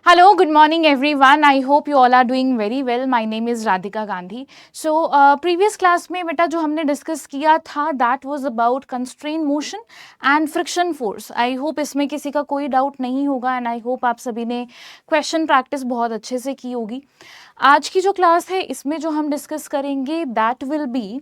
Hello, good morning everyone. I hope you all are doing very well. My name is Radhika Gandhi. So, previous class में बेटा जो हमने discuss किया था that was about constraint motion and friction force. I hope इसमें किसी का कोई डाउट नहीं होगा and I hope आप सभी ने क्वेश्चन प्रैक्टिस बहुत अच्छे से की होगी. आज की जो क्लास है इसमें जो हम डिस्कस करेंगे that will be,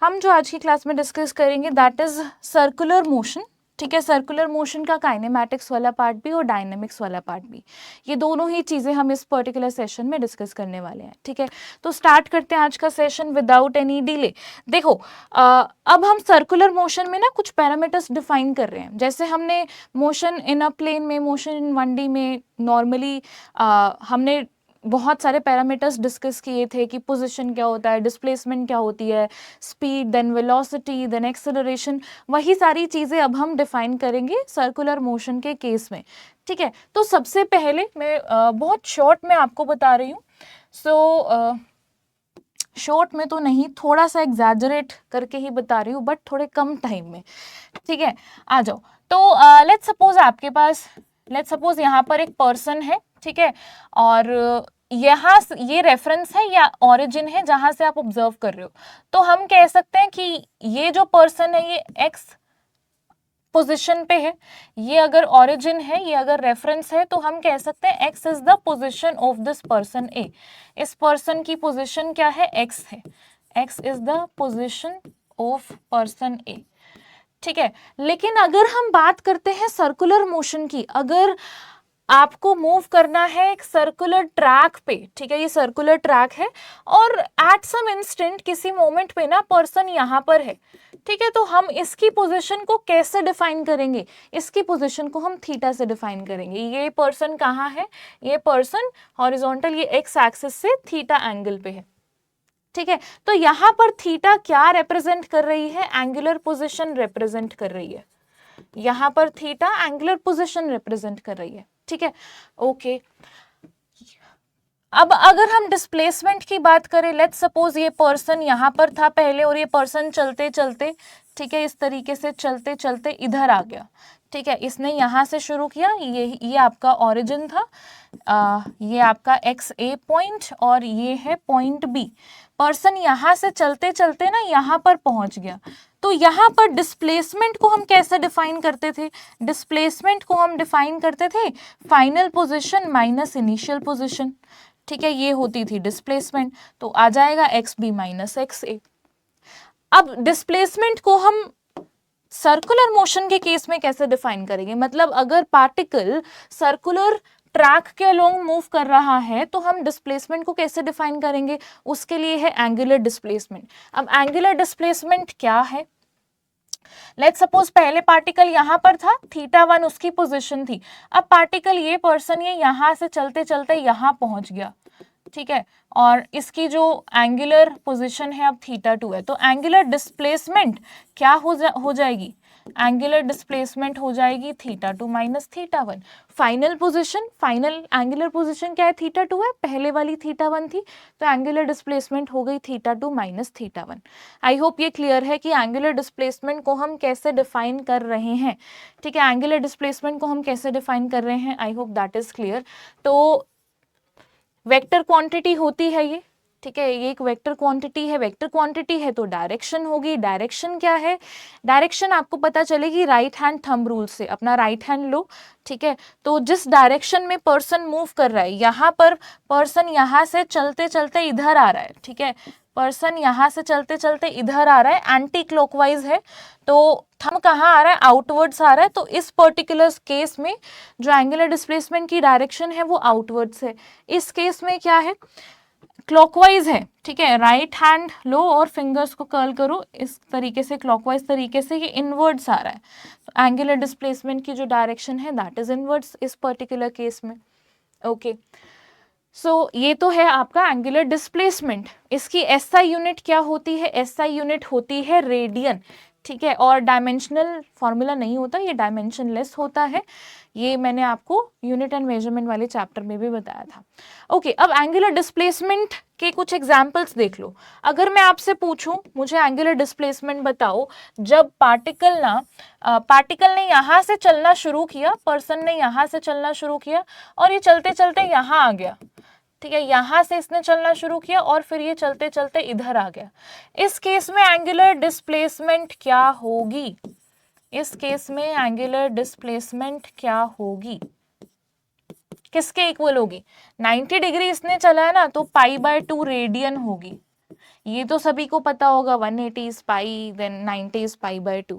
हम जो आज की क्लास में डिस्कस करेंगे दैट इज सर्कुलर मोशन. ठीक है, सर्कुलर मोशन का काइनेमैटिक्स वाला पार्ट भी और डायनेमिक्स वाला पार्ट भी, ये दोनों ही चीज़ें हम इस पर्टिकुलर सेशन में डिस्कस करने वाले हैं. ठीक है, तो स्टार्ट करते हैं आज का सेशन विदाउट एनी डिले. देखो अब हम सर्कुलर मोशन में ना कुछ पैरामीटर्स डिफाइन कर रहे हैं. जैसे हमने मोशन इन अ प्लेन में, मोशन इन 1D में नॉर्मली हमने बहुत सारे पैरामीटर्स डिस्कस किए थे कि पोजीशन क्या होता है, डिस्प्लेसमेंट क्या होती है, speed, then velocity, then acceleration. वही सारी चीज़ें अब हम डिफाइन करेंगे सर्कुलर मोशन के केस में. ठीक है, तो सबसे पहले मैं बहुत शॉर्ट में आपको बता रही हूँ. सो शॉर्ट में तो नहीं, थोड़ा सा एग्जैजरेट करके ही बता रही हूँ, बट थोड़े कम टाइम में. ठीक है, आ जाओ. तो लेट्स सपोज आपके पास, लेट्स सपोज यहाँ पर एक पर्सन है. ठीक है, और यहाँ ये रेफरेंस है या ओरिजिन है जहां से आप ऑब्जर्व कर रहे हो. तो हम कह सकते हैं कि ये जो पर्सन है ये एक्स पोजीशन पे है, ये अगर ओरिजिन है, ये अगर रेफरेंस है, तो हम कह सकते हैं X is the position of this person A. इस पर्सन की पोजीशन क्या है, एक्स है. X is the position of person A. ठीक है, लेकिन अगर हम बात करते हैं सर्कुलर मोशन की, अगर आपको मूव करना है एक सर्कुलर ट्रैक पे. ठीक है, ये सर्कुलर ट्रैक है और एट सम इंस्टेंट किसी मोमेंट पे ना पर्सन यहाँ पर है. ठीक है, तो हम इसकी पोजीशन को कैसे डिफाइन करेंगे, इसकी पोजीशन को हम थीटा से डिफाइन करेंगे. ये पर्सन कहाँ है, ये पर्सन हॉरिजॉन्टल, ये एक्स एक्सिस से थीटा एंगल पे है. ठीक है, तो यहाँ पर थीटा क्या रिप्रेजेंट कर रही है, एंगुलर पोजीशन रिप्रेजेंट कर रही है. यहाँ पर थीटा एंगुलर पोजीशन रिप्रेजेंट कर रही है. ठीक है, ओके. अब अगर हम डिस्प्लेसमेंट की बात करें, लेट्स सपोज ये पर्सन यहाँ पर था पहले और ये पर्सन चलते चलते, ठीक है, इस तरीके से चलते चलते इधर आ गया. ठीक है, इसने यहाँ से शुरू किया, ये आपका ओरिजिन था, ये आपका एक्स ए पॉइंट और ये है पॉइंट बी. पर्सन यहाँ से चलते चलते ना यहाँ पर पहुंच गया. तो यहाँ पर डिस्प्लेसमेंट को हम कैसे डिफाइन करते थे, डिस्प्लेसमेंट को हम डिफाइन करते थे final position minus initial position. ठीक है, ये होती थी डिस्प्लेसमेंट. तो आ जाएगा एक्स बी माइनस एक्स ए. अब डिस्प्लेसमेंट को हम सर्कुलर मोशन के केस में कैसे डिफाइन करेंगे, मतलब अगर पार्टिकल सर्कुलर ट्रैक के अलोंग मूव कर रहा है तो हम डिस्प्लेसमेंट को कैसे डिफाइन करेंगे, उसके लिए है एंगुलर डिस्प्लेसमेंट. अब एंगुलर डिस्प्लेसमेंट क्या है, लेट्स सपोज पहले पार्टिकल यहाँ पर था, थीटा 1 उसकी पोजीशन थी. अब पार्टिकल ये पर्सन ये यहाँ से चलते चलते यहाँ पहुंच गया. ठीक है, और इसकी जो एंगुलर पोजीशन है अब थीटा 2 है. तो एंगुलर डिस्प्लेसमेंट क्या हो जाएगी, एंगुलर डिस्प्लेसमेंट हो जाएगी theta 2 minus theta 1. Final position, final angular position क्या है, थीटा 2 है, पहले वाली थीटा 1 थी, तो एंगुलर डिस्प्लेसमेंट हो गई थीटा 2 माइनस थीटा 1. आई होप ये क्लियर है कि एंगुलर डिस्प्लेसमेंट को हम कैसे डिफाइन कर रहे हैं. ठीक है, एंगुलर डिस्प्लेसमेंट को हम कैसे डिफाइन कर रहे हैं, I hope that is clear. तो वेक्टर क्वांटिटी होती है ये. ठीक है, ये एक वेक्टर क्वांटिटी है, वेक्टर क्वांटिटी है तो डायरेक्शन होगी. डायरेक्शन क्या है, डायरेक्शन आपको पता चलेगी राइट हैंड थंब रूल से. अपना राइट हैंड लो. ठीक है, तो जिस डायरेक्शन में पर्सन मूव कर रहा है, यहाँ पर पर्सन यहाँ से चलते चलते इधर आ रहा है. ठीक है, पर्सन यहाँ से चलते चलते इधर आ रहा है, एंटी क्लॉकवाइज है, तो थंब कहाँ आ रहा है, आउटवर्ड्स आ रहा है. तो इस पर्टिकुलर केस में जो एंगुलर डिस्प्लेसमेंट की डायरेक्शन है वो आउटवर्ड्स है. इस केस में क्या है, क्लॉकवाइज है. ठीक है, राइट हैंड लो और फिंगर्स को कर्ल करो इस तरीके से, क्लॉकवाइज तरीके से, ये इनवर्ड्स आ रहा है. तो एंगुलर डिस्प्लेसमेंट की जो डायरेक्शन है दैट इज इनवर्ड्स इस पर्टिकुलर केस में. ओके, सो ये तो है आपका एंगुलर डिस्प्लेसमेंट. इसकी एसआई यूनिट क्या होती है, एसआई यूनिट होती है रेडियन. ठीक है, और डायमेंशनल फॉर्मूला नहीं होता, ये डायमेंशनलेस होता है। ये मैंने आपको यूनिट एंड मेजरमेंट वाले चैप्टर में भी बताया था। ओके, अब एंगुलर डिस्प्लेसमेंट के कुछ एग्जांपल्स देख लो। अगर मैं आपसे पूछूं मुझे एंगुलर डिस्प्लेसमेंट बताओ, जब पार्टिकल ने यहाँ से चलना शुरू किया, पर्सन ने यहाँ से चलना शुरू किया और ये चलते चलते यहाँ आ गया, ठीक है, यहां से इसने चलना शुरू किया और फिर ये चलते चलते इधर आ गया। इस केस में एंगुलर डिस्प्लेसमेंट क्या होगी? इस केस में एंगुलर डिस्प्लेसमेंट क्या होगी? किसके इक्वल होगी? 90 डिग्री इसने चला है ना, तो π/2 रेडियन होगी। ये तो सभी को पता होगा, 180 is pi, then 90 is π/2।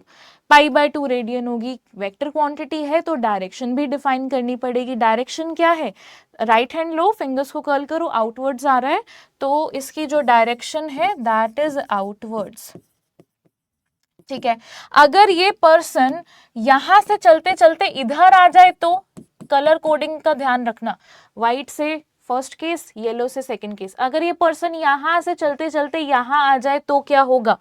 π/2 radian होगी। वेक्टर क्वांटिटी है तो डायरेक्शन भी डिफाइन करनी पड़ेगी। डायरेक्शन क्या है? राइट हैंड लो, फिंगर्स को कर्ल करो, आउटवर्ड्स आ रहा है, तो इसकी जो डायरेक्शन है दैट इज आउटवर्ड्स। ठीक है, अगर ये पर्सन यहां से चलते चलते इधर आ जाए तो कलर कोडिंग का ध्यान रखना, व्हाइट से फर्स्ट केस, येलो से सेकंड केस। अगर ये पर्सन यहां से चलते चलते यहां आ जाए तो क्या होगा?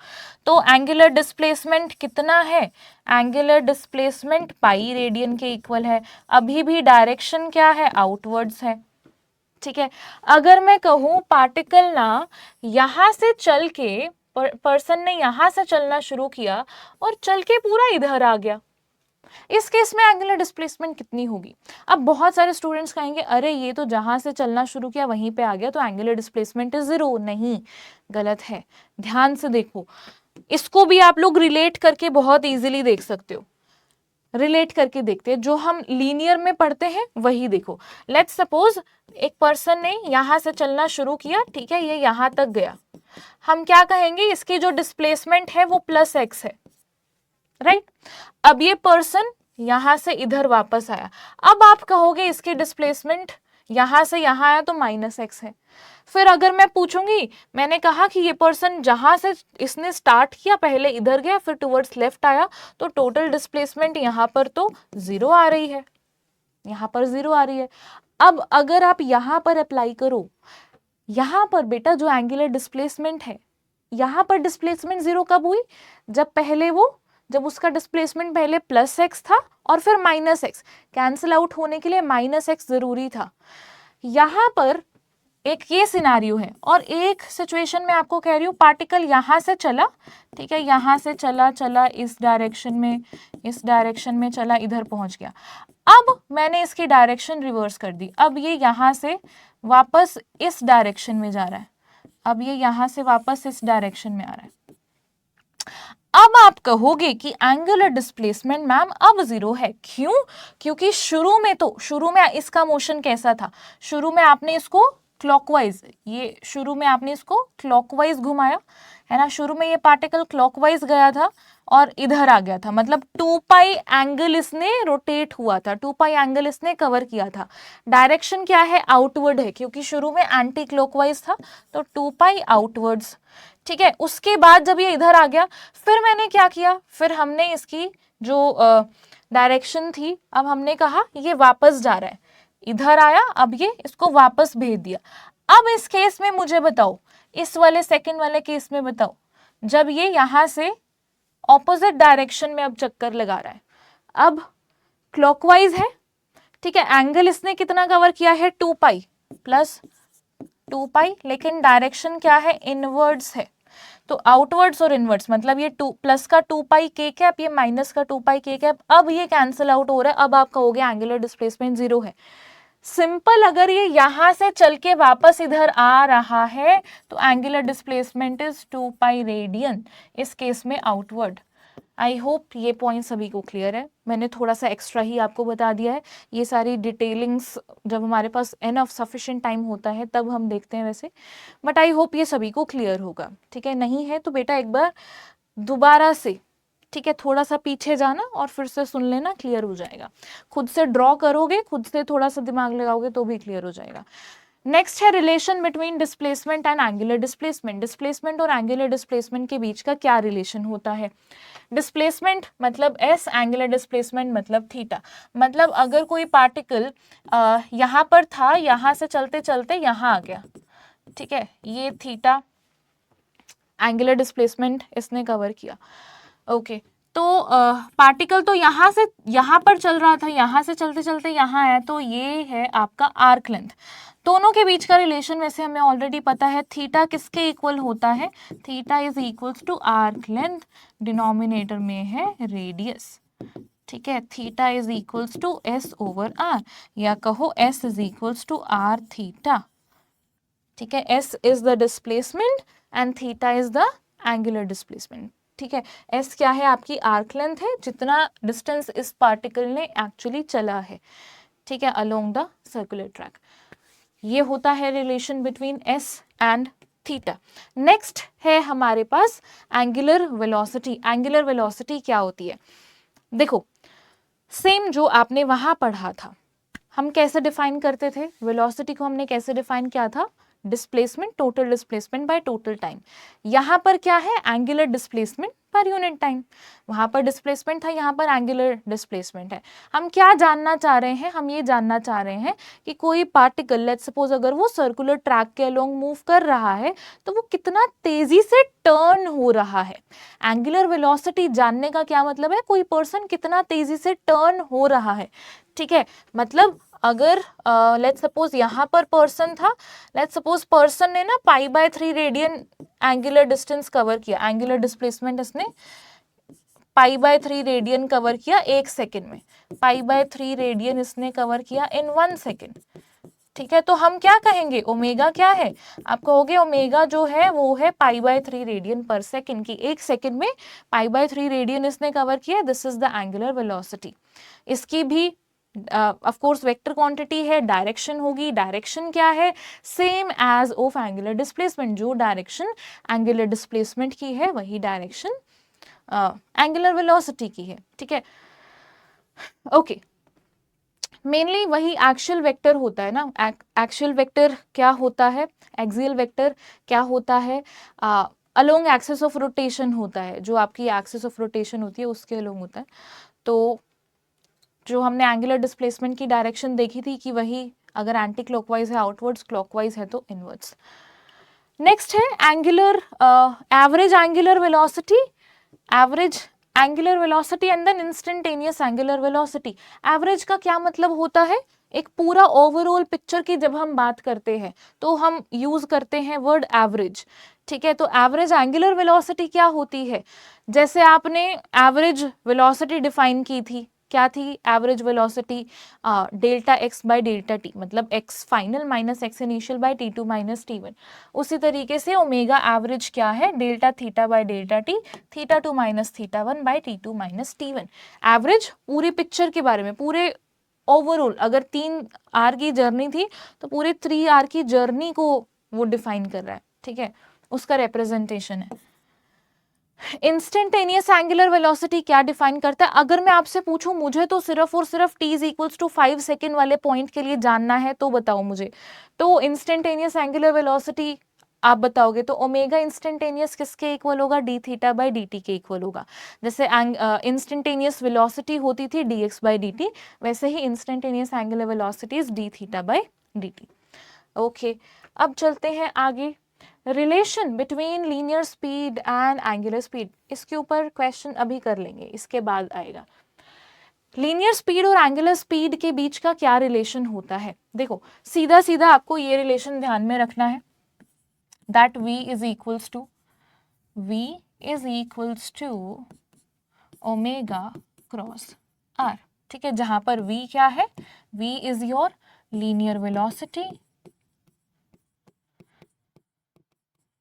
तो एंगुलर डिस्प्लेसमेंट कितना है? एंगुलर डिस्प्लेसमेंट पाई रेडियन के इक्वल है। अभी भी डायरेक्शन क्या है? आउटवर्ड्स है। ठीक है, अगर मैं कहूं पार्टिकल ना यहां से चल के, पर्सन ने यहां से चलना शुरू किया और चल के पूरा इधर आ गया, इस केस में एंगुलर डिस्प्लेसमेंट कितनी होगी? अब बहुत सारे स्टूडेंट्स कहेंगे अरे ये तो जहां से चलना शुरू किया वहीं पे आ गया तो एंगुलर डिस्प्लेसमेंट इज 0। नहीं, गलत है। ध्यान से देखो, इसको भी आप लोग रिलेट करके बहुत इजीली देख सकते हो। रिलेट करके देखते हैं, जो हम लीनियर में पढ़ते हैं वही देखो। लेट्स सपोज एक पर्सन ने यहां से चलना शुरू किया, ठीक है, ये यहां तक गया, हम क्या कहेंगे? इसकी जो डिस्प्लेसमेंट है वो +x है, राइट? अब ये पर्सन यहां से इधर वापस आया, अब आप कहोगे इसकी डिस्प्लेसमेंट यहां से यहां आया तो -x है। फिर अगर मैं पूछूंगी, मैंने कहा कि ये पर्सन जहां से इसने स्टार्ट किया पहले इधर गया फिर टुवर्ड्स लेफ्ट आया, तो टोटल डिस्प्लेसमेंट यहां पर तो 0 आ रही है, यहां पर 0 आ रही है। अब अगर आप यहां पर अप्लाई करो, यहां पर बेटा जो एंगुलर डिस्प्लेसमेंट है, यहां पर डिस्प्लेसमेंट 0 कब हुई? जब उसका डिस्प्लेसमेंट पहले +x था और फिर -x, कैंसिल आउट होने के लिए -x जरूरी था। यहां पर एक ये सिनारियो है और एक सिचुएशन में आपको कह रही हूँ, पार्टिकल यहां से चला, ठीक है, यहां से चला इस डायरेक्शन में चला, इधर पहुंच गया। अब मैंने इसकी डायरेक्शन रिवर्स कर दी, अब ये यहां से वापस इस डायरेक्शन में जा रहा है, अब ये यहां से वापस इस डायरेक्शन में आ रहा है। अब आप कहोगे कि एंगुलर डिस्प्लेसमेंट मैम अब 0 है, क्यों? क्योंकि शुरू में इसका मोशन कैसा था? शुरू में आपने इसको क्लॉकवाइज, घुमाया है ना, शुरू में ये पार्टिकल क्लॉकवाइज गया था और इधर आ गया था, मतलब 2π एंगल इसने रोटेट हुआ था, 2π एंगल इसने कवर किया था। डायरेक्शन क्या है? आउटवर्ड है, क्योंकि शुरू में एंटी क्लॉकवाइज था, तो 2π आउटवर्ड्स। ठीक है, उसके बाद जब ये इधर आ गया, फिर मैंने क्या किया? फिर हमने इसकी जो डायरेक्शन थी, अब हमने कहा ये वापस जा रहा है, इधर आया, अब ये इसको वापस भेज दिया। अब इस केस में मुझे बताओ, इस वाले सेकंड वाले केस में बताओ, जब ये यहां से ऑपोजिट डायरेक्शन में अब चक्कर लगा रहा है, अब क्लॉकवाइज है, ठीक है, एंगल इसने कितना कवर किया है? 2π प्लस 2π, लेकिन डायरेक्शन क्या है? इनवर्ड्स है, तो आउटवर्ड्स और इनवर्ड्स, मतलब ये प्लस का 2π k कैप, ये माइनस का 2π k कैप, अब ये कैंसिल आउट हो रहा है। अब आप कहोगे एंगुलर डिस्प्लेसमेंट 0 है। सिंपल, अगर ये यहां से चल के वापस इधर आ रहा है तो एंगुलर डिस्प्लेसमेंट इज 2π रेडियन, इस केस में आउटवर्ड। आई होप ये पॉइंट सभी को क्लियर है। मैंने थोड़ा सा एक्स्ट्रा ही आपको बता दिया है, ये सारी डिटेलिंग्स जब हमारे पास एनफ सफिशिएंट टाइम होता है तब हम देखते हैं वैसे, बट आई होप ये सभी को क्लियर होगा। ठीक है, नहीं है तो बेटा एक बार दोबारा से, ठीक है, थोड़ा सा पीछे जाना और फिर से सुन लेना, क्लियर हो जाएगा। खुद से ड्रॉ करोगे, खुद से थोड़ा सा दिमाग लगाओगे तो भी क्लियर हो जाएगा। नेक्स्ट है relation between displacement and angular displacement. Displacement और एंगुलर डिस्प्लेसमेंट के बीच का क्या रिलेशन होता है? डिस्प्लेसमेंट मतलब s, एंगुलर डिस्प्लेसमेंट मतलब थीटा। मतलब अगर कोई पार्टिकल यहाँ पर था, यहाँ से चलते चलते यहाँ आ गया, ठीक है, ये थीटा एंगुलर डिस्प्लेसमेंट इसने कवर किया। ओके तो पार्टिकल तो यहाँ से यहाँ पर चल रहा था, यहाँ से चलते चलते यहाँ आया, तो ये है आपका आर्क लेंथ। दोनों के बीच का रिलेशन वैसे हमें ऑलरेडी पता है, थीटा किसके इक्वल होता है, theta is equals to arc length, denominator में है रेडियस, ठीक है, theta is equals to S over R, या कहो S is equals to are theta, ठीक है, S is the displacement and theta is the angular displacement, ठीक है। एस क्या है, आपकी आर्क लेंथ है, जितना डिस्टेंस इस पार्टिकल ने एक्चुअली चला है, ठीक है, अलोंग द सर्कुलर ट्रैक। ये होता है relation between S and theta. Next है हमारे पास एंगुलर वेलोसिटी। एंगुलर वेलोसिटी क्या होती है, देखो सेम जो आपने वहां पढ़ा था, हम कैसे डिफाइन करते थे वेलोसिटी को, हमने कैसे डिफाइन किया था, displacement, total displacement by total time. यहाँ पर क्या है, angular displacement per unit time. वहां पर डिस्प्लेसमेंट था, यहाँ पर एंगुलर डिस्प्लेसमेंट है। हम क्या जानना चाह रहे हैं, हम ये जानना चाह रहे हैं कि कोई पार्टिकल, लेट्स सपोज अगर वो सर्कुलर ट्रैक के अलोंग मूव कर रहा है तो वो कितना तेजी से टर्न हो रहा है। एंगुलर वेलोसिटी जानने का क्या मतलब है, कोई पर्सन कितना तेजी से टर्न हो रहा है, ठीक है। मतलब अगर लेट्स सपोज यहाँ पर पर्सन था, लेट्स सपोज पर्सन ने ना π/3 रेडियन एंगुलर डिस्टेंस कवर किया, एंगुलर डिस्प्लेसमेंट इसने π/3 रेडियन कवर किया 1 सेकेंड में, π/3 रेडियन इसने कवर किया इन 1 सेकेंड, ठीक है। तो हम क्या कहेंगे, ओमेगा क्या है, आप कहोगे ओमेगा जो है वो है π/3 रेडियन पर सेकेंड, की 1 सेकेंड में π/3 रेडियन इसने कवर किया, this is the angular velocity. इसकी भी ऑफ कोर्स वेक्टर क्वांटिटी है, डायरेक्शन होगी, डायरेक्शन क्या है, same as of angular displacement, जो डायरेक्शन एंगुलर डिस्प्लेसमेंट की है वही डायरेक्शन एंगुलर वेलोसिटी की है, ठीक है। ओके, मेनली वही एक्सियल वेक्टर होता है ना, एक्सियल वेक्टर क्या होता है, एक्सियल वेक्टर क्या होता है, अलोंग एक्सिस ऑफ रोटेशन होता है, जो आपकी एक्सिस ऑफ रोटेशन होती है उसके अलोंग होता है। तो जो हमने एंगुलर डिस्प्लेसमेंट की डायरेक्शन देखी थी कि वही अगर एंटी क्लॉकवाइज है आउटवर्ड्स, क्लॉकवाइज है तो इनवर्ड्स। नेक्स्ट है angular average angular velocity, average angular velocity and then instantaneous angular velocity. Average का क्या मतलब होता है, एक पूरा ओवरऑल पिक्चर की जब हम बात करते हैं तो हम यूज करते हैं वर्ड एवरेज, ठीक है। तो एवरेज एंगुलर वेलोसिटी क्या होती है, जैसे आपने एवरेज वेलोसिटी डिफाइन की थी, क्या थी average velocity, delta X by delta T, मतलब X final minus X initial by T2 minus T1। उसी तरीके से ओमेगा एवरेज क्या है, delta theta by delta T, θ2 minus θ1 by T2 minus T1। Average पूरी पिक्चर के बारे में, पूरे ओवरऑल अगर 3 आर की जर्नी थी तो पूरे 3 आर की जर्नी को वो डिफाइन कर रहा है, ठीक है, उसका रिप्रेजेंटेशन है। इंस्टेंटेनियस एंगुलर वेलोसिटी क्या डिफाइन करता है, अगर मैं आपसे पूछूं मुझे तो सिर्फ और सिर्फ t is equals to 5 second वाले पॉइंट के लिए जानना है तो बताओ मुझे, तो इंस्टेंटेनियस एंगुलर वेलोसिटी आप बताओगे तो ओमेगा इंस्टेंटेनियस किसके इक्वल होगा, D theta by D T के इक्वल होगा। जैसे इंस्टेंटेनियस वेलोसिटी होती थी dx बाई dt, वैसे ही instantaneous angular velocity is D theta by D T. Okay, अब चलते हैं आगे, relation between linear speed and angular speed, इसके ऊपर क्वेश्चन अभी कर लेंगे, इसके बाद आएगा। लीनियर स्पीड और एंगुलर स्पीड के बीच का क्या रिलेशन होता है, देखो सीधा सीधा आपको ये रिलेशन ध्यान में रखना है, that v is equals to omega cross r, ठीक है, जहां पर v क्या है, v is your linear velocity,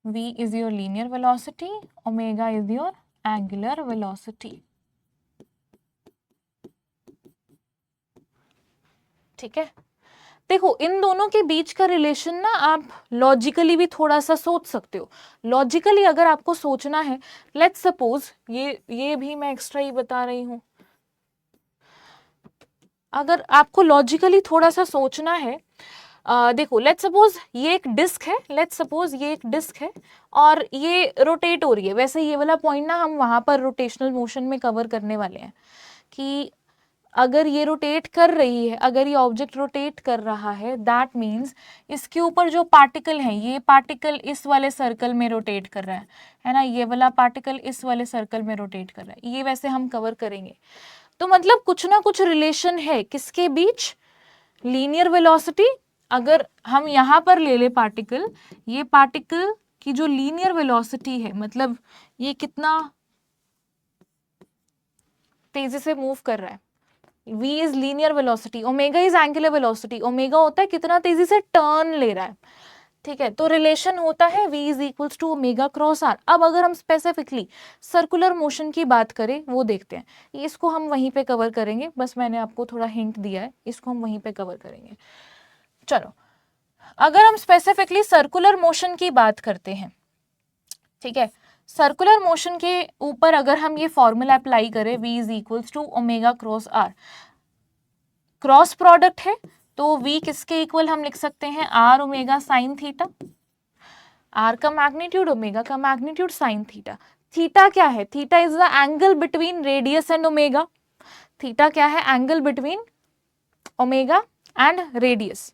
v is your linear velocity, omega is your angular velocity, ठीक है। देखो इन दोनों के बीच का रिलेशन ना आप लॉजिकली भी थोड़ा सा सोच सकते हो। लॉजिकली अगर आपको सोचना है, लेट्स सपोज ये भी मैं एक्स्ट्रा ही बता रही हूं, अगर आपको लॉजिकली थोड़ा सा सोचना है, देखो लेट्स सपोज ये एक डिस्क है, लेट्स सपोज ये एक डिस्क है और ये रोटेट हो रही है, वैसे ये वाला पॉइंट ना हम वहां पर रोटेशनल मोशन में कवर करने वाले हैं कि अगर ये रोटेट कर रही है, अगर ये ऑब्जेक्ट रोटेट कर रहा है, दैट मीन्स इसके ऊपर जो पार्टिकल है, ये पार्टिकल इस वाले सर्कल में रोटेट कर रहा है ना, ये वाला पार्टिकल इस वाले सर्कल में रोटेट कर रहा है, ये वैसे हम कवर करेंगे। तो मतलब कुछ ना कुछ रिलेशन है किसके बीच, लीनियर वेलोसिटी, अगर हम यहाँ पर ले ले पार्टिकल, ये पार्टिकल की जो लीनियर वेलोसिटी है, मतलब ये कितना तेजी से मूव कर रहा है, v is linear velocity, omega is angular velocity, omega होता है कितना तेजी से टर्न ले रहा है, ठीक है। तो रिलेशन होता है v is equals to omega cross R. अब अगर हम स्पेसिफिकली सर्कुलर मोशन की बात करें, वो देखते हैं, इसको हम वहीं पे कवर करेंगे, बस मैंने आपको थोड़ा हिंट दिया है, इसको हम वहीं पे कवर करेंगे। चलो, अगर हम स्पेसिफिकली सर्कुलर मोशन की बात करते हैं, ठीक है, सर्कुलर मोशन के ऊपर अगर हम ये फॉर्मूला अप्लाई करें, v is equals to omega cross R, cross product है तो v किसके इक्वल हम लिख सकते हैं, R omega sine theta, R का मैग्नीट्यूड, ओमेगा का मैग्नीट्यूड, साइन थीटा। थीटा क्या है, theta is the angle between radius and omega, theta क्या है, angle between omega and radius,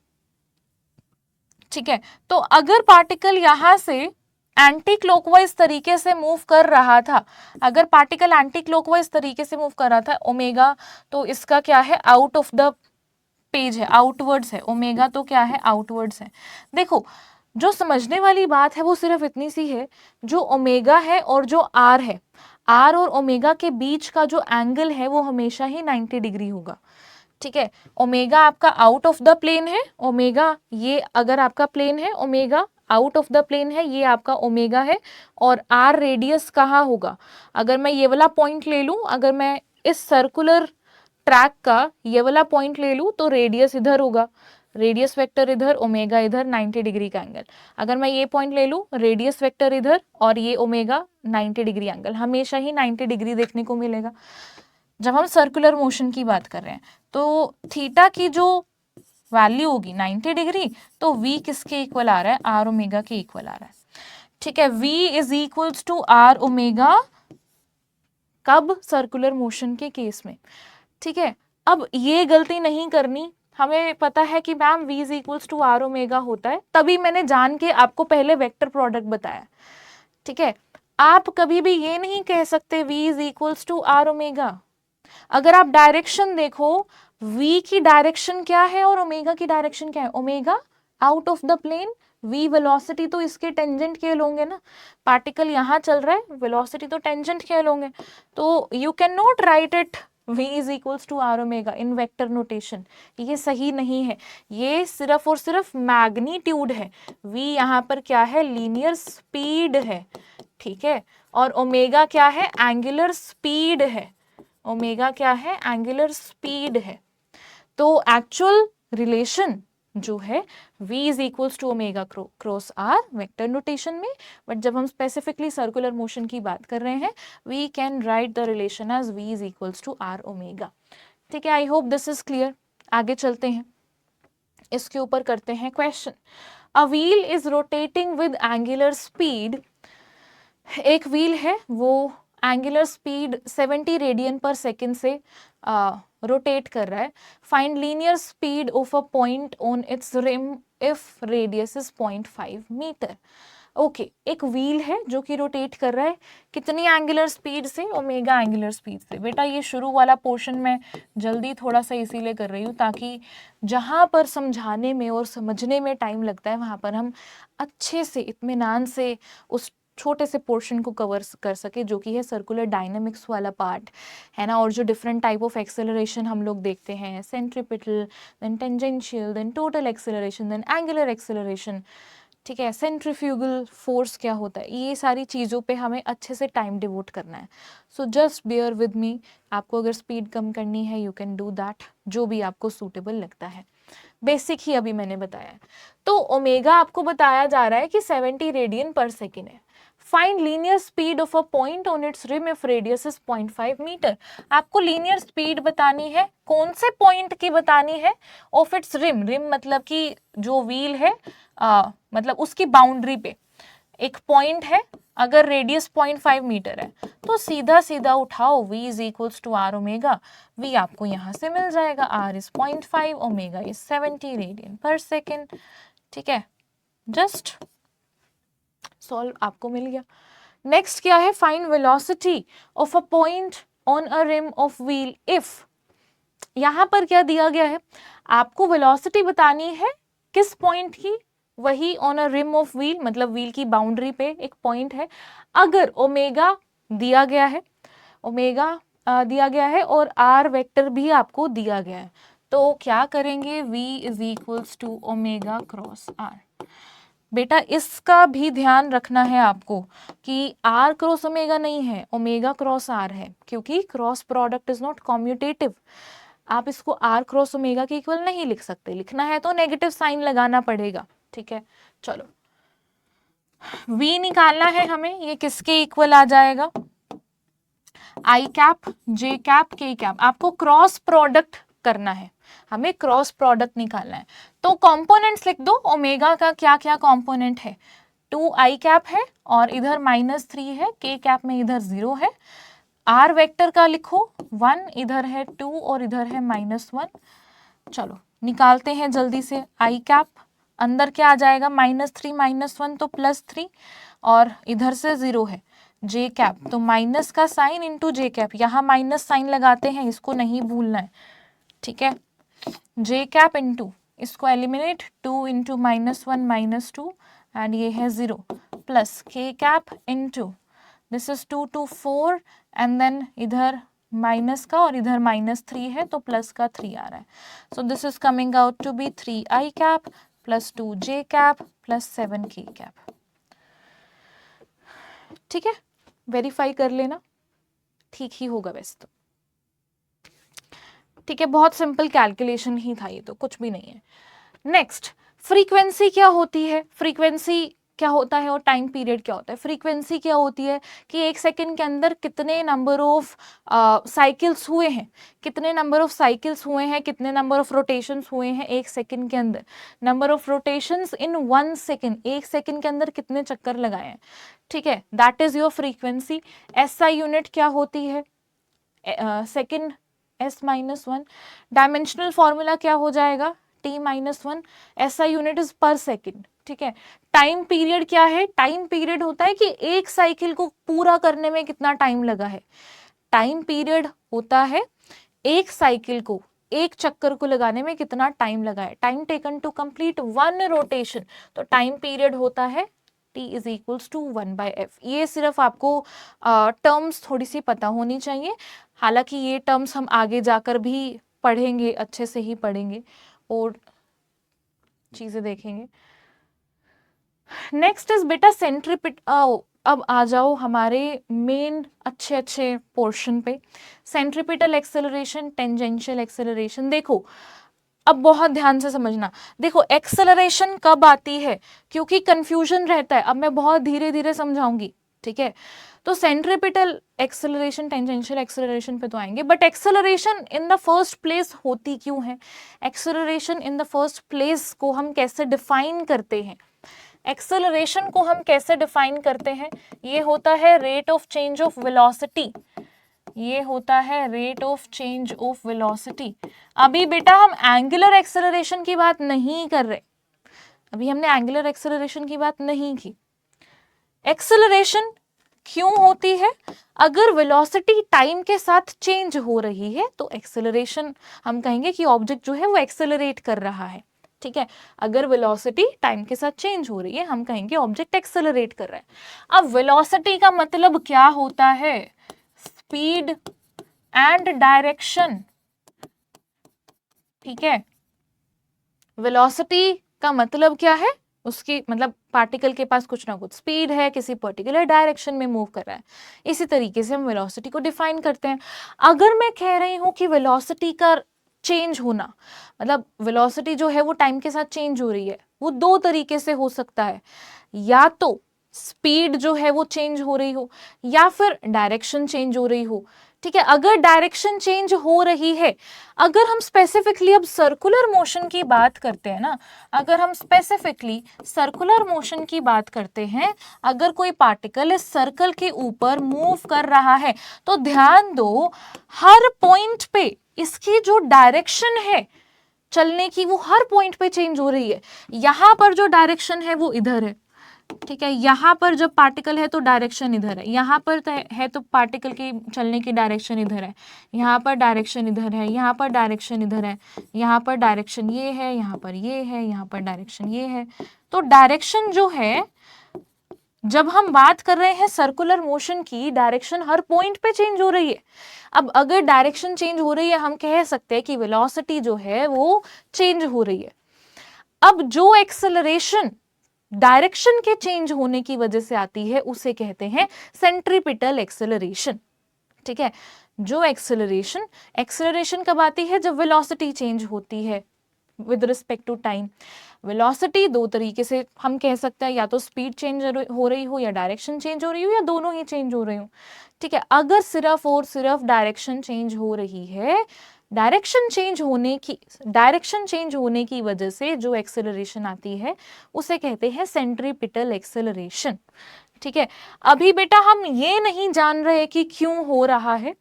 ठीक है। तो अगर पार्टिकल यहां से एंटी क्लॉकवाइज तरीके से मूव कर रहा था, अगर पार्टिकल एंटी क्लॉकवाइज तरीके से मूव कर रहा था, ओमेगा तो इसका क्या है, आउट ऑफ द पेज है, आउटवर्ड्स है, ओमेगा तो क्या है, आउटवर्ड्स है। देखो, जो समझने वाली बात है वो सिर्फ इतनी सी है, जो ओमेगा है और जो आर है, आर और ओमेगा के बीच का जो एंगल है वो हमेशा ही 90 डिग्री होगा, ठीक है। ओमेगा आपका आउट ऑफ द प्लेन है, ओमेगा ये अगर आपका प्लेन है, omega out of the plane है, ये आपका ओमेगा है, और आर रेडियस कहाँ होगा, अगर मैं ये वाला पॉइंट ले लूं, अगर मैं इस सर्कुलर ट्रैक का ये वाला पॉइंट ले लूं तो रेडियस इधर होगा, रेडियस वेक्टर इधर, ओमेगा इधर, 90 डिग्री का एंगल। अगर मैं ये पॉइंट ले लूं, रेडियस वेक्टर इधर और ये ओमेगा, 90 डिग्री एंगल, हमेशा ही 90 डिग्री देखने को मिलेगा जब हम सर्कुलर मोशन की बात कर रहे हैं। तो थीटा की जो वैल्यू होगी 90 डिग्री, तो v किसके इक्वल आ रहा है, आर ओमेगा के इक्वल आ रहा है, ठीक है। v is equals to r omega, कब, सर्कुलर मोशन के केस में, ठीक है। अब ये गलती नहीं करनी, हमें पता है कि ma'am v is equals to r omega होता है, तभी मैंने जान के आपको पहले वेक्टर प्रोडक्ट बताया, ठीक है। आप कभी भी ये नहीं कह सकते v is equals to r omega. अगर आप डायरेक्शन देखो, v की डायरेक्शन क्या है और ओमेगा की डायरेक्शन क्या है, omega out of the plane, v velocity तो इसके टेंजेंट के होंगे ना, पार्टिकल यहाँ चल रहा है, वेलोसिटी तो टेंजेंट के होंगे, तो you can not write it v is equals to r omega in vector notation, ये सही नहीं है, ये सिर्फ और सिर्फ मैग्नीट्यूड है, v यहाँ पर क्या है, लीनियर स्पीड है, ठीक है, और ओमेगा क्या है, एंगुलर स्पीड है, ओमेगा क्या है, एंगुलर स्पीड है। तो एक्चुअल रिलेशन जो है v is equals to omega cross r vector notation में, बट जब हम स्पेसिफिकली सर्कुलर मोशन की बात कर रहे हैं, we can write the relation as v is equals to r omega, ठीक है। I hope this is clear. आगे चलते हैं, इसके ऊपर करते हैं question. A wheel is rotating with angular speed, एक व्हील है वो angular speed 70 radian per second से रोटेट कर रहा है, find linear speed of a point on its rim if radius is 0.5 metre. Okay, एक व्हील है जो कि रोटेट कर रहा है, कितनी एंगुलर स्पीड से, ओमेगा एंगुलर स्पीड से। बेटा ये शुरू वाला पोर्शन मैं जल्दी थोड़ा सा इसीलिए कर रही हूँ ताकि जहाँ पर समझाने में और समझने में टाइम लगता है वहाँ पर हम अच्छे से इत्मीनान से उस छोटे से पोर्शन को कवर कर सके, जो कि है सर्कुलर डायनेमिक्स वाला पार्ट, है ना। और जो डिफरेंट टाइप ऑफ एक्सेलरेशन हम लोग देखते हैं, centripetal, then tangential, then total acceleration, then angular acceleration, ठीक है, सेंट्रीफ्यूगल फोर्स क्या होता है, ये सारी चीज़ों पे हमें अच्छे से टाइम डिवोट करना है। So just bear with me, आपको अगर स्पीड कम करनी है यू कैन डू दैट, जो भी आपको सूटेबल लगता है। बेसिक ही अभी मैंने बताया है। तो ओमेगा आपको बताया जा रहा है कि 70 रेडियन पर सेकेंड है। Find linear speed of a point on its rim if radius is 0.5 metre. आपको लीनियर स्पीड बतानी है, कौन से पॉइंट की बतानी है, ऑफ इट्स रिम, रिम मतलब कि जो व्हील है मतलब उसकी बाउंड्री पे, एक पॉइंट है, अगर रेडियस 0.5 मीटर है तो सीधा सीधा उठाओ v is equals to r omega, v आपको यहाँ से मिल जाएगा, r is 0.5, omega is 70 radian per second. ठीक है, जस्ट सॉल्व आपको मिल गया। नेक्स्ट क्या है, find velocity of a point on a rim of wheel if, यहाँ पर क्या दिया गया है, आपको वेलोसिटी बतानी है किस पॉइंट की, वही on a rim of wheel, मतलब व्हील की बाउंड्री पे एक पॉइंट है, अगर ओमेगा दिया गया है, ओमेगा दिया गया है और आर वेक्टर भी आपको दिया गया है, तो क्या करेंगे, v is equals to omega cross r. बेटा इसका भी ध्यान रखना है आपको कि r क्रॉस ओमेगा नहीं है, ओमेगा क्रॉस r है, क्योंकि cross product is not commutative. आप इसको r क्रॉस ओमेगा के इक्वल नहीं लिख सकते, लिखना है तो नेगेटिव साइन लगाना पड़ेगा। ठीक है, चलो v निकालना है हमें, ये किसके इक्वल आ जाएगा, आई कैप जे कैप के कैप, आपको क्रॉस प्रोडक्ट करना है, हमें क्रॉस प्रोडक्ट निकालना है। तो कंपोनेंट्स लिख दो, ओमेगा का क्या क्या कंपोनेंट है, 2 आई कैप है और इधर -3 है, के कैप में इधर 0 है, आर वेक्टर का लिखो 1, इधर है 2 और इधर है -1। चलो निकालते हैं जल्दी से, आई कैप अंदर क्या आ जाएगा, -3 -1 तो +3 और इधर से 0 है, जे कैप तो माइनस का साइन इंटू जे कैप, यहाँ माइनस साइन लगाते हैं, इसको नहीं भूलना है। ठीक है, जे कैप इंटू इसको एलिमिनेट, 2 इंटू -1 -2 एंड ये है 0 plus k cap into this is 2 to 4 and then इधर माइनस का और इधर -3 है तो प्लस का 3 आ रहा है, so this is coming out to be 3 i cap plus 2 j cap plus 7 k cap. ठीक है, वेरीफाई कर लेना, ठीक ही होगा वैसे तो। ठीक है, बहुत सिंपल कैलकुलेशन ही था ये, तो कुछ भी नहीं है। नेक्स्ट, फ्रीक्वेंसी क्या होती है, फ्रीक्वेंसी क्या होता है और टाइम पीरियड क्या होता है। फ्रीक्वेंसी क्या होती है कि एक सेकंड के अंदर कितने नंबर ऑफ साइकिल्स हुए हैं, कितने नंबर ऑफ साइकिल्स हुए हैं, कितने नंबर ऑफ रोटेशंस हुए हैं एक सेकंड के अंदर, number of rotations in 1 second, एक सेकंड के अंदर कितने चक्कर लगाए हैं। ठीक है, that is your frequency. SI unit क्या होती है, सेकंड s-1। डायमेंशनल फॉर्मूला क्या हो जाएगा, t-1, SI यूनिट इज पर सेकंड। ठीक है, टाइम पीरियड क्या है, टाइम पीरियड होता है कि एक साइकिल को पूरा करने में कितना टाइम लगा है, टाइम पीरियड होता है एक साइकिल को, एक चक्कर को लगाने में कितना टाइम लगा है, time taken to complete 1 rotation, तो टाइम पीरियड होता है t is equals to 1/f। ये सिर्फ आपको टर्म्स थोड़ी सी पता होनी चाहिए, हालांकि ये टर्म्स हम आगे जाकर भी पढ़ेंगे, अच्छे से ही पढ़ेंगे और चीजें देखेंगे। नेक्स्ट इज बेटा सेंट्रीपिटल। अब आ जाओ हमारे मेन अच्छे अच्छे पोर्शन पे, सेंट्रीपिटल एक्सेलरेशन, टेंजेंशियल एक्सेलरेशन। देखो अब बहुत ध्यान से समझना, देखो एक्सेलरेशन कब आती है, क्योंकि कंफ्यूजन रहता है, अब मैं बहुत धीरे धीरे समझाऊंगी। ठीक है, तो सेंट्रीपिटल एक्सेलरेशन, टेंजेंशियल एक्सेलरेशन पे तो आएंगे, but acceleration in the first place होती क्यों है, acceleration in the first place को हम कैसे डिफाइन करते हैं, एक्सेलरेशन को हम कैसे डिफाइन करते हैं, ये होता है rate of change of velocity, ये होता है rate of change of velocity. अभी बेटा हम एंगुलर एक्सेलरेशन की बात नहीं कर रहे, अभी हमने एंगुलर एक्सेलरेशन की बात नहीं की। एक्सेलरेशन क्यों होती है, अगर वेलोसिटी टाइम के साथ चेंज हो रही है तो एक्सेलरेशन, हम कहेंगे कि ऑब्जेक्ट जो है वो एक्सेलरेट कर रहा है। ठीक है, अगर वेलोसिटी टाइम के साथ चेंज हो रही है हम कहेंगे ऑब्जेक्ट एक्सेलरेट कर रहा है। अब वेलोसिटी का मतलब क्या होता है, स्पीड एंड डायरेक्शन। ठीक है, वेलोसिटी का मतलब क्या है, उसकी मतलब पार्टिकल के पास कुछ ना कुछ स्पीड है, किसी पर्टिकुलर डायरेक्शन में मूव कर रहा है, इसी तरीके से हम वेलोसिटी को डिफाइन करते हैं। अगर मैं कह रही हूं कि वेलोसिटी का चेंज होना, मतलब वेलोसिटी जो है वो टाइम के साथ चेंज हो रही है, वो 2 तरीके से हो सकता है, या तो स्पीड जो है वो चेंज हो रही हो या फिर डायरेक्शन चेंज हो रही हो। ठीक है, अगर डायरेक्शन चेंज हो रही है, अगर हम स्पेसिफिकली अब सर्कुलर मोशन की बात करते हैं ना, अगर हम स्पेसिफिकली सर्कुलर मोशन की बात करते हैं, अगर कोई पार्टिकल इस सर्कल के ऊपर मूव कर रहा है, तो ध्यान दो हर पॉइंट पे इसकी जो डायरेक्शन है चलने की वो हर पॉइंट पे चेंज हो रही है। यहां पर जो डायरेक्शन है वो इधर है, ठीक है, यहाँ पर जब पार्टिकल है तो डायरेक्शन इधर है, यहाँ पर है तो पार्टिकल की चलने की डायरेक्शन इधर है, यहाँ पर डायरेक्शन इधर है, यहाँ पर डायरेक्शन इधर है, यहाँ पर डायरेक्शन ये है, यहाँ पर ये है, यहाँ पर डायरेक्शन ये है। तो डायरेक्शन जो है, जब हम बात कर रहे हैं सर्कुलर मोशन की, डायरेक्शन हर पॉइंट पे चेंज हो रही है। अब अगर डायरेक्शन चेंज हो रही है, हम कह सकते हैं कि वेलोसिटी जो है वो चेंज हो रही है। अब जो एक्सेलरेशन डायरेक्शन के चेंज होने की वजह से आती है उसे कहते हैं सेंट्रीपिटल एक्सेलरेशन। ठीक है, जो एक्सेलरेशन कब आती है? जब वेलोसिटी चेंज होती है with respect to time. Velocity दो तरीके से हम कह सकते हैं, या तो स्पीड चेंज हो रही हो, या डायरेक्शन चेंज हो रही हो, या दोनों ही चेंज हो रही हो। ठीक है, अगर सिर्फ और सिर्फ डायरेक्शन चेंज हो रही है, डायरेक्शन चेंज होने की वजह से जो एक्सेलरेशन आती है उसे कहते हैं सेंट्रीपिटल एक्सेलरेशन। ठीक है, अभी बेटा हम ये नहीं जान रहे कि क्यों हो रहा है।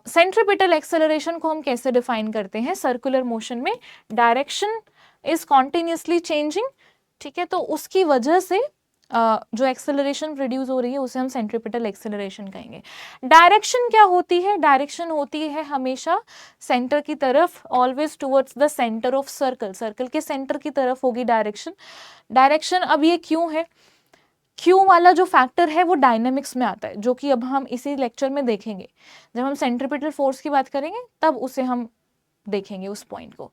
सेंट्रीपिटल एक्सेलरेशन को हम कैसे डिफाइन करते हैं? सर्कुलर मोशन में डायरेक्शन इज कॉन्टिन्यूसली चेंजिंग, ठीक है, तो उसकी वजह से जो एक्सेलरेशन प्रोड्यूस हो रही है उसे हम सेंट्रीपिटल एक्सेलरेशन कहेंगे। डायरेक्शन क्या होती है? डायरेक्शन होती है हमेशा सेंटर की तरफ, always towards the centre of circle, circle के सेंटर की तरफ होगी डायरेक्शन। अब ये क्यों है? क्यों वाला जो फैक्टर है वो डायनेमिक्स में आता है, जो कि अब हम इसी लेक्चर में देखेंगे। जब हम सेंट्रीपिटल फोर्स की बात करेंगे तब उसे हम देखेंगे उस पॉइंट को।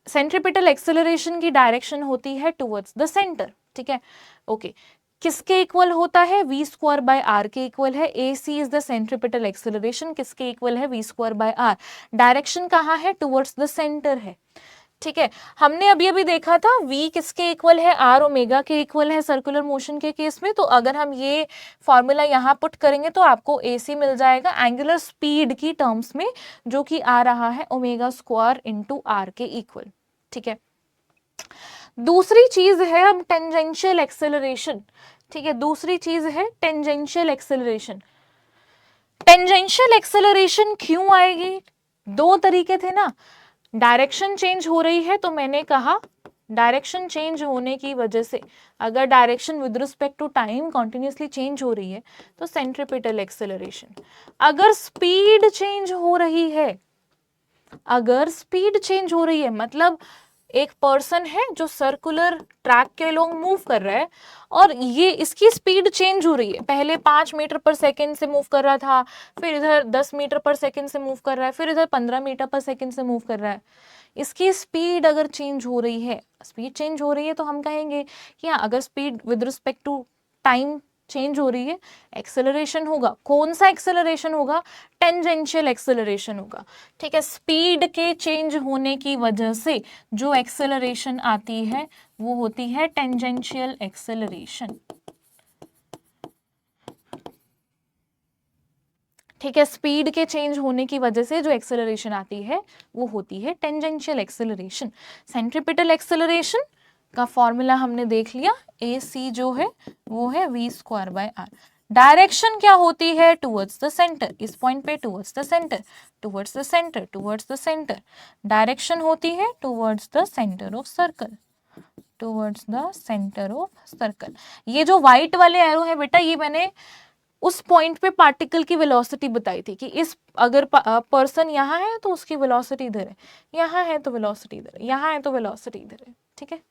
सेंट्रीपिटल एक्सेलरेशन की डायरेक्शन होती है टुवर्ड्स द सेंटर, ठीक है, ओके। किसके इक्वल होता है? v स्क्वायर बाय r के इक्वल है। AC is the centripetal acceleration, किसके इक्वल है? v square by r। Direction कहाँ है? टुवर्ड्स द सेंटर है, ठीक है। हमने अभी देखा था v किसके इक्वल है? r ओमेगा के इक्वल है सर्कुलर मोशन के केस में। तो अगर हम ये फॉर्मूला यहाँ पुट करेंगे तो आपको AC मिल जाएगा एंगुलर स्पीड की टर्म्स में, जो कि आ रहा है ओमेगा स्क्वायर इंटू r के इक्वल, ठीक है। दूसरी चीज है हम टेंजेंशियल एक्सेलरेशन, ठीक है, दूसरी चीज है टेंजेंशियल एक्सेलरेशन। टेंजेंशियल एक्सेलरेशन क्यों आएगी? दो तरीके थे ना, डायरेक्शन चेंज हो रही है, तो मैंने कहा डायरेक्शन चेंज होने की वजह से, अगर direction with respect to time continuously change हो रही है तो सेंट्रीपिटल एक्सेलरेशन। अगर स्पीड चेंज हो रही है, अगर स्पीड चेंज हो रही है, मतलब एक पर्सन है जो सर्कुलर ट्रैक के लोग मूव कर रहा है और ये इसकी स्पीड चेंज हो रही है। पहले 5 मीटर पर सेकंड से मूव कर रहा था, फिर इधर 10 मीटर पर सेकंड से मूव कर रहा है, फिर इधर 15 मीटर पर सेकंड से मूव कर रहा है। इसकी स्पीड अगर चेंज हो रही है, स्पीड चेंज हो रही है, तो हम कहेंगे कि हाँ, अगर speed with respect to time change हो रही है, एक्सेलरेशन होगा। कौन सा एक्सेलरेशन होगा? टेंजेंशियल एक्सेलरेशन होगा, ठीक है। स्पीड के चेंज होने की वजह से जो एक्सेलरेशन आती है वो होती है टेंजेंशियल एक्सेलरेशन, ठीक है। स्पीड के चेंज होने की वजह से जो एक्सेलरेशन आती है वो होती है टेंजेंशियल एक्सेलरेशन। सेंट्रीपिटल एक्सेलरेशन का फॉर्मूला हमने देख लिया, AC जो है वो है v square by r। Direction क्या होती है? टुवर्ड्स द सेंटर, इस पॉइंट पे towards the centre, towards the centre, towards the centre. Direction होती है towards the centre of circle, towards the centre of circle. ये जो व्हाइट वाले एरो है बेटा, ये मैंने उस पॉइंट पे पार्टिकल की वेलोसिटी बताई थी कि इस अगर पर्सन यहाँ है तो उसकी वेलोसिटी इधर है, यहाँ है तो वेलोसिटी इधर है, यहाँ है तो वेलोसिटी इधर है, ठीक है।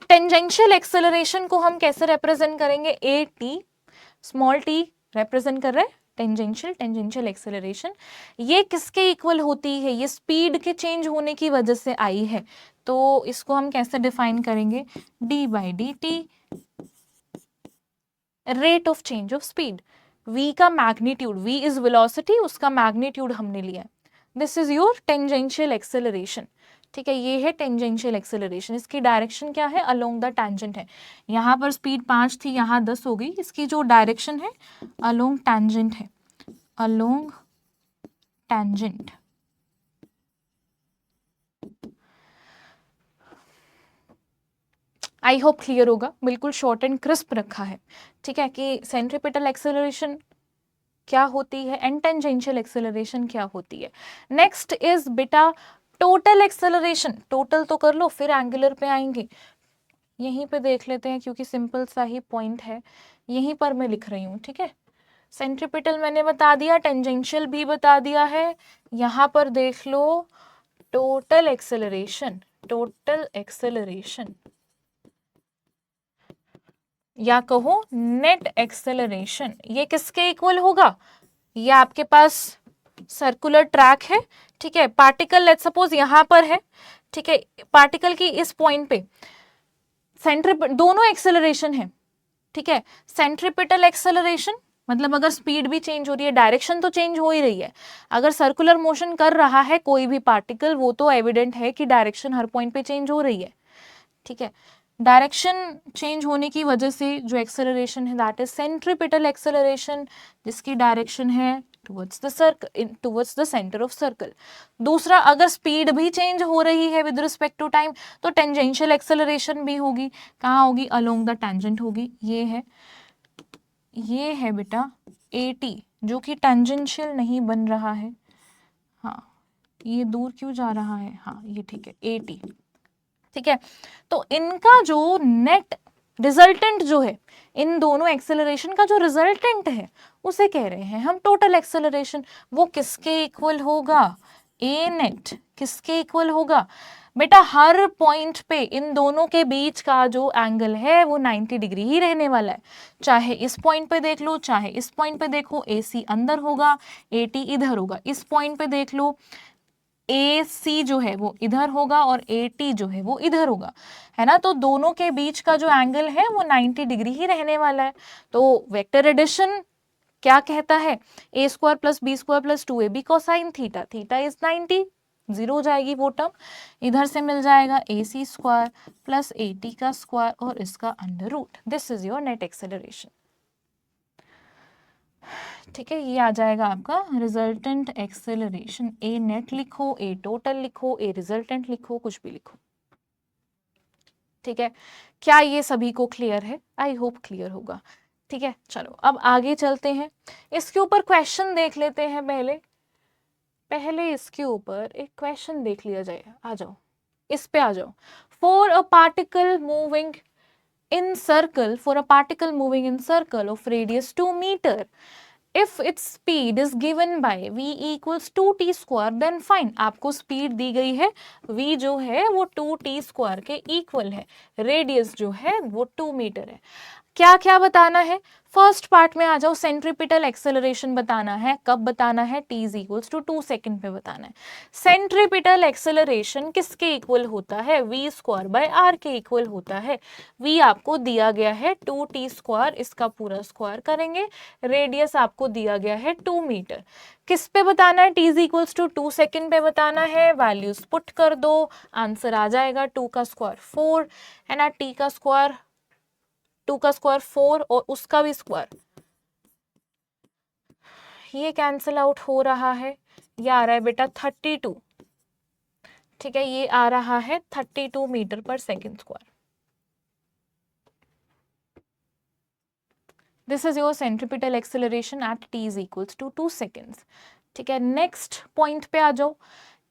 टेंजेंशियल एक्सेलरेशन को हम कैसे रिप्रेजेंट करेंगे? AT, स्मॉल t रिप्रेजेंट कर रहे हैं टेंजेंशियल एक्सेलरेशन। ये किसके इक्वल होती है? ये स्पीड के चेंज होने की वजह से आई है, तो इसको हम कैसे डिफाइन करेंगे? d/dt, rate of change of speed. v का मैग्नीट्यूड, v इज वेलोसिटी, उसका मैग्नीट्यूड हमने लिया। This is your tangential acceleration, ठीक है। ये है टेंजेंशियल एक्सेलरेशन। इसकी डायरेक्शन क्या है? अलोंग द टैंजेंट है। यहाँ पर स्पीड 5 थी, यहाँ 10 हो गई। इसकी जो डायरेक्शन है अलोंग टैंजेंट है, along tangent. I hope clear होगा, बिल्कुल शॉर्ट एंड क्रिस्प रखा है, ठीक है, कि सेंट्रीपिटल एक्सेलरेशन क्या होती है एंड टेंजेंशियल एक्सेलरेशन क्या होती है। नेक्स्ट इज बेटा टोटल एक्सेलरेशन। टोटल तो कर लो, फिर एंगुलर पे आएंगे। यहीं पे देख लेते हैं क्योंकि सिंपल सा ही पॉइंट है, यहीं पर मैं लिख रही हूँ, ठीक है। सेंट्रीपिटल मैंने बता दिया, टेंजेंशियल भी बता दिया है। यहाँ पर देख लो टोटल एक्सेलरेशन, टोटल एक्सेलरेशन या कहो नेट एक्सेलरेशन, ये किसके इक्वल होगा? ये आपके पास सर्कुलर ट्रैक है, ठीक है, पार्टिकल लेट्स सपोज यहां पर है, ठीक है, पार्टिकल की इस पॉइंट पे दोनों एक्सेलरेशन है, ठीक है। सेंट्रीपिटल एक्सेलरेशन मतलब अगर स्पीड भी चेंज हो रही है, डायरेक्शन तो चेंज हो ही रही है। अगर सर्कुलर मोशन कर रहा है कोई भी पार्टिकल, वो तो एविडेंट है कि डायरेक्शन हर पॉइंट पे चेंज हो रही है, ठीक है। डायरेक्शन चेंज होने की वजह से जो एक्सेलरेशन है दैट इज सेंट्रीपिटल एक्सेलरेशन, जिसकी डायरेक्शन है towards the circle, towards the centre of circle. दूसरा, अगर स्पीड भी चेंज हो रही है विद रिस्पेक्ट टू टाइम तो टेंजेंशियल एक्सेलरेशन भी होगी। कहाँ होगी? अलोंग द टेंजेंट होगी। ये है बेटा AT, जो कि टेंजेंशियल नहीं बन रहा है। हाँ, ये दूर क्यों जा रहा है? हाँ ये ठीक है, AT, ठीक है। तो इनका जो नेट रिजल्टेंट जो है, इन दोनों एक्सेलरेशन का जो रिजल्टेंट है उसे कह रहे हैं हम टोटल एक्सेलरेशन। वो किसके इक्वल होगा? ए नेट किसके इक्वल होगा? बेटा हर पॉइंट पे इन दोनों के बीच का जो एंगल है वो 90 डिग्री ही रहने वाला है। चाहे इस पॉइंट पे देख लो, चाहे इस पॉइंट पे देखो, AC अंदर होगा, AT इधर होगा। इस पॉइंट पे देख लो, AC जो है वो इधर होगा और AT जो है वो इधर होगा, है ना। तो दोनों के बीच का जो एंगल है वो 90 डिग्री ही रहने वाला है। तो वेक्टर एडिशन क्या कहता है? A² + B² + 2AB cosine theta, theta is 90, zero हो जाएगी वो टर्म। इधर से मिल जाएगा AC² + AT का स्क्वायर और इसका under root. This is your net acceleration, ठीक है। ये आ जाएगा आपका रिजल्टेंट एक्सेलरेशन। ए नेट लिखो, ए टोटल लिखो, ए रिजल्टेंट लिखो, कुछ भी लिखो, ठीक है। क्या ये सभी को क्लियर है? आई होप क्लियर होगा, ठीक है। चलो अब आगे चलते हैं, इसके ऊपर क्वेश्चन देख लेते हैं। पहले इसके ऊपर एक क्वेश्चन देख लिया जाए। आ जाओ, इस पे आ जाओ। For a particle moving in circle, for a particle moving in circle of radius 2 meter, if its speed is given by v equals 2t², then find। आपको स्पीड दी गई है, v जो है वो 2t² के इक्वल है, रेडियस जो है वो 2 मीटर है। क्या क्या बताना है? फर्स्ट पार्ट में आ जाओ, सेंट्रीपिटल एक्सेलरेशन बताना है। कब बताना है? t is equals to 2 second पे बताना है। सेंट्रीपिटल एक्सेलरेशन किसके इक्वल होता है? v² r के इक्वल होता है। v आपको दिया गया है 2t², इसका पूरा स्क्वायर करेंगे। रेडियस आपको दिया गया है 2 मीटर। किस पे बताना है? t is equals to 2 second पे बताना है। वैल्यूज पुट कर दो, आंसर आ जाएगा 2 का स्क्वायर 4 है ना, t का स्क्वायर 2 का स्क्वायर 4 और उसका भी स्क्वायर, ये कैंसिल आउट हो रहा है। ये आ रहा है बेटा 32, ठीक है, ये आ रहा है 32 metre per second square. This is your centripetal acceleration at t is equals to 2 seconds, ठीक है। नेक्स्ट पॉइंट पे आ जाओ,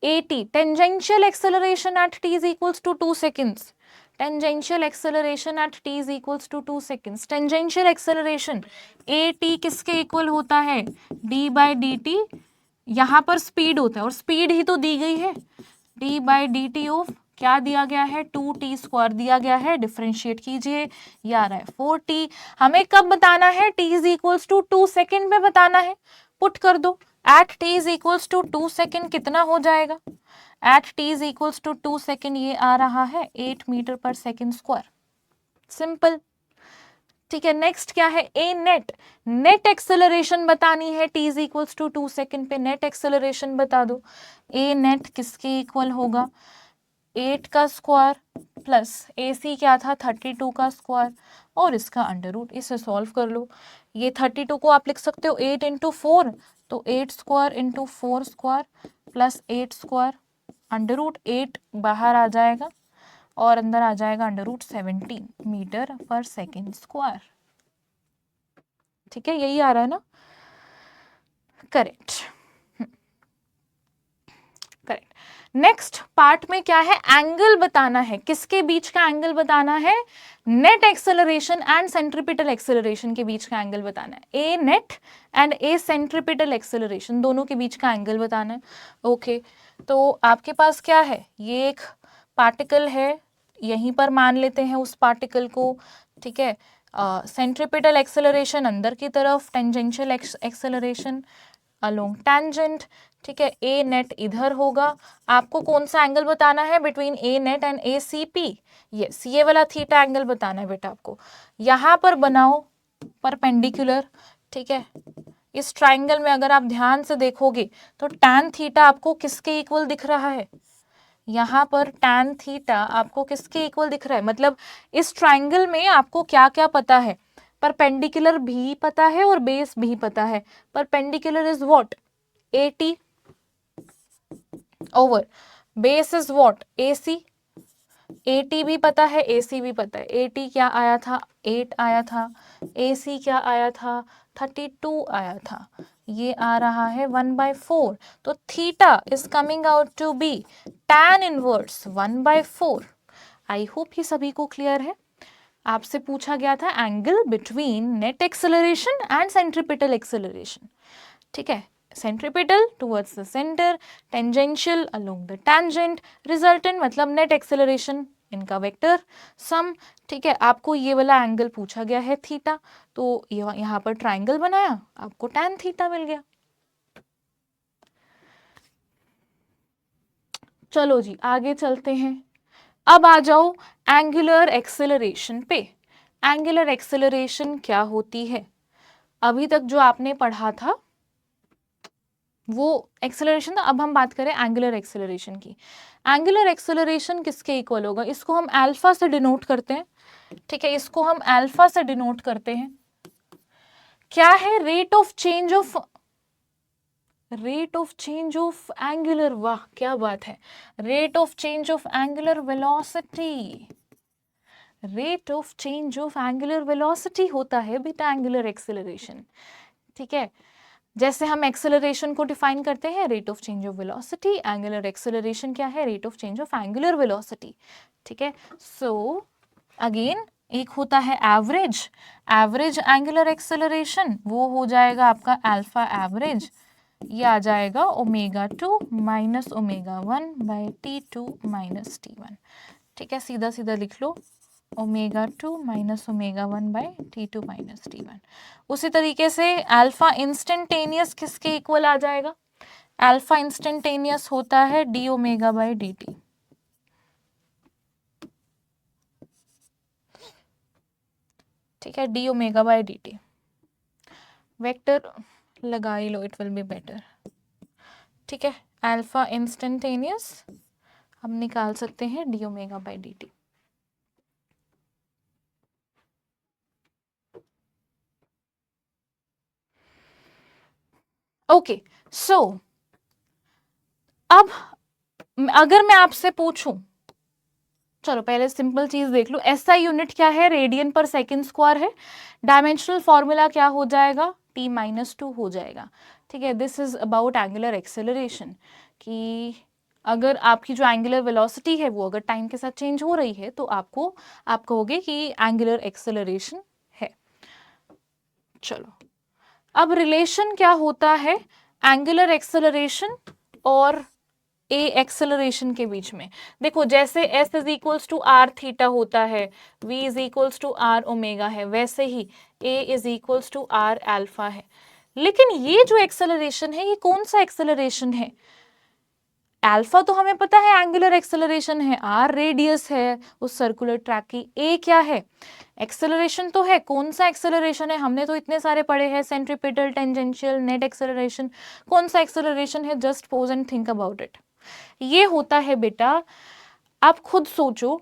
AT tangential acceleration at t is equals to 2 seconds. Tangential acceleration at t is equals to 2 seconds. Tangential acceleration AT किसके equal होता है? d/dt, यहाँ पर स्पीड होता है और स्पीड ही तो दी गई है, d/dt ऑफ क्या दिया गया है? 2t² दिया गया है। डिफरेंशिएट कीजिए, ये आ रहा है 4t। हमें कब बताना है? t is equals to 2 second में बताना है। पुट कर दो, at t is equals to 2 second कितना हो जाएगा? At t is equals to 2 second ये आ रहा है 8 metre per second square. Simple, ठीक है। नेक्स्ट क्या है? ए नेट, नेट एक्सेलरेशन बतानी है। t is equals to 2 second पे नेट एक्सेलरेशन बता दो। ए नेट किसके इक्वल होगा? 8 का स्क्वायर प्लस AC क्या था? 32 का स्क्वायर और इसका अंडर रूट। इसे सॉल्व कर लो। ये 32 को आप लिख सकते हो 8 × 4, तो 8 square into 4 square plus 8 square, √8 बाहर आ जाएगा और अंदर आ जाएगा √17 मीटर पर सेकेंड स्क्वायर। ठीक है, यही आ रहा है ना? Correct, correct. नेक्स्ट पार्ट में क्या है, एंगल बताना है। किसके बीच का एंगल बताना है? Net acceleration and centripetal acceleration के बीच का एंगल बताना है। A net and A centripetal acceleration, दोनों के बीच का एंगल बताना है। ओके, तो आपके पास क्या है, ये एक पार्टिकल है, यहीं पर मान लेते हैं उस पार्टिकल को। ठीक है, सेंट्रीपिटल एक्सेलरेशन अंदर की तरफ, टेंजेंशियल एक्सेलरेशन अलोंग टेंजेंट। ठीक है, ए नेट इधर होगा। आपको कौन सा एंगल बताना है between a net and a c p? Yes, ये वाला थीटा एंगल बताना है बेटा आपको। यहां पर बनाओ परपेंडिकुलर। ठीक है, इस ट्राइंगल में अगर आप ध्यान से देखोगे तो टैन थीटा आपको किसके इक्वल दिख रहा है? यहाँ पर टैन थीटा आपको किसके इक्वल दिख रहा है? मतलब इस ट्राइंगल में आपको क्या क्या पता है? परपेंडिकुलर भी पता है और बेस भी पता है। Perpendicular is what? 80 over base is what? AC। AT भी पता है, AC भी पता है। AT क्या आया था? 8 आया था। AC क्या आया था? 32 आया था। ये आ रहा है 1/4। तो theta is coming out to be tan inverse 1/4। I hope ये सभी को क्लियर है। आपसे पूछा गया था angle between net acceleration and centripetal acceleration. ठीक है, centripetal towards the centre, tangential along the tangent, resultant मतलब नेट एक्सेलरेशन, इनका वेक्टर सम। ठीक है, आपको ये वाला एंगल पूछा गया है थीटा, तो यहाँ पर ट्राइंगल बनाया, आपको टैन थीटा मिल गया। चलो जी आगे चलते हैं। अब आ जाओ एंगुलर एक्सेलरेशन पे। एंगुलर एक्सेलरेशन क्या होती है? अभी तक जो आपने पढ़ा था वो एक्सेलरेशन था। अब हम बात करें एंगुलर एक्सेलरेशन की। एंगुलर एक्सेलरेशन किसके इक्वल होगा? इसको हम अल्फा से डिनोट करते हैं। ठीक है, इसको हम अल्फा से डिनोट करते हैं। क्या है? Rate of change of angular, वाह क्या बात है, rate of change of angular velocity. Rate of change of angular velocity होता है बेटा एंगुलर एक्सेलरेशन। ठीक है, जैसे हम एक्सेलरेशन को डिफाइन करते हैं rate of change of velocity, angular acceleration क्या है? Rate of change of angular velocity. ठीक है, सो अगेन एक होता है एवरेज एंगुलर एक्सेलरेशन, वो हो जाएगा आपका अल्फा एवरेज। ये आ जाएगा ω2 माइनस ω1/T2 माइनस T1। ठीक है, सीधा सीधा लिख लो ω2 माइनस ω1/T2 माइनस T1। उसी तरीके से अल्फा इंस्टेंटेनियस किसके इक्वल आ जाएगा? अल्फा इंस्टेंटेनियस होता है dω/dt। ठीक है, dω/dt वेक्टर लगा ही लो, इट विल बी बेटर। ठीक है, अल्फा इंस्टेंटेनियस हम निकाल सकते हैं dω/dt। ओके, सो अब अगर मैं आपसे पूछूं, चलो पहले सिंपल चीज देख लो, SI यूनिट क्या है? रेडियन पर सेकेंड स्क्वायर है। डायमेंशनल फॉर्मूला क्या हो जाएगा? T-2 हो जाएगा। ठीक है, this is about angular acceleration, कि अगर आपकी जो एंगुलर वेलोसिटी है वो अगर टाइम के साथ चेंज हो रही है तो आप कहोगे कि एंगुलर एक्सेलरेशन है। चलो, अब रिलेशन क्या होता है एंगुलर एक्सेलरेशन और ए एक्सेलरेशन के बीच में? देखो, जैसे S is equals to are theta होता है, V is equals to r omega है, वैसे ही A is equals to r alpha है। लेकिन ये जो एक्सेलरेशन है, ये कौन सा एक्सेलरेशन है? अल्फा तो हमें पता है एंगुलर एक्सेलरेशन है, आर रेडियस है उस सर्कुलर ट्रैक की, ए क्या है? एक्सेलरेशन तो है। कौन सा एक्सेलरेशन है? हमने तो इतने सारे पढ़े हैं, सेंट्रीपिटल, टेंजेंशियल, नेट एक्सेलरेशन। कौन सा एक्सेलरेशन है? Just pause and think about it. ये होता है बेटा, आप खुद सोचो,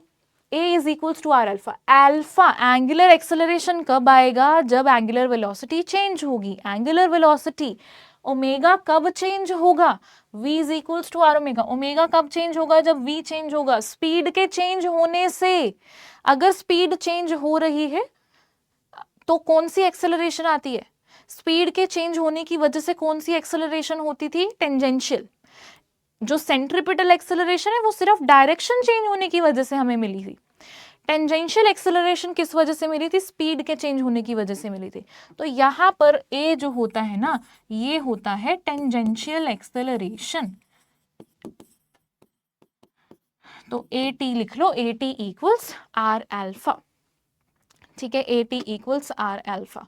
A is equals to r alpha. Alpha angular acceleration कब आएगा? जब एंगुलर वेलोसिटी चेंज होगी। एंगुलर वेलोसिटी ओमेगा कब चेंज होगा, v is equals to r omega. Omega कब चेंज होगा, जब v चेंज होगा। स्पीड के चेंज होने से, अगर स्पीड चेंज हो रही है तो कौन सी एक्सेलरेशन आती है, स्पीड के चेंज होने की वजह से कौन सी एक्सेलरेशन होती थी, टेंजेंशियल। जो सेंट्रीपिटल एक्सेलरेशन है वो सिर्फ डायरेक्शन चेंज होने की वजह से हमें मिली थी। टेंजेंशियल एक्सेलरेशन किस वजह से मिली थी, स्पीड के चेंज होने की वजह से मिली थी। तो यहां पर ए जो होता है ना, ये होता है टेंजेंशियल एक्सेलरेशन। तो ए टी लिख लो, A T equals R alpha. ठीक है, A T equals R alpha.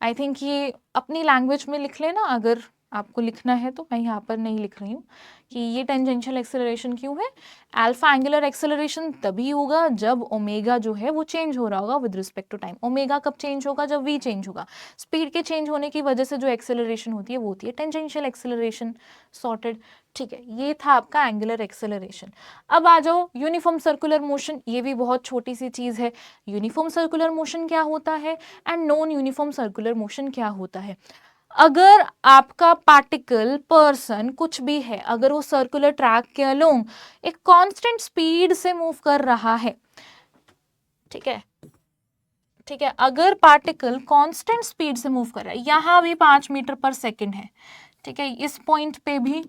I think ये अपनी लैंग्वेज में लिख लेना अगर आपको लिखना है तो, मैं यहाँ पर नहीं लिख रही हूँ कि ये टेंजेंशियल एक्सेलरेशन क्यों है। अल्फा एंगुलर एक्सेलरेशन तभी होगा जब ओमेगा जो है वो चेंज हो रहा होगा with respect to time. Omega कब चेंज होगा, जब वी चेंज होगा। स्पीड के चेंज होने की वजह से जो एक्सेलरेशन होती है वो होती है टेंजेंशियल एक्सेलरेशन। सॉर्टेड। ठीक है, ये था आपका एंगुलर एक्सेलरेशन। अब आ जाओ यूनिफॉर्म सर्कुलर मोशन। ये भी बहुत छोटी सी चीज है। यूनिफॉर्म सर्कुलर मोशन क्या होता है and non uniform circular motion क्या होता है। अगर आपका पार्टिकल, पर्सन, कुछ भी है, अगर वो सर्कुलर ट्रैक के अलोंग एक कांस्टेंट स्पीड से मूव कर रहा है, ठीक है, ठीक है, अगर पार्टिकल कांस्टेंट स्पीड से मूव कर रहा है, यहां भी 5 मीटर पर सेकेंड है, ठीक है, इस पॉइंट पे भी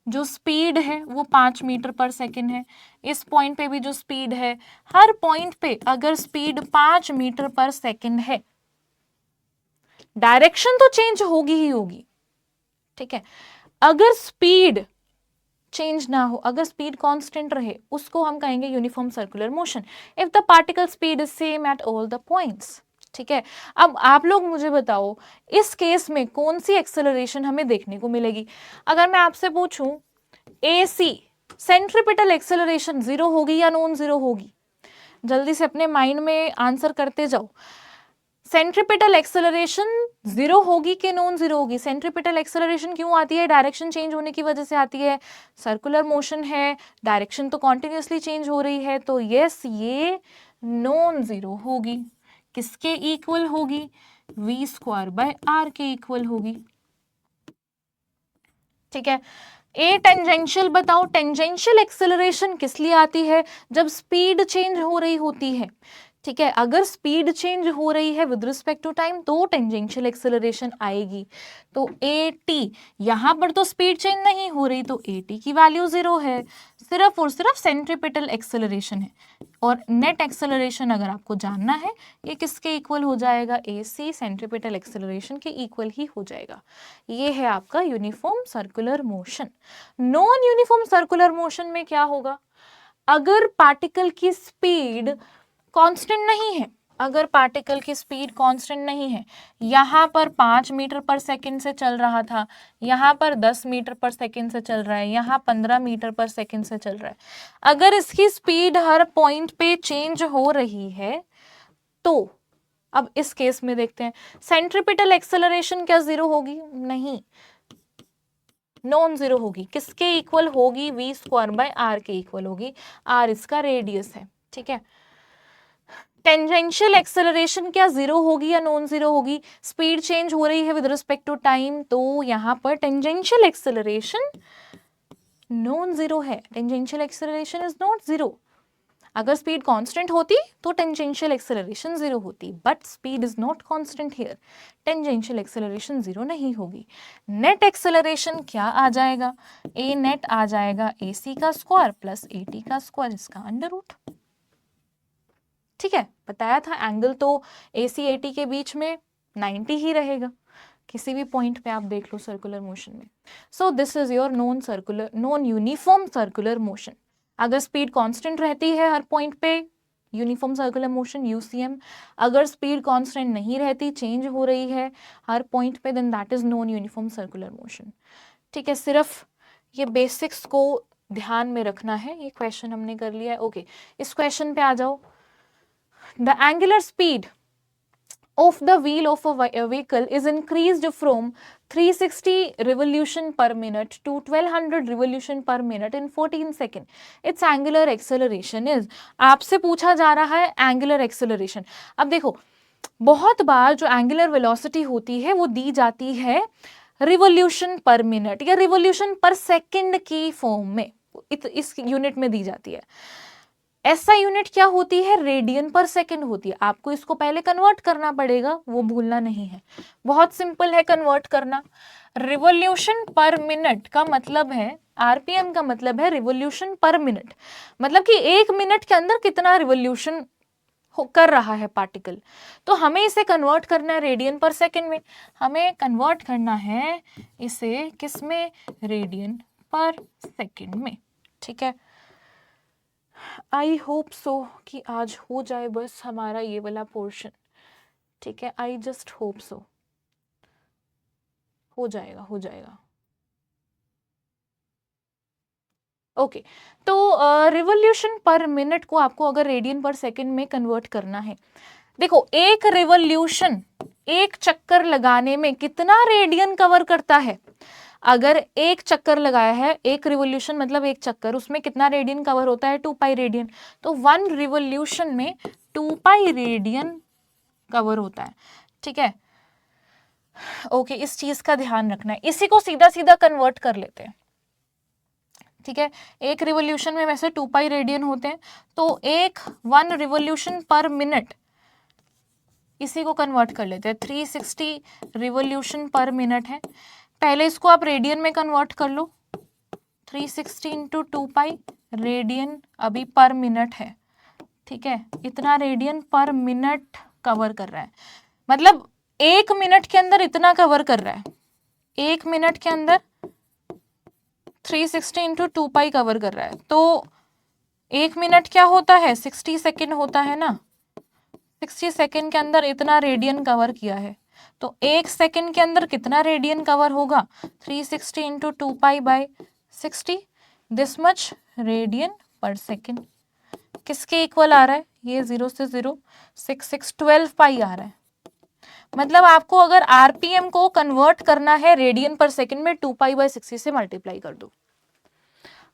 जो स्पीड है वो 5 मीटर पर सेकेंड है, इस पॉइंट पे भी जो स्पीड है, हर पॉइंट पे अगर स्पीड 5 मीटर पर सेकेंड है, डायरेक्शन तो चेंज होगी ही होगी। ठीक है, अगर स्पीड चेंज ना हो, अगर स्पीड कांस्टेंट रहे, उसको हम कहेंगे uniform circular motion. If the particle speed is same at all the points. ठीक है, अब आप लोग मुझे बताओ इस केस में कौन सी एक्सेलरेशन हमें देखने को मिलेगी। अगर मैं आपसे पूछूं AC सेंट्रीपिटल एक्सेलरेशन जीरो होगी या नॉन जीरो होगी, जल्दी से अपने माइंड में आंसर करते जाओ। सेंट्रीपिटल एक्सेलरेशन जीरो होगी कि नॉन जीरो होगी। सेंट्रीपिटल एक्सेलरेशन क्यों आती है, डायरेक्शन चेंज होने की वजह से आती है। सर्कुलर मोशन है, डायरेक्शन तो कॉन्टिन्यूसली चेंज हो रही है, तो यस ये नॉन जीरो होगी। किसके इक्वल होगी, v स्क्वायर बाय r के इक्वल होगी। ठीक है, ए टेंजेंशियल बताओ, टेंजेंशियल एक्सेलरेशन किस लिए आती है, जब स्पीड चेंज हो रही होती है। ठीक है, अगर स्पीड चेंज हो रही है विद रिस्पेक्ट टू टाइम तो टेंजेंशियल एक्सेलरेशन आएगी। तो ए टी, यहां पर तो स्पीड चेंज नहीं हो रही तो ए टी की वैल्यू जीरो है, सिर्फ और सिर्फ सेंट्रीपिटल एक्सेलरेशन है। और नेट एक्सेलरेशन अगर आपको जानना है, ये किसके इक्वल हो जाएगा, ए सी सेंट्रीपिटल एक्सेलरेशन के इक्वल ही हो जाएगा। ये है आपका uniform circular motion. Non uniform circular motion में क्या होगा, अगर पार्टिकल की स्पीड कांस्टेंट नहीं है, अगर पार्टिकल की स्पीड कांस्टेंट नहीं है, यहाँ पर 5 मीटर पर सेकंड से चल रहा था, यहाँ पर 10 मीटर पर सेकंड से चल रहा है, यहाँ 15 मीटर पर सेकंड से चल रहा है, अगर इसकी स्पीड हर पॉइंट पे चेंज हो रही है तो अब इस केस में देखते हैं सेंट्रीपिटल एक्सेलरेशन क्या जीरो होगी, नहीं, नॉन जीरो होगी। किसके इक्वल होगी, v स्क्वायर बाय r के इक्वल होगी। r इसका रेडियस है। ठीक है, टेंजेंशियल एक्सेलरेशन क्या जीरो होगी या नॉन जीरो होगी, स्पीड चेंज हो रही है विद रिस्पेक्ट टू टाइम, तो यहां पर टेंजेंशियल एक्सेलरेशन नॉन जीरो है। Tangential acceleration is not zero. अगर स्पीड कांस्टेंट होती तो टेंजेंशियल एक्सेलरेशन जीरो होती, but speed is not constant here, tangential acceleration zero नहीं होगी। नेट एक्सेलरेशन क्या आ जाएगा, ए नेट आ जाएगा ए सी का स्क्वायर प्लस ए टी का स्क्वायर, इसका अंडर रूट। ठीक है, बताया था एंगल तो ए सी ए टी के बीच में 90 ही रहेगा, किसी भी पॉइंट पे आप देख लो सर्कुलर मोशन में। So this is your non uniform circular motion. अगर स्पीड कांस्टेंट रहती है हर पॉइंट पे, यूनिफॉर्म सर्कुलर मोशन यूसीएम। अगर स्पीड कांस्टेंट नहीं रहती, चेंज हो रही है हर पॉइंट पे, then that is non uniform circular motion. ठीक है, सिर्फ ये बेसिक्स को ध्यान में रखना है। ये क्वेश्चन हमने कर लिया है। ओके, इस क्वेश्चन पे आ जाओ। The angular speed of the wheel of a vehicle is increased from 360 revolution per minute to 1200 revolution per minute in 14 seconds. Its angular acceleration is, आपसे पूछा जा रहा है angular acceleration। अब देखो, बहुत बार जो angular velocity होती है वो दी जाती है रिवोल्यूशन पर मिनट या रिवोल्यूशन पर सेकंड की फॉर्म में इस यूनिट में दी जाती है। SI यूनिट क्या होती है? रेडियन पर सेकंड होती है। आपको इसको पहले कन्वर्ट करना पड़ेगा, वो भूलना नहीं है, बहुत सिंपल है कन्वर्ट करना। रिवोल्यूशन पर मिनट का मतलब है, RPM का मतलब है रिवोल्यूशन पर मिनट, मतलब कि 1 मिनट के अंदर कितना रिवोल्यूशन कर रहा है पार्टिकल। तो हमें इसे कन्वर्ट करना है रेडियन पर सेकंड में, हमें कन्वर्ट करना है इसे किस में? रेडियन पर सेकंड में। ठीक है, आई होप सो कि आज हो जाए बस हमारा ये वाला पोर्शन। ठीक है, आई जस्ट होप सो हो जाएगा, हो जाएगा। ओके तो रिवोल्यूशन पर मिनट को आपको अगर रेडियन पर सेकंड में कन्वर्ट करना है, देखो एक रिवोल्यूशन, एक चक्कर लगाने में कितना रेडियन कवर करता है? अगर एक चक्कर लगाया है, एक रिवोल्यूशन मतलब एक चक्कर, उसमें कितना रेडियन कवर होता है? 2 पाई रेडियन। तो 1 रिवोल्यूशन में 2 पाई रेडियन कवर होता है। ठीक है, ओके इस चीज का ध्यान रखना है। इसी को सीधा सीधा कन्वर्ट कर लेते हैं। ठीक है, एक रिवोल्यूशन में वैसे 2 पाई रेडियन होते हैं, तो 1 रिवोल्यूशन पर मिनट, इसी को कन्वर्ट कर लेते हैं। 360 रिवोल्यूशन पर मिनट है। पहले इसको आप रेडियन में कन्वर्ट कर लो, 360 इंटू 2 पाई रेडियन अभी पर मिनट है। ठीक है, इतना रेडियन पर मिनट कवर कर रहा है, मतलब 1 मिनट के अंदर इतना कवर कर रहा है। 1 मिनट के अंदर 360 इंटू 2 पाई कवर कर रहा है। तो 1 मिनट क्या होता है? 60 सेकेंड होता है ना। 60 सेकेंड के अंदर इतना रेडियन कवर किया है, तो 1 सेकेंड के अंदर कितना रेडियन कवर होगा? 360 into 2 pi by 60, this much radian per second. किसके इक्वल आ रहा है? ये 0 से 0, 6 12 पाई आ रहा है। मतलब आपको अगर RPM को कन्वर्ट करना है रेडियन पर सेकेंड में 2 पाई बाई 60 से मल्टीप्लाई कर दो।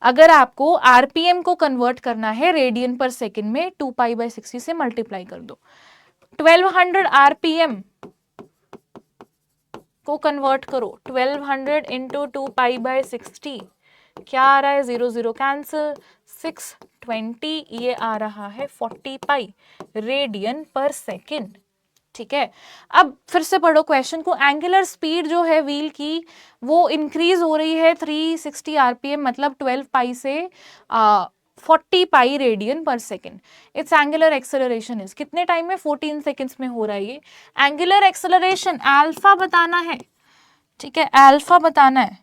अगर आपको RPM को कन्वर्ट करना है रेडियन पर सेकेंड में 2 पाई बाई 60 से मल्टीप्लाई कर दो। 1200 RPM को कन्वर्ट करो, 1200 इंटू 2 पाई बाई 60 क्या आ रहा है? 0 0 कैंसिल, 620 ये आ रहा है 40 पाई रेडियन पर सेकेंड। ठीक है, अब फिर से पढ़ो क्वेश्चन को। एंगुलर स्पीड जो है व्हील की वो इंक्रीज हो रही है 360 RPM, मतलब 12 पाई से 40 pi radian per second. It's angular acceleration is, कितने टाइम में? 14 सेकेंड्स में हो रहा है ये। एंगुलर एक्सेलरेशन अल्फा बताना है। ठीक है, अल्फा बताना है,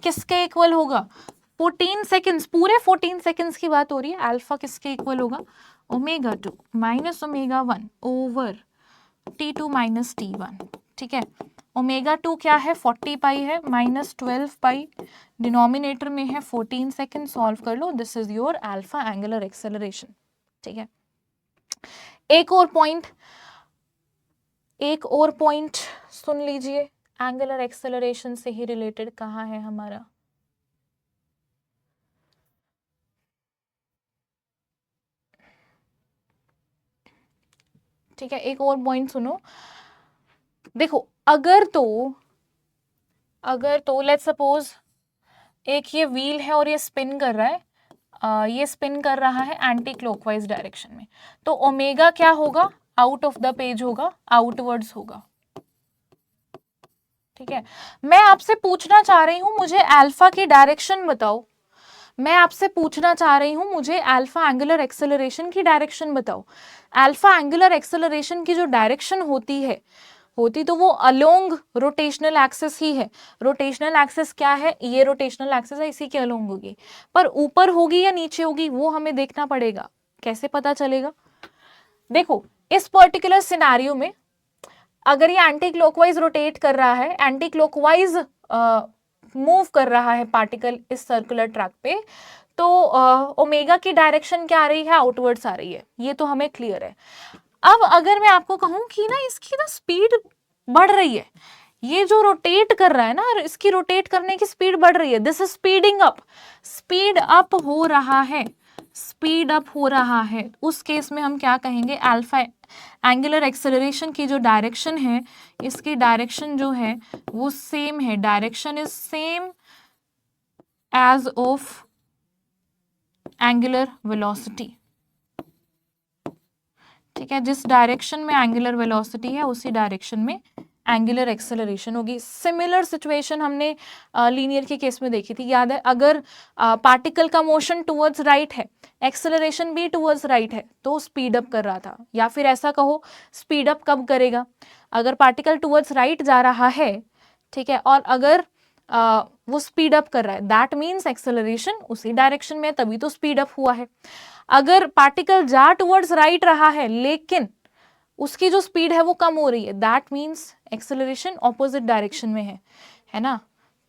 किसके इक्वल होगा? 14 सेकेंड्स, पूरे 14 सेकेंड्स की बात हो रही है। अल्फा किसके इक्वल होगा? Omega 2 minus omega 1 over T2 minus T1। ठीक है, ओमेगा 2 क्या है? 40 पाई है, माइनस 12 पाई, डिनोमिनेटर में है 14 सेकेंड, सॉल्व कर लो, this is your alpha angular acceleration. ठीक है, एक और पॉइंट सुन लीजिए, एंगुलर एक्सेलरेशन से ही रिलेटेड कहाँ है हमारा? ठीक है, एक और पॉइंट सुनो। देखो अगर तो लेट्स सपोज एक ये व्हील है और ये स्पिन कर रहा है, ये स्पिन कर रहा है एंटी क्लॉकवाइज डायरेक्शन में, तो ओमेगा क्या होगा? आउट ऑफ द पेज होगा, आउटवर्ड्स होगा। ठीक है, मैं आपसे पूछना चाह रही हूं मुझे अल्फा की डायरेक्शन बताओ। मैं आपसे पूछना चाह रही हूं मुझे अल्फा एंगुलर एक्सेलरेशन की डायरेक्शन बताओ। अल्फा एंगुलर एक्सेलरेशन की जो डायरेक्शन होती तो वो अलोंग रोटेशनल एक्सिस ही है। रोटेशनल एक्सिस क्या है? ये रोटेशनल एक्सिस है, इसी के अलोंग होगी, पर ऊपर होगी या नीचे होगी वो हमें देखना पड़ेगा। कैसे पता चलेगा? देखो इस पर्टिकुलर सिनेरियो में अगर ये एंटी क्लॉकवाइज रोटेट कर रहा है, एंटी क्लॉकवाइज मूव कर रहा है पार्टिकल इस सर्कुलर ट्रैक पे, तो ओमेगा की डायरेक्शन क्या आ रही है? आउटवर्ड्स आ रही है, ये तो हमें क्लियर है। अब अगर मैं आपको कहूं कि ना इसकी ना स्पीड बढ़ रही है, ये जो रोटेट कर रहा है ना, इसकी रोटेट करने की स्पीड बढ़ रही है, this is speeding up, speed up हो रहा है, स्पीड अप हो रहा है, उस केस में हम क्या कहेंगे, अल्फा एंगुलर एक्सेलरेशन की जो डायरेक्शन है, इसकी डायरेक्शन जो है वो सेम है, direction is same as of angular velocity. ठीक है, जिस डायरेक्शन में एंगुलर वेलोसिटी है उसी डायरेक्शन में एंगुलर एक्सेलरेशन होगी। सिमिलर सिचुएशन हमने लीनियर के केस में देखी थी, याद है? अगर पार्टिकल का मोशन टुवर्ड्स राइट है, एक्सेलरेशन भी टुवर्ड्स राइट है, तो स्पीड अप कर रहा था। या फिर ऐसा कहो, स्पीड अप कब करेगा, अगर पार्टिकल टुवर्ड्स राइट जा रहा है, ठीक है, और अगर वो स्पीड अप कर रहा है, दैट मीन्स एक्सेलरेशन उसी डायरेक्शन में है, तभी तो स्पीड अप हुआ है। अगर पार्टिकल जा टुवर्ड्स राइट रहा है लेकिन उसकी जो स्पीड है वो कम हो रही है, that means acceleration opposite direction में है ना?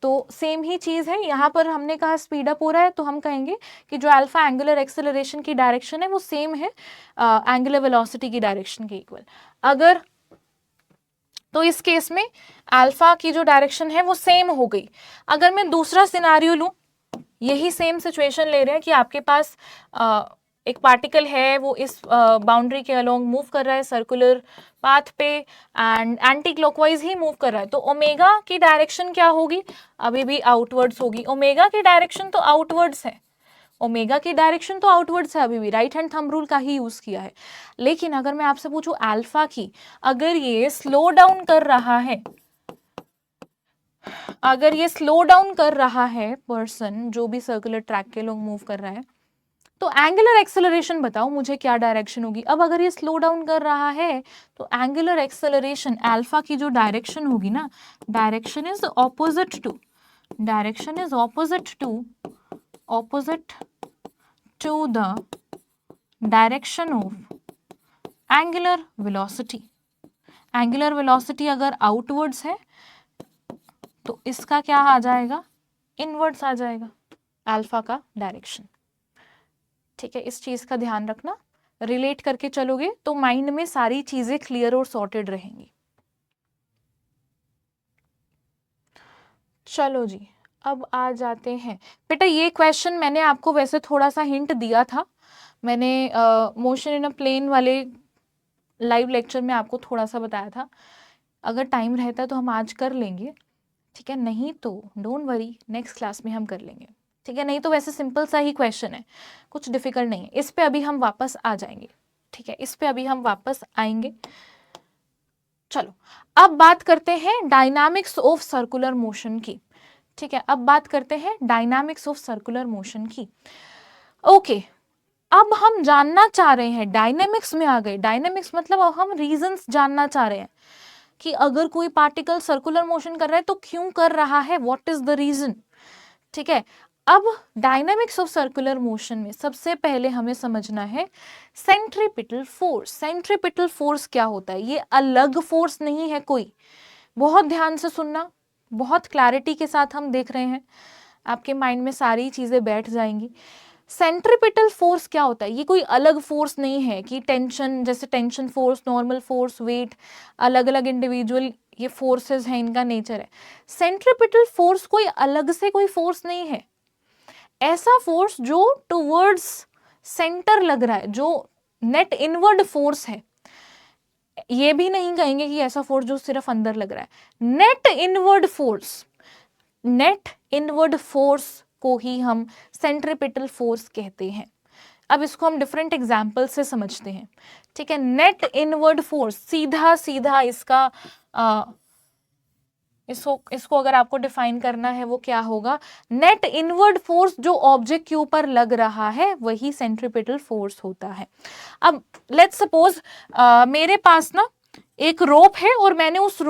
तो सेम ही चीज है यहाँ पर, हमने कहा स्पीड अप हो रहा है तो हम कहेंगे कि जो अल्फा एंगुलर एक्सेलरेशन की डायरेक्शन है वो सेम है एंगुलर वेलोसिटी की डायरेक्शन के इक्वल। अगर तो इस केस में अल्फा की जो डायरेक्शन है वो सेम हो गई। अगर मैं दूसरा सिनारियो लूं, यही सेम सिचुएशन ले रहे हैं कि आपके पास एक पार्टिकल है, वो इस बाउंड्री के अलोंग मूव कर रहा है सर्कुलर पाथ पे and anti clockwise he move कर रहा है, तो ओमेगा की डायरेक्शन क्या होगी, अभी भी आउटवर्ड्स होगी। ओमेगा की डायरेक्शन तो आउटवर्ड्स है, ओमेगा की डायरेक्शन तो आउटवर्ड्स है, अभी भी राइट हैंड थंब रूल का ही यूज किया है। लेकिन अगर मैं आपसे पूछूं अल्फा की, अगर ये स्लो डाउन कर रहा है, अगर ये स्लो डाउन कर रहा है पर्सन जो भी सर्कुलर ट्रैक के लोग मूव कर रहा है, तो एंगुलर एक्सेलरेशन बताओ मुझे क्या डायरेक्शन होगी। अब अगर ये स्लो डाउन कर रहा है तो एंगुलर एक्सेलरेशन अल्फा की जो डायरेक्शन होगी ना, direction is opposite to, direction is opposite to the direction of angular velocity. Angular velocity अगर आउटवर्ड्स है तो इसका क्या आ जाएगा, इनवर्ड्स आ जाएगा अल्फा का डायरेक्शन। ठीक है, इस चीज का ध्यान रखना, रिलेट करके चलोगे तो माइंड में सारी चीजें क्लियर और सॉर्टेड रहेंगी। चलो जी, अब आ जाते हैं बेटा, ये क्वेश्चन मैंने आपको वैसे थोड़ा सा हिंट दिया था, मैंने मोशन इन अ प्लेन वाले लाइव लेक्चर में आपको थोड़ा सा बताया था। अगर टाइम रहता तो हम आज कर लेंगे, ठीक है, नहीं तो डोंट वरी, नेक्स्ट क्लास में हम कर लेंगे, ठीक है। नहीं तो वैसे सिंपल सा ही क्वेश्चन है, कुछ डिफिकल्ट नहीं है, इस पे अभी हम वापस आ जाएंगे, ठीक है, इस पे अभी हम वापस आएंगे। चलो अब बात करते हैं डायनामिक्स ऑफ सर्कुलर मोशन की, ठीक है, अब बात करते हैं डायनामिक्स ऑफ सर्कुलर मोशन की। ओके, अब हम जानना चाह रहे हैं, डायनेमिक्स में आ गए, डायनेमिक्स मतलब अब हम रीजंस जानना चाह रहे हैं कि अगर कोई पार्टिकल सर्कुलर मोशन कर रहा है तो क्यों कर रहा है, व्हाट इज द रीजन, ठीक है। अब डायनामिक्स ऑफ सर्कुलर मोशन में सबसे पहले हमें समझना है सेंट्रीपिटल फोर्स। सेंट्रीपिटल फोर्स क्या होता है, ये अलग फोर्स नहीं है कोई, बहुत ध्यान से सुनना, बहुत क्लैरिटी के साथ हम देख रहे हैं, आपके माइंड में सारी चीजें बैठ जाएंगी। सेंट्रीपिटल फोर्स क्या होता है, ये कोई अलग फोर्स नहीं है कि टेंशन, जैसे tension force, normal force, weight, अलग अलग इंडिविजुअल ये फोर्सेस हैं, इनका नेचर है। सेंट्रीपिटल फोर्स कोई अलग से कोई फोर्स नहीं है, ऐसा फोर्स जो टुवर्ड्स सेंटर लग रहा है, जो नेट इनवर्ड फोर्स है, ये भी नहीं कहेंगे कि ऐसा फोर्स जो सिर्फ अंदर लग रहा है, net inward force, net inward force को ही हम सेंट्रीपिटल फोर्स कहते हैं। अब इसको हम डिफरेंट एग्जाम्पल से समझते हैं, ठीक है। नेट इनवर्ड फोर्स, सीधा सीधा इसका इसको अगर आपको डिफाइन करना है वो क्या होगा, नेट इनवर्ड फोर्स जो ऑब्जेक्ट के ऊपर लग रहा है वही सेंट्रीपिटल फोर्स होता है। अब लेट्स सपोज मेरे पास ना एक रोप है और मैंने उस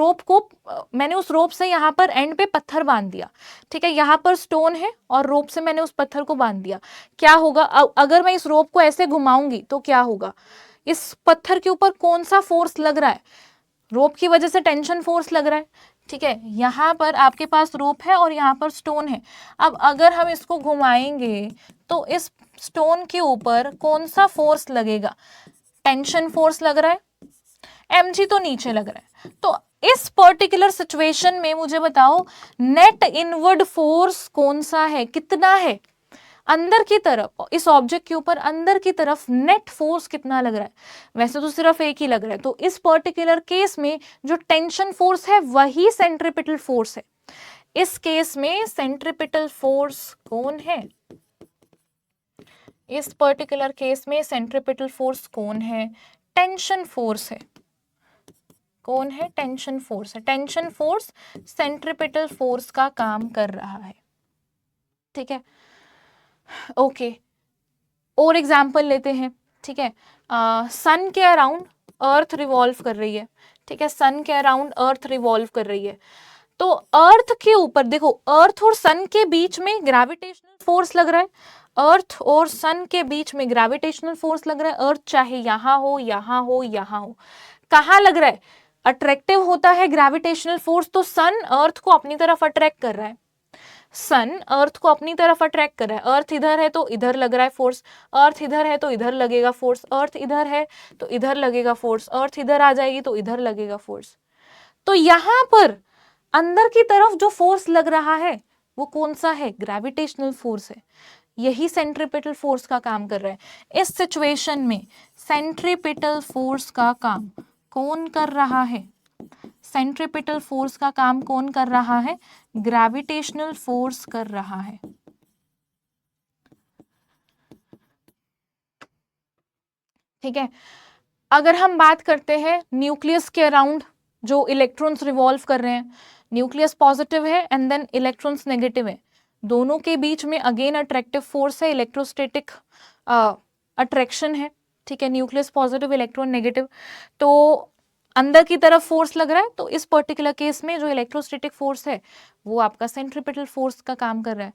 रोप से यहाँ पर एंड पे पत्थर बांध दिया, ठीक है, यहाँ पर स्टोन है और रोप से मैंने उस पत्थर को बांध दिया। क्या होगा, अगर मैं इस रोप को ऐसे घुमाऊंगी तो क्या होगा, इस पत्थर के ऊपर कौन सा फोर्स लग रहा है, रोप की वजह से टेंशन फोर्स लग रहा है, ठीक है। यहाँ पर आपके पास रोप है और यहाँ पर स्टोन है। अब अगर हम इसको घुमाएंगे तो इस स्टोन के ऊपर कौन सा फोर्स लगेगा, टेंशन फोर्स लग रहा है, mg तो नीचे लग रहा है। तो इस पर्टिकुलर सिचुएशन में मुझे बताओ नेट इनवर्ड फोर्स कौन सा है, कितना है, अंदर की तरफ इस ऑब्जेक्ट के ऊपर अंदर की तरफ नेट फोर्स कितना लग रहा है, वैसे तो सिर्फ एक ही लग रहा है, तो इस पर्टिकुलर केस में जो टेंशन फोर्स है वही सेंट्रीपिटल फोर्स है। इस केस में सेंट्रीपिटल फोर्स कौन है, इस पर्टिकुलर केस में सेंट्रीपिटल फोर्स कौन है, टेंशन फोर्स है। कौन है, टेंशन फोर्स है। टेंशन फोर्स सेंट्रीपिटल फोर्स का काम कर रहा है, ठीक है। ओके, और एग्जाम्पल लेते हैं, ठीक है। सन के अराउंड अर्थ रिवॉल्व कर रही है, ठीक है, सन के अराउंड अर्थ रिवॉल्व कर रही है, तो अर्थ के ऊपर देखो, अर्थ और सन के बीच में ग्रेविटेशनल फोर्स लग रहा है, अर्थ और सन के बीच में ग्रेविटेशनल फोर्स लग रहा है। अर्थ चाहे यहां हो यहां हो यहां हो, कहां लग रहा है, अट्रैक्टिव होता है ग्रेविटेशनल फोर्स, तो सन अर्थ को अपनी तरफ अट्रैक्ट कर रहा है, सन अर्थ को अपनी तरफ अट्रैक्ट कर रहा है। अर्थ इधर है तो इधर लग रहा है फोर्स, अर्थ इधर है तो इधर लगेगा फोर्स, अर्थ इधर है तो इधर लगेगा फोर्स, अर्थ इधर आ जाएगी तो इधर लगेगा फोर्स। तो यहां पर अंदर की तरफ जो फोर्स लग रहा है वो कौन सा है, ग्रेविटेशनल फोर्स है, यही सेंट्रीपिटल फोर्स का काम कर रहा है। इस सिचुएशन में सेंट्रीपिटल फोर्स का काम कौन कर रहा है, सेंट्रीपिटल फोर्स का काम कौन कर रहा है, ग्रेविटेशनल फोर्स कर रहा है। ठीक है, अगर हम बात करते हैं न्यूक्लियस के अराउंड जो इलेक्ट्रॉन्स रिवॉल्व कर रहे हैं, न्यूक्लियस पॉजिटिव है एंड देन इलेक्ट्रॉन्स नेगेटिव है, दोनों के बीच में अगेन अट्रैक्टिव फोर्स है, इलेक्ट्रोस्टैटिक अट्रैक्शन है, ठीक है, न्यूक्लियस पॉजिटिव इलेक्ट्रॉन नेगेटिव, तो अंदर की तरफ फोर्स लग रहा है, तो इस पर्टिकुलर केस में जो इलेक्ट्रोस्टैटिक फोर्स है वो आपका सेंट्रीपिटल फोर्स का काम कर रहा है,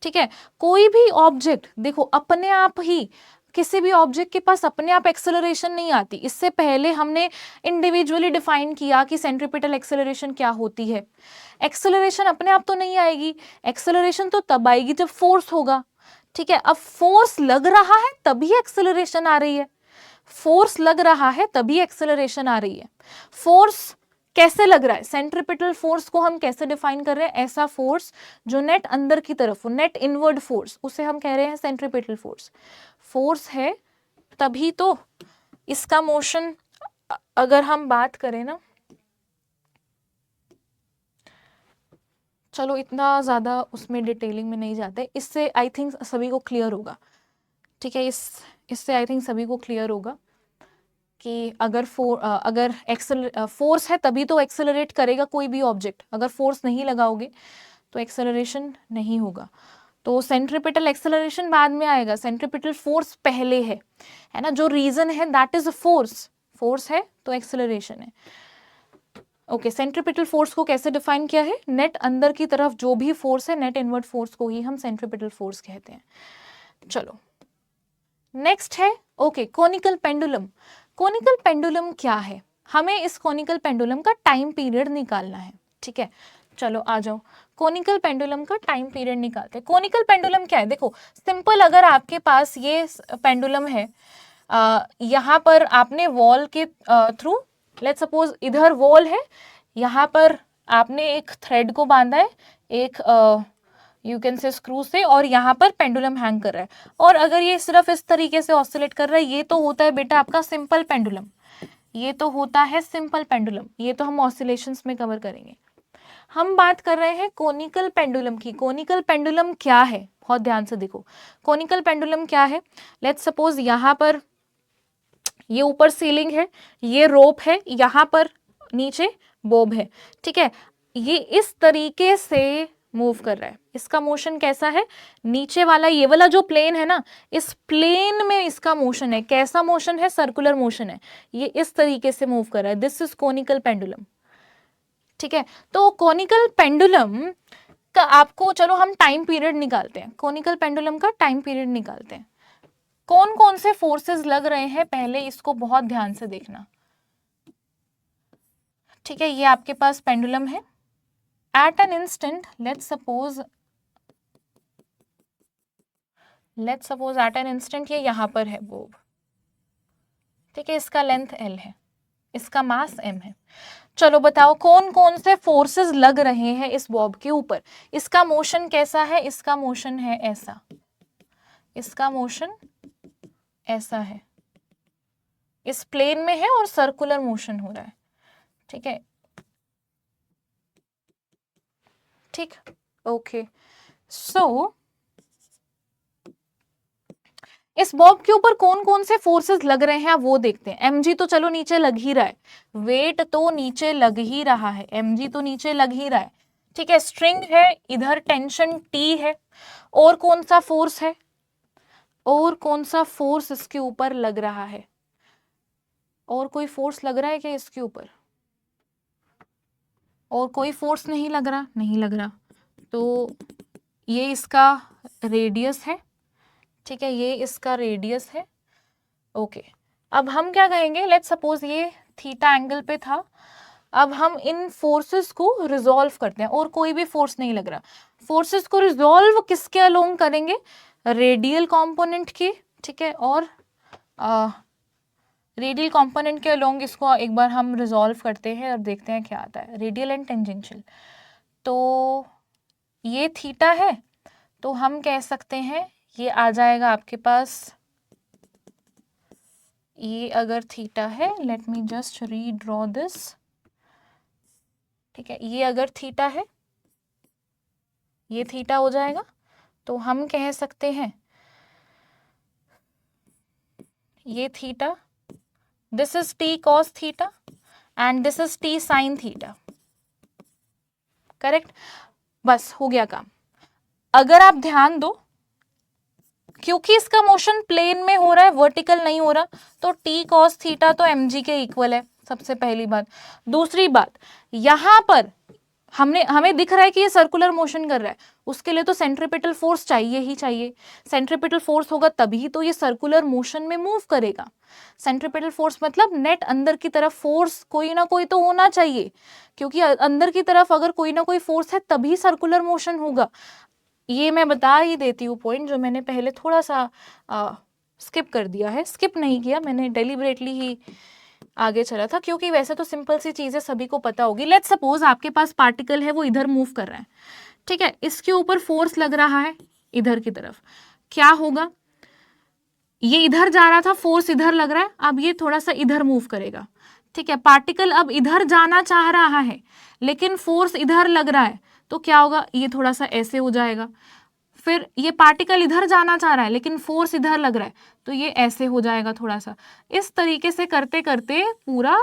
ठीक है। कोई भी ऑब्जेक्ट देखो अपने आप ही, किसी भी ऑब्जेक्ट के पास अपने आप एक्सेलरेशन नहीं आती, इससे पहले हमने इंडिविजुअली डिफाइन किया कि सेंट्रीपिटल एक्सेलरेशन क्या होती है। एक्सेलरेशन अपने आप तो नहीं आएगी, एक्सेलरेशन तो तब आएगी जब फोर्स होगा, ठीक है। अब फोर्स लग रहा है तभी एक्सेलरेशन आ रही है, फोर्स लग रहा है तभी एक्सेलरेशन आ रही है। फोर्स कैसे लग रहा है, सेंट्रीपिटल फोर्स को हम कैसे डिफाइन कर रहे हैं, ऐसा फोर्स जो नेट अंदर की तरफ हो, नेट इनवर्ड फोर्स, उसे हम कह रहे हैं सेंट्रीपिटल फोर्स। फोर्स है तभी तो इसका मोशन, अगर हम बात करें ना, चलो इतना ज्यादा उसमें डिटेलिंग में नहीं जाते, इससे आई थिंक सभी को क्लियर होगा, ठीक है। इससे आई थिंक सभी को क्लियर होगा कि अगर फोर्स है तभी तो एक्सेलरेट करेगा कोई भी ऑब्जेक्ट, अगर फोर्स नहीं लगाओगे तो एक्सेलरेशन नहीं होगा। तो सेंट्रीपिटल एक्सेलरेशन बाद में आएगा, सेंट्रीपिटल फोर्स पहले है ना, जो रीजन है दैट इज फोर्स, फोर्स है तो एक्सेलरेशन है। ओके, सेंट्रीपिटल फोर्स को कैसे डिफाइन किया है, नेट अंदर की तरफ जो भी फोर्स है, नेट इनवर्ड फोर्स को ही हम सेंट्रीपिटल फोर्स कहते हैं। चलो नेक्स्ट है okay conical pendulum. Conical pendulum क्या है, हमें इस कोनिकल पेंडुलम का टाइम पीरियड निकालना है, ठीक है। चलो आ जाओ, कोनिकल पेंडुलम का टाइम पीरियड निकालते हैं। कोनिकल पेंडुलम क्या है, देखो सिंपल, अगर आपके पास ये पेंडुलम है, यहाँ पर आपने वॉल के थ्रू, लेट्स सपोज इधर वॉल है, यहाँ पर आपने एक थ्रेड को बांधा है, एक यू कैन से स्क्रू से, और यहाँ पर पेंडुलम हैंग कर रहा है, और अगर ये सिर्फ इस तरीके से ऑसिलेट कर रहा है, ये तो होता है बेटा आपका सिंपल पेंडुलम, ये तो होता है सिंपल पेंडुलम, ये तो हम ऑसिलेशंस में कवर करेंगे। हम बात कर रहे हैं कोनिकल पेंडुलम की। कोनिकल पेंडुलम क्या है, बहुत ध्यान से देखो, कोनिकल पेंडुलम क्या है। लेट्स सपोज यहाँ पर ये ऊपर सीलिंग है, ये रोप है, यहाँ पर नीचे बोब है, ठीक है, ये इस तरीके से मूव कर रहा है, इसका मोशन कैसा है, नीचे वाला ये वाला जो प्लेन है ना, इस प्लेन में इसका मोशन है, कैसा मोशन है, सर्कुलर मोशन है, ये इस तरीके से मूव कर रहा है, दिस इज कोनिकल पेंडुलम, ठीक है। तो कोनिकल पेंडुलम का आपको, चलो हम टाइम पीरियड निकालते हैं, कोनिकल पेंडुलम का टाइम पीरियड निकालते हैं। कौन कौन से फोर्सेस लग रहे हैं, पहले इसको बहुत ध्यान से देखना, ठीक है। ये आपके पास पेंडुलम है, at an instant, let's suppose at an instant ये यहाँ पर है बोब, ठीक है, इसका लेंथ L है, इसका मास M है। चलो बताओ कौन कौन से फोर्सेस लग रहे हैं इस बॉब के ऊपर, इसका मोशन कैसा है, इसका मोशन है ऐसा, इसका मोशन ऐसा है, इस प्लेन में है और सर्कुलर मोशन हो रहा है, ठीक है, ठीक, ओके। सो इस बॉब के ऊपर कौन कौन से फोर्सेस लग रहे हैं आप वो देखते हैं। mg तो चलो नीचे लग ही रहा है, वेट तो नीचे लग ही रहा है, mg तो नीचे लग ही रहा है, ठीक है। स्ट्रिंग है, इधर टेंशन T है, और कौन सा फोर्स है, और कौन सा फोर्स इसके ऊपर लग रहा है, और कोई फोर्स लग रहा है क्या इसके ऊपर, और कोई फोर्स नहीं लग रहा, नहीं लग रहा, तो ये इसका रेडियस है, ठीक है, ये इसका रेडियस है, ओके। अब हम क्या कहेंगे, लेट्स सपोज ये थीटा एंगल पे था, अब हम इन फोर्सेस को रिजॉल्व करते हैं, और कोई भी फोर्स नहीं लग रहा, फोर्सेस को रिजॉल्व किसके अलोंग करेंगे, रेडियल कंपोनेंट के, ठीक है, और रेडियल कंपोनेंट के अलोंग इसको एक बार हम रिजॉल्व करते हैं और देखते हैं क्या आता है, रेडियल एंड टेंजेंशियल। तो ये थीटा है, तो हम कह सकते हैं ये आ जाएगा आपके पास, ये अगर थीटा है, let me just redraw this, ठीक है, ये अगर थीटा है, ये थीटा हो जाएगा, तो हम कह सकते हैं ये theta, this is T cos theta and this is T sine theta, correct, बस हो गया काम। अगर आप ध्यान दो, क्योंकि इसका मोशन प्लेन में हो रहा है, वर्टिकल नहीं हो रहा, तो टी कॉस थीटा तो mg के इक्वल है, सबसे पहली बात। दूसरी बात, यहां पर हमें दिख रहा है कि ये सर्कुलर मोशन कर रहा है, उसके लिए तो सेंट्रीपिटल फोर्स चाहिए ही चाहिए, सेंट्रीपिटल फोर्स होगा तभी तो ये सर्कुलर मोशन में मूव करेगा। सेंट्रीपिटल फोर्स मतलब नेट अंदर की तरफ फोर्स कोई ना कोई तो होना चाहिए, क्योंकि अंदर की तरफ अगर कोई ना कोई फोर्स है तभी सर्कुलर मोशन होगा। ये मैं बता ही देती हूँ पॉइंट, जो मैंने पहले थोड़ा सा स्किप कर दिया है, स्किप नहीं किया मैंने, डेलिबरेटली ही आगे चला था, क्योंकि वैसे तो सिंपल सी चीजें सभी को पता होगी। लेट्स सपोज आपके पास पार्टिकल है, वो इधर मूव कर रहा है, ठीक है, इसके ऊपर फोर्स लग रहा है इधर की तरफ, क्या होगा, ये इधर जा रहा था, फोर्स इधर लग रहा है, अब ये थोड़ा सा इधर मूव करेगा, ठीक है, पार्टिकल अब इधर जाना चाह रहा है लेकिन फोर्स इधर लग रहा है, तो क्या होगा, ये थोड़ा सा ऐसे हो जाएगा, फिर ये पार्टिकल इधर जाना चाह रहा है लेकिन फोर्स इधर लग रहा है, तो ये ऐसे हो जाएगा थोड़ा सा, इस तरीके से करते करते पूरा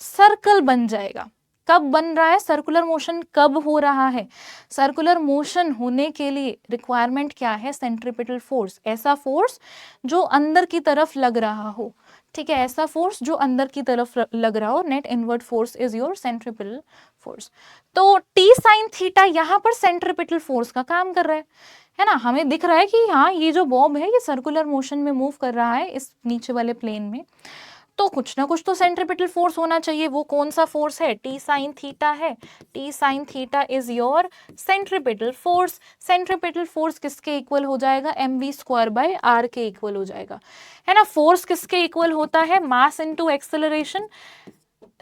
सर्कल बन जाएगा। कब बन रहा है, सर्कुलर मोशन कब हो रहा है, सर्कुलर मोशन होने के लिए रिक्वायरमेंट क्या है, सेंट्रीपिटल फोर्स, ऐसा फोर्स जो अंदर की तरफ लग रहा हो, ठीक है, ऐसा फोर्स जो अंदर की तरफ लग रहा हो, net inward force is your centripetal force. तो टी साइन थीटा यहाँ पर सेंट्रीपिटल फोर्स का काम कर रहा है ना, हमें दिख रहा है कि हाँ ये जो बॉब है ये सर्कुलर मोशन में मूव कर रहा है इस नीचे वाले प्लेन में, तो कुछ ना कुछ तो सेंट्रीपिटल फोर्स होना चाहिए, वो कौन सा फोर्स है, टी साइन थीटा है, T sine theta is your centripetal force. Centripetal force किसके इक्वल हो जाएगा, mv स्क्वायर बाय r के इक्वल हो जाएगा, है ना। फोर्स किसके इक्वल होता है, mass into acceleration,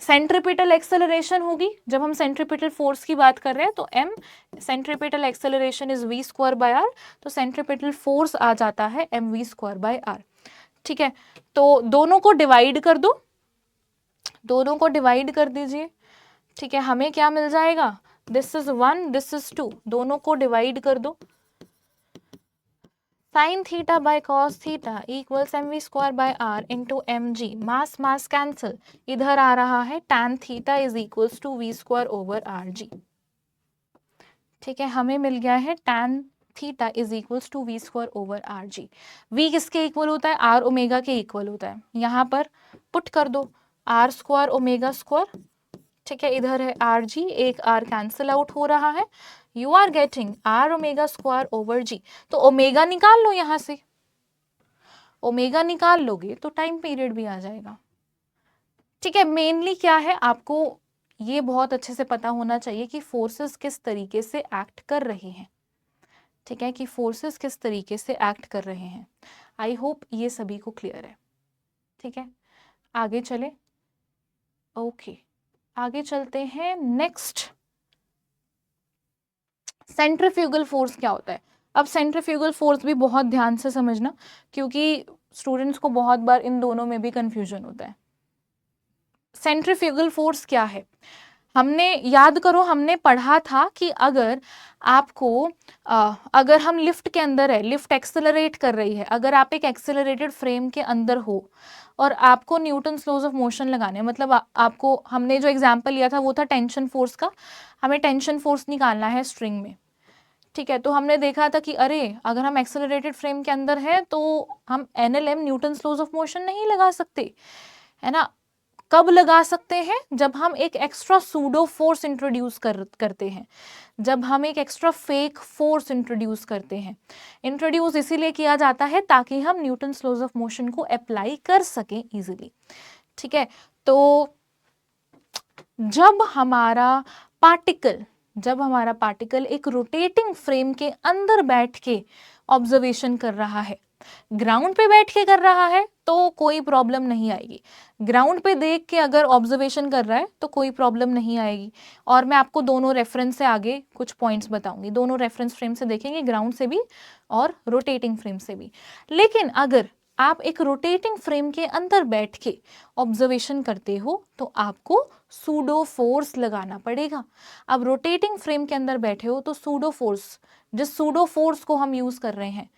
centripetal acceleration होगी जब हम सेंट्रीपिटल फोर्स की बात कर रहे हैं, तो m centripetal acceleration is v square by r, तो सेंट्रीपिटल फोर्स आ जाता है mv स्क्वायर बाय r, ठीक है। तो दोनों को डिवाइड कर दो, दोनों को डिवाइड कर दीजिए, ठीक है, हमें क्या मिल जाएगा, दिस इज 1 दिस इज 2, दोनों को डिवाइड कर दो, sine theta by cos theta equals mv square by r into mg, mass mass cancel, इधर आ रहा है tan theta is equals to v square over rg, ठीक है, हमें मिल गया है tan theta is equals to v square over r g. V किसके इक्वल होता है, आर ओमेगा के इक्वल होता है, यहाँ पर पुट कर दो आर स्क्वायर ओमेगा स्क्वायर, ठीक है, इधर है आर जी, एक आर कैंसिल आउट हो रहा है, you are getting R omega square over G. तो ओमेगा निकाल लो, यहाँ से ओमेगा निकाल लोगे तो टाइम पीरियड भी आ जाएगा, ठीक है। मेनली क्या है, आपको ये बहुत अच्छे से पता होना चाहिए कि फोर्सेस किस तरीके से एक्ट कर रहे हैं, ठीक है, कि फोर्सेस किस तरीके से एक्ट कर रहे हैं। आई होप ये सभी को क्लियर है, ठीक है। आगे चले, ओके आगे चलते हैं। नेक्स्ट, सेंट्रीफ्यूगल फोर्स क्या होता है। अब सेंट्रीफ्यूगल फोर्स भी बहुत ध्यान से समझना, क्योंकि स्टूडेंट्स को बहुत बार इन दोनों में भी कंफ्यूजन होता है। सेंट्रीफ्यूगल फोर्स क्या है? हमने याद करो, हमने पढ़ा था कि अगर आपको अगर हम लिफ्ट के अंदर है, लिफ्ट एक्सेलरेट कर रही है, अगर आप एक एक्सेलरेटेड फ्रेम के अंदर हो और आपको न्यूटन्स लॉज ऑफ मोशन लगाने हैं, मतलब आपको, हमने जो एग्जांपल लिया था वो था टेंशन फोर्स का, हमें टेंशन फोर्स निकालना है स्ट्रिंग में, ठीक है। तो हमने देखा था कि अरे अगर हम एक्सेलरेटेड फ्रेम के अंदर है तो हम NLM Newton's laws of motion नहीं लगा सकते, है ना। कब लगा सकते हैं? जब हम एक एक्स्ट्रा सूडो फोर्स इंट्रोड्यूस करते हैं, जब हम एक एक्स्ट्रा फेक फोर्स इंट्रोड्यूस करते हैं। इंट्रोड्यूस इसीलिए किया जाता है ताकि हम न्यूटन्स लॉज ऑफ मोशन को अप्लाई कर सकें इजीली, ठीक है। तो जब हमारा पार्टिकल एक रोटेटिंग फ्रेम के अंदर बैठ के ऑब्जर्वेशन कर रहा है, ग्राउंड पे बैठ के कर रहा है तो कोई प्रॉब्लम नहीं आएगी, ग्राउंड पे देख के अगर ऑब्जर्वेशन कर रहा है तो कोई प्रॉब्लम नहीं आएगी। और मैं आपको दोनों रेफरेंस से आगे कुछ पॉइंट्स बताऊंगी, दोनों रेफरेंस फ्रेम से देखेंगे, ग्राउंड से भी और रोटेटिंग फ्रेम से भी। लेकिन अगर आप एक रोटेटिंग फ्रेम के अंदर बैठ के ऑब्जर्वेशन करते हो तो आपको सूडो फोर्स लगाना पड़ेगा। अब रोटेटिंग फ्रेम के अंदर बैठे हो तो सूडो फोर्स, जिस सूडो फोर्स को हम यूज कर रहे हैं,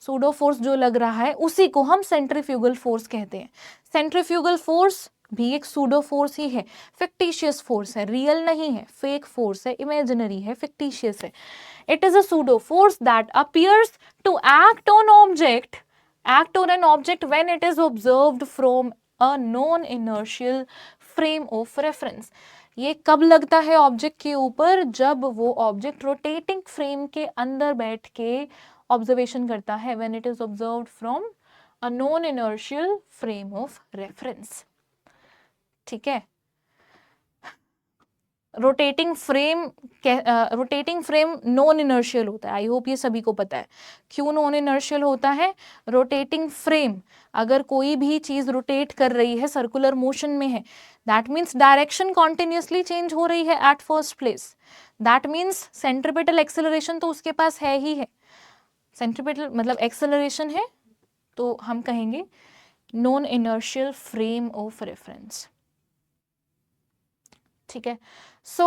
सूडो फोर्स जो लग रहा है उसी को हम सेंट्रीफ्यूगल फोर्स कहते हैं। सेंट्रीफ्यूगल फोर्स भी एक सूडो फोर्स ही है, फिक्टिशियस फोर्स है, रियल नहीं है, फेक फोर्स है, इमेजिनरी है, फिक्टिशियस है। It is a pseudo force that appears to act on an object when it is observed from a non-inertial frame of reference। ये कब लगता है ऑब्जेक्ट के ऊपर? जब वो ऑब्जेक्ट रोटेटिंग फ्रेम के अंदर बैठ के ऑब्जर्वेशन करता है, when it is observed from a non-inertial frame of reference, ठीक है। रोटेटिंग फ्रेम नॉन इनर्शियल होता है, आई होप ये सभी को पता है। क्यों नॉन इनर्शियल होता है? रोटेटिंग फ्रेम, अगर कोई भी चीज रोटेट कर रही है, सर्कुलर मोशन में है, that means direction continuously change हो रही है at first place, that means centripetal acceleration तो उसके पास है ही है। सेंट्रीपिटल मतलब एक्सेलरेशन है तो हम कहेंगे non inertial frame of reference, ठीक है। सो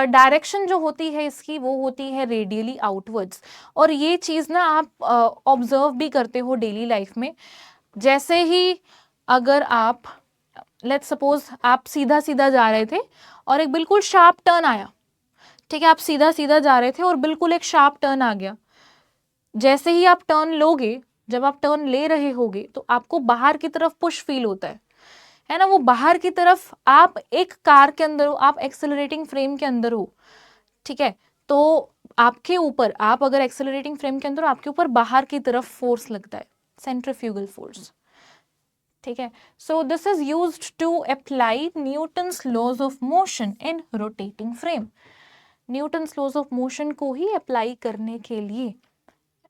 डायरेक्शन जो होती है इसकी वो होती है रेडियली आउटवर्ड्स, और ये चीज़ ना आप ऑब्जर्व भी करते हो डेली लाइफ में। जैसे ही अगर आप लेट्स सपोज आप सीधा सीधा जा रहे थे और एक बिल्कुल शार्प टर्न आया, ठीक है, आप सीधा सीधा जा रहे थे और बिल्कुल एक शार्प टर्न आ गया, जैसे ही आप टर्न लोगे, जब आप टर्न ले रहे होगे तो आपको बाहर की तरफ पुश फील होता है ना, वो बाहर की तरफ, आप एक कार के अंदर हो, आप एक्सेलरेटिंग फ्रेम के अंदर हो, ठीक है, तो आपके ऊपर, आप अगर एक्सेलरेटिंग फ्रेम के अंदर हो, आपके ऊपर बाहर की तरफ फोर्स लगता है, सेंट्रीफ्यूगल फोर्स, ठीक है। So this is used to apply Newton's laws of motion in rotating frame. Newton's laws of motion को ही अप्लाई करने के लिए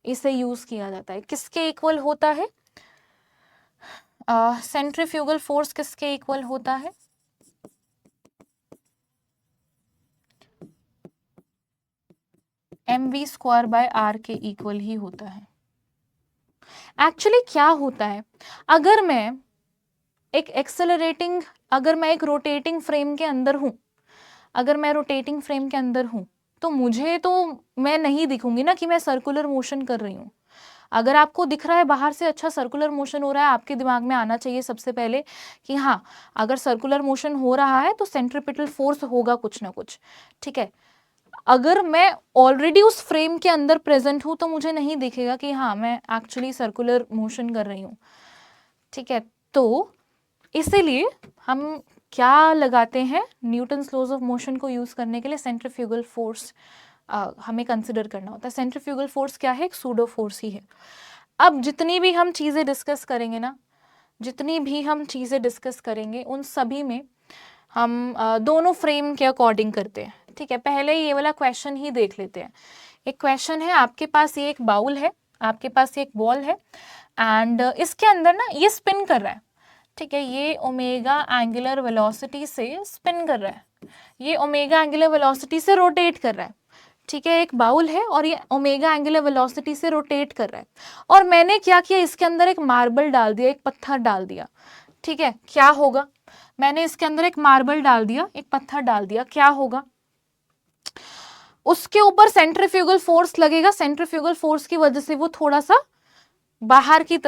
इसे यूज किया जाता है। किसके इक्वल होता है? सेंट्रीफ्यूगल फोर्स किसके इक्वल होता है? mv² बाय r के इक्वल ही होता है। एक्चुअली क्या होता है, अगर मैं एक रोटेटिंग फ्रेम के अंदर हूं, अगर मैं रोटेटिंग फ्रेम के अंदर हूं तो मुझे तो, मैं नहीं दिखूंगी ना कि मैं सर्कुलर मोशन कर रही हूं। अगर आपको दिख रहा है बाहर से अच्छा सर्कुलर मोशन हो रहा है, आपके दिमाग में आना चाहिए सबसे पहले कि हाँ, अगर सर्कुलर मोशन हो रहा है तो सेंट्रीपिटल फोर्स होगा कुछ ना कुछ, ठीक है। अगर मैं ऑलरेडी उस फ्रेम के अंदर प्रेजेंट हूं तो मुझे नहीं दिखेगा कि हाँ मैं एक्चुअली सर्कुलर मोशन कर रही हूँ, ठीक है। तो इसीलिए हम क्या लगाते हैं, न्यूटन्स लॉज ऑफ मोशन को यूज करने के लिए सेंट्रीफ्यूगल फोर्स हमें कंसिडर करना होता है। सेंट्रीफ्यूगल फोर्स क्या है? एक सूडो फोर्स ही है। अब जितनी भी हम चीज़ें डिस्कस करेंगे ना, उन सभी में हम दोनों फ्रेम के अकॉर्डिंग करते हैं, ठीक है। पहले ये वाला क्वेश्चन ही देख लेते हैं। एक क्वेश्चन है, आपके पास ये एक बाउल है, आपके पास ये एक बॉल है, एंड इसके अंदर ना ये स्पिन कर रहा है, ठीक है, ये ओमेगा एंगुलर वेलोसिटी से स्पिन कर रहा है, ये ओमेगा एंगुलर वेलोसिटी से रोटेट कर रहा है, ठीक है, एक बाउल है और ये ओमेगा एंगुलर वेलोसिटी से रोटेट कर रहा है, और मैंने क्या किया, इसके अंदर एक मार्बल डाल दिया, एक पत्थर डाल दिया। ठीक है, क्या होगा, मैंने इसके अंदर एक मार्बल डाल दिया, एक पत्थर डाल दिया, क्या होगा, उसके ऊपर सेंट्रीफ्यूगल फोर्स लगेगा, सेंट्रीफ्यूगल फोर्स की वजह से वो थोड़ा सा बाहर की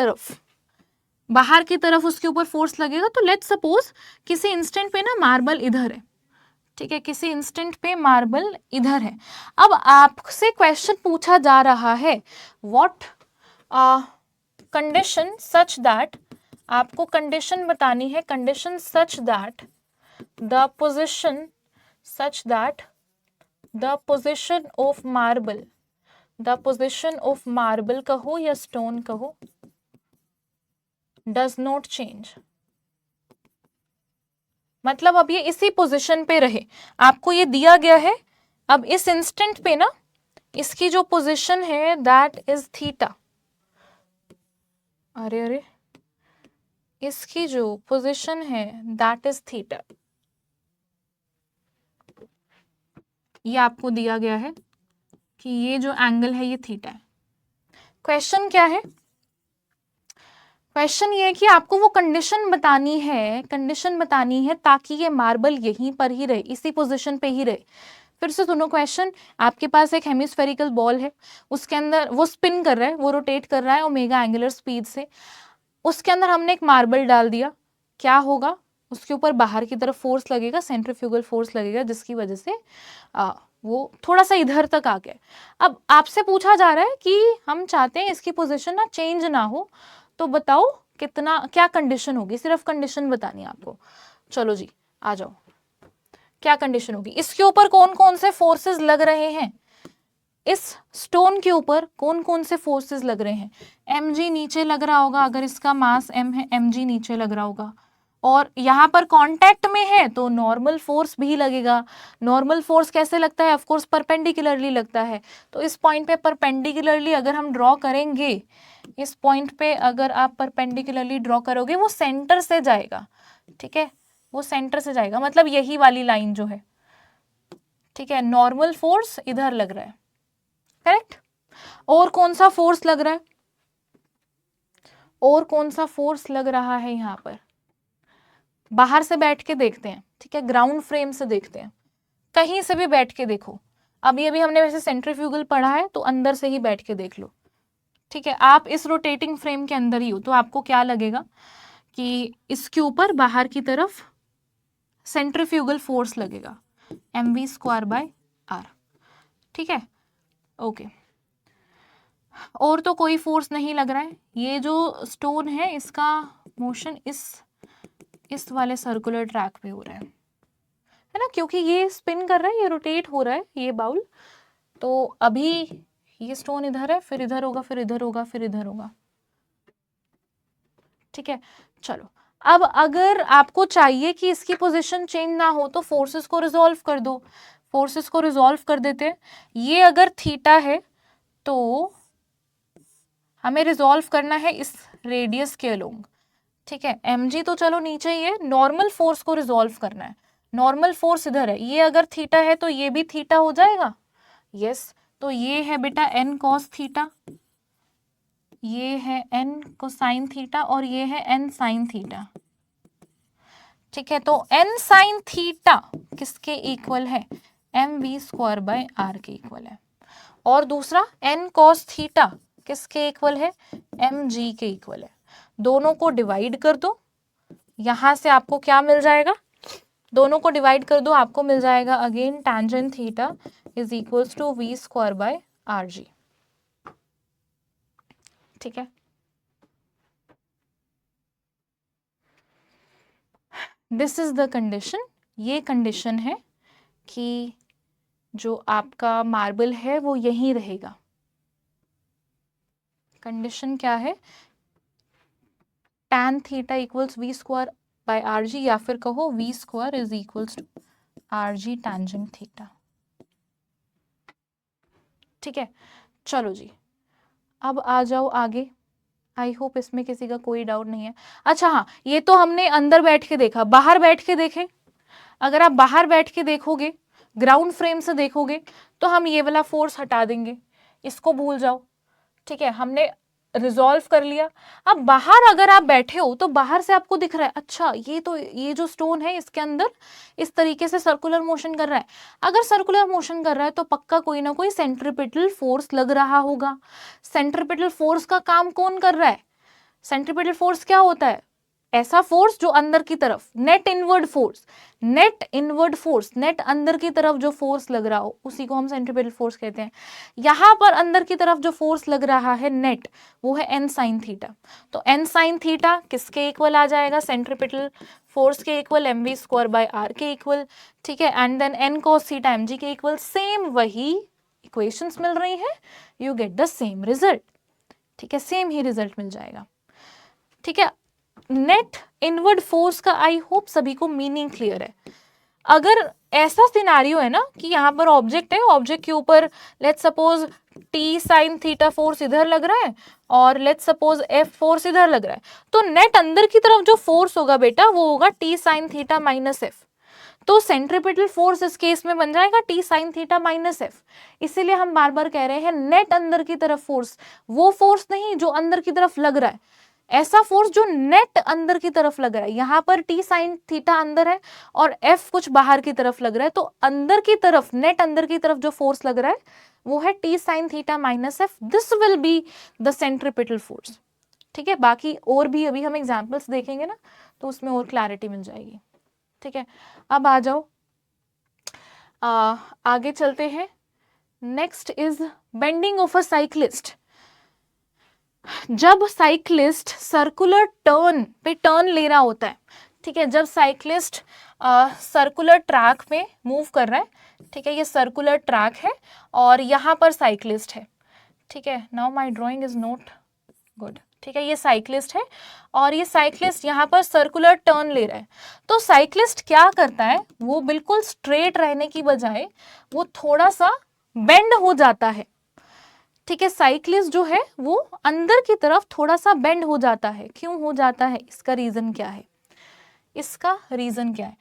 तरफ उसके ऊपर फोर्स लगेगा। तो लेट्स सपोज किसी इंस्टेंट पे ना मार्बल इधर है, ठीक है, किसी इंस्टेंट पे मार्बल इधर है। अब आपसे क्वेश्चन पूछा जा रहा है, व्हाट कंडीशन सच दैट, आपको कंडीशन बतानी है, condition such that the position of marble, the position of marble कहो या स्टोन कहो, डज नॉट चेंज। मतलब अब ये इसी पोजीशन पे रहे, आपको ये दिया गया है, अब इस इंस्टेंट पे ना इसकी जो पोजीशन है दैट इज थीटा, अरे इसकी जो पोजीशन है दैट इज थीटा, ये आपको दिया गया है कि ये जो एंगल है ये थीटा है। क्वेश्चन क्या है, क्वेश्चन ये है कि आपको वो कंडीशन बतानी है ताकि ये मार्बल यहीं पर ही रहे, इसी पोजीशन पे ही रहे। फिर से सुनो क्वेश्चन, आपके पास एक हेमिस्फेरिकल बॉल है, उसके अंदर वो स्पिन कर रहा है, वो रोटेट कर रहा है ओमेगा एंगुलर स्पीड से, उसके अंदर हमने एक मार्बल डाल दिया, क्या होगा, उसके ऊपर बाहर की तरफ फोर्स लगेगा, सेंट्रीफ्यूगल फोर्स लगेगा, जिसकी वजह से वो थोड़ा सा इधर तक आ गया। अब आपसे पूछा जा रहा है कि हम चाहते हैं इसकी पोजीशन ना चेंज ना हो, तो बताओ कितना, क्या कंडीशन होगी, सिर्फ कंडीशन बतानी है आपको। चलो जी आ जाओ, क्या कंडीशन होगी, इसके ऊपर कौन कौन से फोर्सेस लग रहे हैं, इस स्टोन के ऊपर कौन कौन से फोर्सेस लग रहे हैं, mg नीचे लग रहा होगा, अगर इसका मास m है mg नीचे लग रहा होगा, और यहाँ पर कांटेक्ट में है तो नॉर्मल फोर्स भी लगेगा। नॉर्मल फोर्स कैसे लगता है, ऑफ कोर्स परपेंडिकुलरली लगता है, तो इस पॉइंट पे परपेंडिकुलरली अगर हम ड्रॉ करेंगे, इस पॉइंट पे अगर आप परपेंडिकुलरली ड्रॉ करोगे, वो सेंटर से जाएगा, ठीक है, वो सेंटर से जाएगा, मतलब यही वाली लाइन जो है, ठीक है, नॉर्मल फोर्स इधर लग रहा है, करेक्ट। और कौन सा फोर्स लग रहा है, और कौन सा फोर्स लग रहा है यहाँ पर, बाहर से बैठ के देखते हैं, ठीक है, ग्राउंड फ्रेम से देखते हैं, कहीं से भी बैठ के देखो, अभी अभी हमने वैसे सेंट्रीफ्यूगल पढ़ा है तो अंदर से ही बैठ के देख लो, ठीक है, आप इस रोटेटिंग फ्रेम के अंदर ही हो, तो आपको क्या लगेगा कि इसके ऊपर बाहर की तरफ सेंट्रीफ्यूगल फोर्स लगेगा, mv²/r, ठीक है, ओके। और तो कोई फोर्स नहीं लग रहा है, ये जो स्टोन है इसका मोशन इस वाले सर्कुलर ट्रैक पे हो रहा है ना, क्योंकि ये स्पिन कर रहा है, ये रोटेट हो रहा है ये बाउल, तो अभी ये स्टोन इधर है, फिर इधर होगा, फिर इधर होगा, फिर इधर होगा, ठीक है। चलो अब अगर आपको चाहिए कि इसकी पोजीशन चेंज ना हो तो फोर्सेस को रिजॉल्व कर दो, फोर्सेस को रिजॉल्व कर देते हैं। ये अगर थीटा है तो हमें रिजॉल्व करना है इस रेडियस के अलोंग, ठीक है, mg तो चलो नीचे ही है, नॉर्मल फोर्स को रिजॉल्व करना है, नॉर्मल फोर्स इधर है, ये अगर थीटा है तो ये भी थीटा हो जाएगा, यस, तो ये है बेटा n cos थीटा, ये है n कोसाइन थीटा, और ये है n साइन थीटा, ठीक है, तो n साइन थीटा किसके इक्वल है, mv²/r के इक्वल है, और दूसरा n cos थीटा किसके इक्वल है, mg के इक्वल है। दोनों को डिवाइड कर दो, यहां से आपको क्या मिल जाएगा, दोनों को डिवाइड कर दो, आपको मिल जाएगा again tangent theta is equals to v²/rg, ठीक है। दिस इज द कंडीशन, ये कंडीशन है कि जो आपका मार्बल है वो यहीं रहेगा। कंडीशन क्या है, tan थीटा इक्वल्स v²/rg, या फिर कहो v² is equals to rg tangent theta, ठीक है। चलो जी अब आ जाओ आगे, आई होप इसमें किसी का कोई डाउट नहीं है। अच्छा हाँ, ये तो हमने अंदर बैठ के देखा, बाहर बैठ के देखें, अगर आप बाहर बैठ के देखोगे ग्राउंड फ्रेम से देखोगे तो हम ये वाला फोर्स हटा देंगे, इसको भूल जाओ, ठीक है, हमने रिजॉल्व कर लिया। अब बाहर अगर आप बैठे हो तो बाहर से आपको दिख रहा है अच्छा ये जो स्टोन है इसके अंदर इस तरीके से सर्कुलर मोशन कर रहा है। अगर सर्कुलर मोशन कर रहा है तो पक्का कोई ना कोई सेंट्रीपिटल फोर्स लग रहा होगा। सेंट्रीपिटल फोर्स का काम कौन कर रहा है? सेंट्रीपिटल फोर्स क्या होता है? ऐसा फोर्स जो अंदर की तरफ, नेट इनवर्ड फोर्स, नेट अंदर की तरफ जो फोर्स लग रहा हो उसी को हम सेंट्रीपिटल फोर्स कहते हैं। यहां पर अंदर की तरफ जो फोर्स लग रहा है नेट, वो है एन साइन थीटा। तो एन साइन थीटा किसके इक्वल आ जाएगा? सेंट्रीपिटल फोर्स के equal, M we square by are के इक्वल, ठीक है, and then n cos theta m g के इक्वल। सेम वही इक्वेशंस मिल रही है, you get the same result, ठीक है, सेम ही रिजल्ट मिल जाएगा, ठीक है। नेट इनवर्ड फोर्स का आई होप सभी को मीनिंग क्लियर है। अगर ऐसा सिनारियो है ना कि यहाँ पर ऑब्जेक्ट है, ऑब्जेक्ट के ऊपर let's suppose T sine theta force इधर लग रहा है और लेट्स सपोज एफ फोर्स इधर लग रहा है, तो नेट अंदर की तरफ जो फोर्स होगा बेटा वो होगा T sine theta minus F. तो सेंट्रीपिटल फोर्स इस केस में बन जाएगा T sine theta minus F. इसीलिए हम बार बार कह रहे हैं नेट अंदर की तरफ फोर्स, वो फोर्स नहीं जो अंदर की तरफ लग रहा है, ऐसा फोर्स जो नेट अंदर की तरफ लग रहा है। यहां पर टी साइन थीटा अंदर है और एफ कुछ बाहर की तरफ लग रहा है, तो अंदर की तरफ, नेट अंदर की तरफ जो फोर्स लग रहा है वो है T sine theta minus F. This will be the centripetal force, ठीक है। बाकी और भी अभी हम एग्जांपल्स देखेंगे ना तो उसमें और क्लैरिटी मिल जाएगी, ठीक है। अब आ जाओ आगे चलते हैं। Next is bending of a cyclist. जब साइक्लिस्ट सर्कुलर टर्न पे टर्न ले रहा होता है, ठीक है, जब साइक्लिस्ट सर्कुलर ट्रैक में मूव कर रहा है, ठीक है, ये सर्कुलर ट्रैक है और यहाँ पर साइक्लिस्ट है, ठीक है। Now my drawing is not good, ठीक है, ये साइक्लिस्ट है और ये साइक्लिस्ट यहाँ पर सर्कुलर टर्न ले रहा है। तो साइक्लिस्ट क्या करता है, वो बिल्कुल स्ट्रेट रहने की बजाय वो थोड़ा सा बेंड हो जाता है, ठीक है। साइक्लिस्ट जो है वो अंदर की तरफ थोड़ा सा बेंड हो जाता है। क्यों हो जाता है? इसका रीजन क्या है? इसका रीजन क्या है?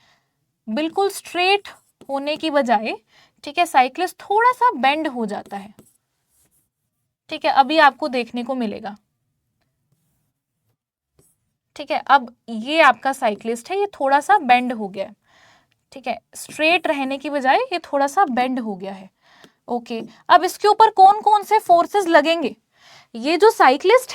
बिल्कुल स्ट्रेट होने की बजाय, ठीक है, साइक्लिस्ट थोड़ा सा बेंड हो जाता है, ठीक है, अभी आपको देखने को मिलेगा, ठीक है। अब ये आपका साइक्लिस्ट है, ये थोड़ा सा बेंड हो गया है, ठीक है, स्ट्रेट रहने की बजाय ये थोड़ा सा बेंड हो गया है, ओके। अब इसके ऊपर कौन कौन से फोर्सेस लगेंगे? ये जो साइक्लिस्ट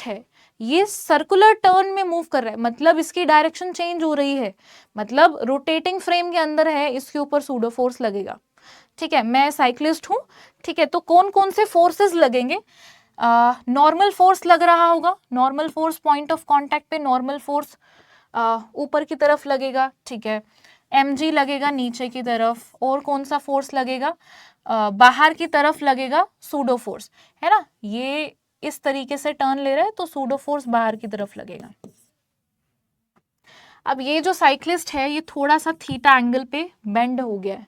है ये सर्कुलर टर्न में मूव कर रहा है, मतलब इसकी डायरेक्शन चेंज हो रही है, मतलब रोटेटिंग फ्रेम के अंदर है, इसके ऊपर सूडो फोर्स लगेगा, ठीक है। मैं साइक्लिस्ट हूं, ठीक है, तो कौन कौन से फोर्सेस लगेंगे? नॉर्मल फोर्स लग रहा होगा, normal force point of contact पे नॉर्मल फोर्स ऊपर की तरफ लगेगा, ठीक है। mg लगेगा नीचे की तरफ, और कौन सा फोर्स लगेगा? बाहर की तरफ लगेगा सूडो फोर्स, है ना। ये इस तरीके से टर्न ले रहा है तो सूडो फोर्स बाहर की तरफ लगेगा। अब ये जो साइक्लिस्ट है ये थोड़ा सा थीटा एंगल पे बेंड हो गया है।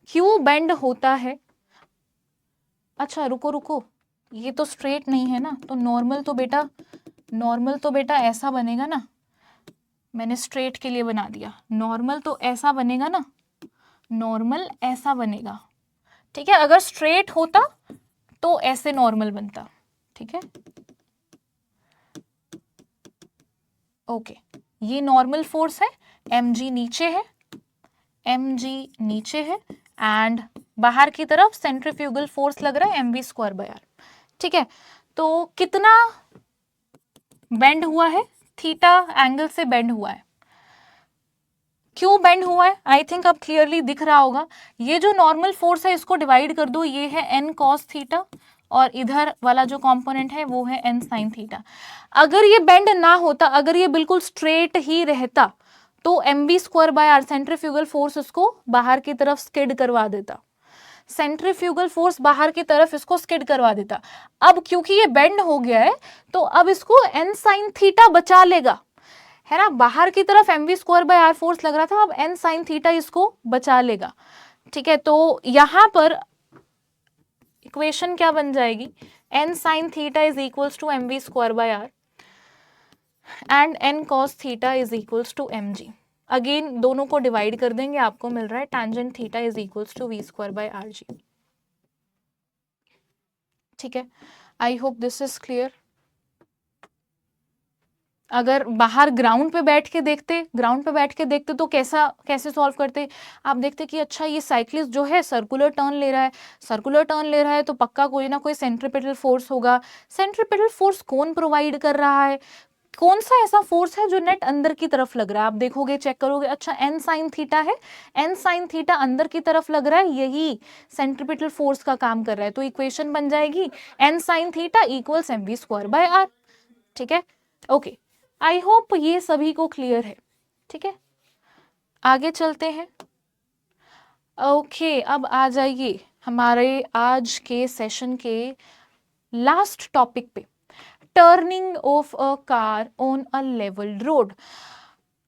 क्यों बेंड होता है? अच्छा रुको, ये तो स्ट्रेट नहीं है ना, तो नॉर्मल तो बेटा ऐसा बनेगा ना, मैंने स्ट्रेट के लिए बना दिया, नॉर्मल तो ऐसा बनेगा ना, नॉर्मल ऐसा बनेगा, ठीक है। अगर स्ट्रेट होता तो ऐसे नॉर्मल बनता, ठीक है, ओके। ये नॉर्मल फोर्स है, mg नीचे है एंड बाहर की तरफ सेंट्रीफ्यूगल फोर्स लग रहा है mv स्क्वायर बाय आर, ठीक है। तो कितना बेंड हुआ है? थीटा एंगल से बेंड हुआ है। क्यों बेंड हुआ है? आई थिंक अब क्लियरली दिख रहा होगा। ये जो नॉर्मल फोर्स है इसको डिवाइड कर दो, ये है n cos थीटा और इधर वाला जो कंपोनेंट है वो है n sin थीटा। अगर ये बेंड ना होता, अगर ये बिल्कुल स्ट्रेट ही रहता तो mv square by r centrifugal force इसको बाहर की तरफ स्किड करवा देता, सेंट्रीफ्यूगल फोर्स बाहर की तरफ इसको स्किड करवा देता। अब क्योंकि ये बेंड हो गया है तो अब इसको n sin थीटा बचा लेगा, है ना। बाहर की तरफ mv square by r force लग रहा था, अब n sin थीटा इसको बचा लेगा, ठीक है। तो यहां पर इक्वेशन क्या बन जाएगी? n sin theta is equals to mv square by r and n cos theta is equals to mg। Again दोनों को डिवाइड कर देंगे, आपको मिल रहा है tangent theta is equals to v²/rg। ठीक है, I hope this is clear. अगर बाहर ग्राउंड पे बैठ के देखते तो कैसे सॉल्व करते, आप देखते कि अच्छा ये साइक्लिस्ट जो है सर्कुलर टर्न ले रहा है तो पक्का कोई ना कोई सेंट्रीपिटल फोर्स होगा। सेंट्रीपिटल फोर्स कौन प्रोवाइड कर रहा है, कौन सा ऐसा फोर्स है जो नेट अंदर की तरफ लग रहा है, आप देखोगे चेक करोगे, अच्छा एन साइन थीटा है, एन साइन थीटा अंदर की तरफ लग रहा है, यही सेंट्रीपिटल फोर्स का काम कर रहा है। तो इक्वेशन बन जाएगी N sine theta equals mv²/r। ठीक है, ओके, आई होप ये सभी को क्लियर है। ठीक है, आगे चलते हैं। ओके, अब आ जाइए हमारे आज के सेशन के लास्ट टॉपिक पे, turning of a car on a levelled road.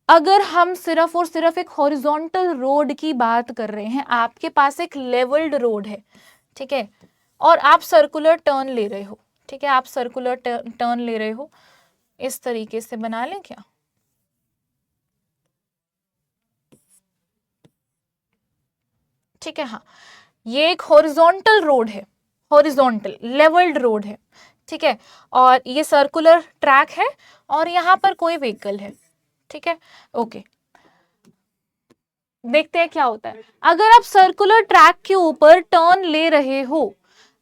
अगर हम सिर्फ और सिर्फ एक हॉरिजॉन्टल रोड की बात कर रहे हैं, आपके पास एक लेवल्ड रोड है, ठीक है, और आप सर्कुलर टर्न ले रहे हो, ठीक है, आप सर्कुलर टर्न ले रहे हो, इस तरीके से बना लें क्या? ठीक है, हाँ, ये एक हॉरिजॉन्टल रोड है, हॉरिजॉन्टल लेवल्ड रोड है, ठीक है, और ये सर्कुलर ट्रैक है और यहाँ पर कोई व्हीकल है। ठीक है, ओके, देखते हैं क्या होता है। अगर आप सर्कुलर ट्रैक के ऊपर टर्न ले रहे हो,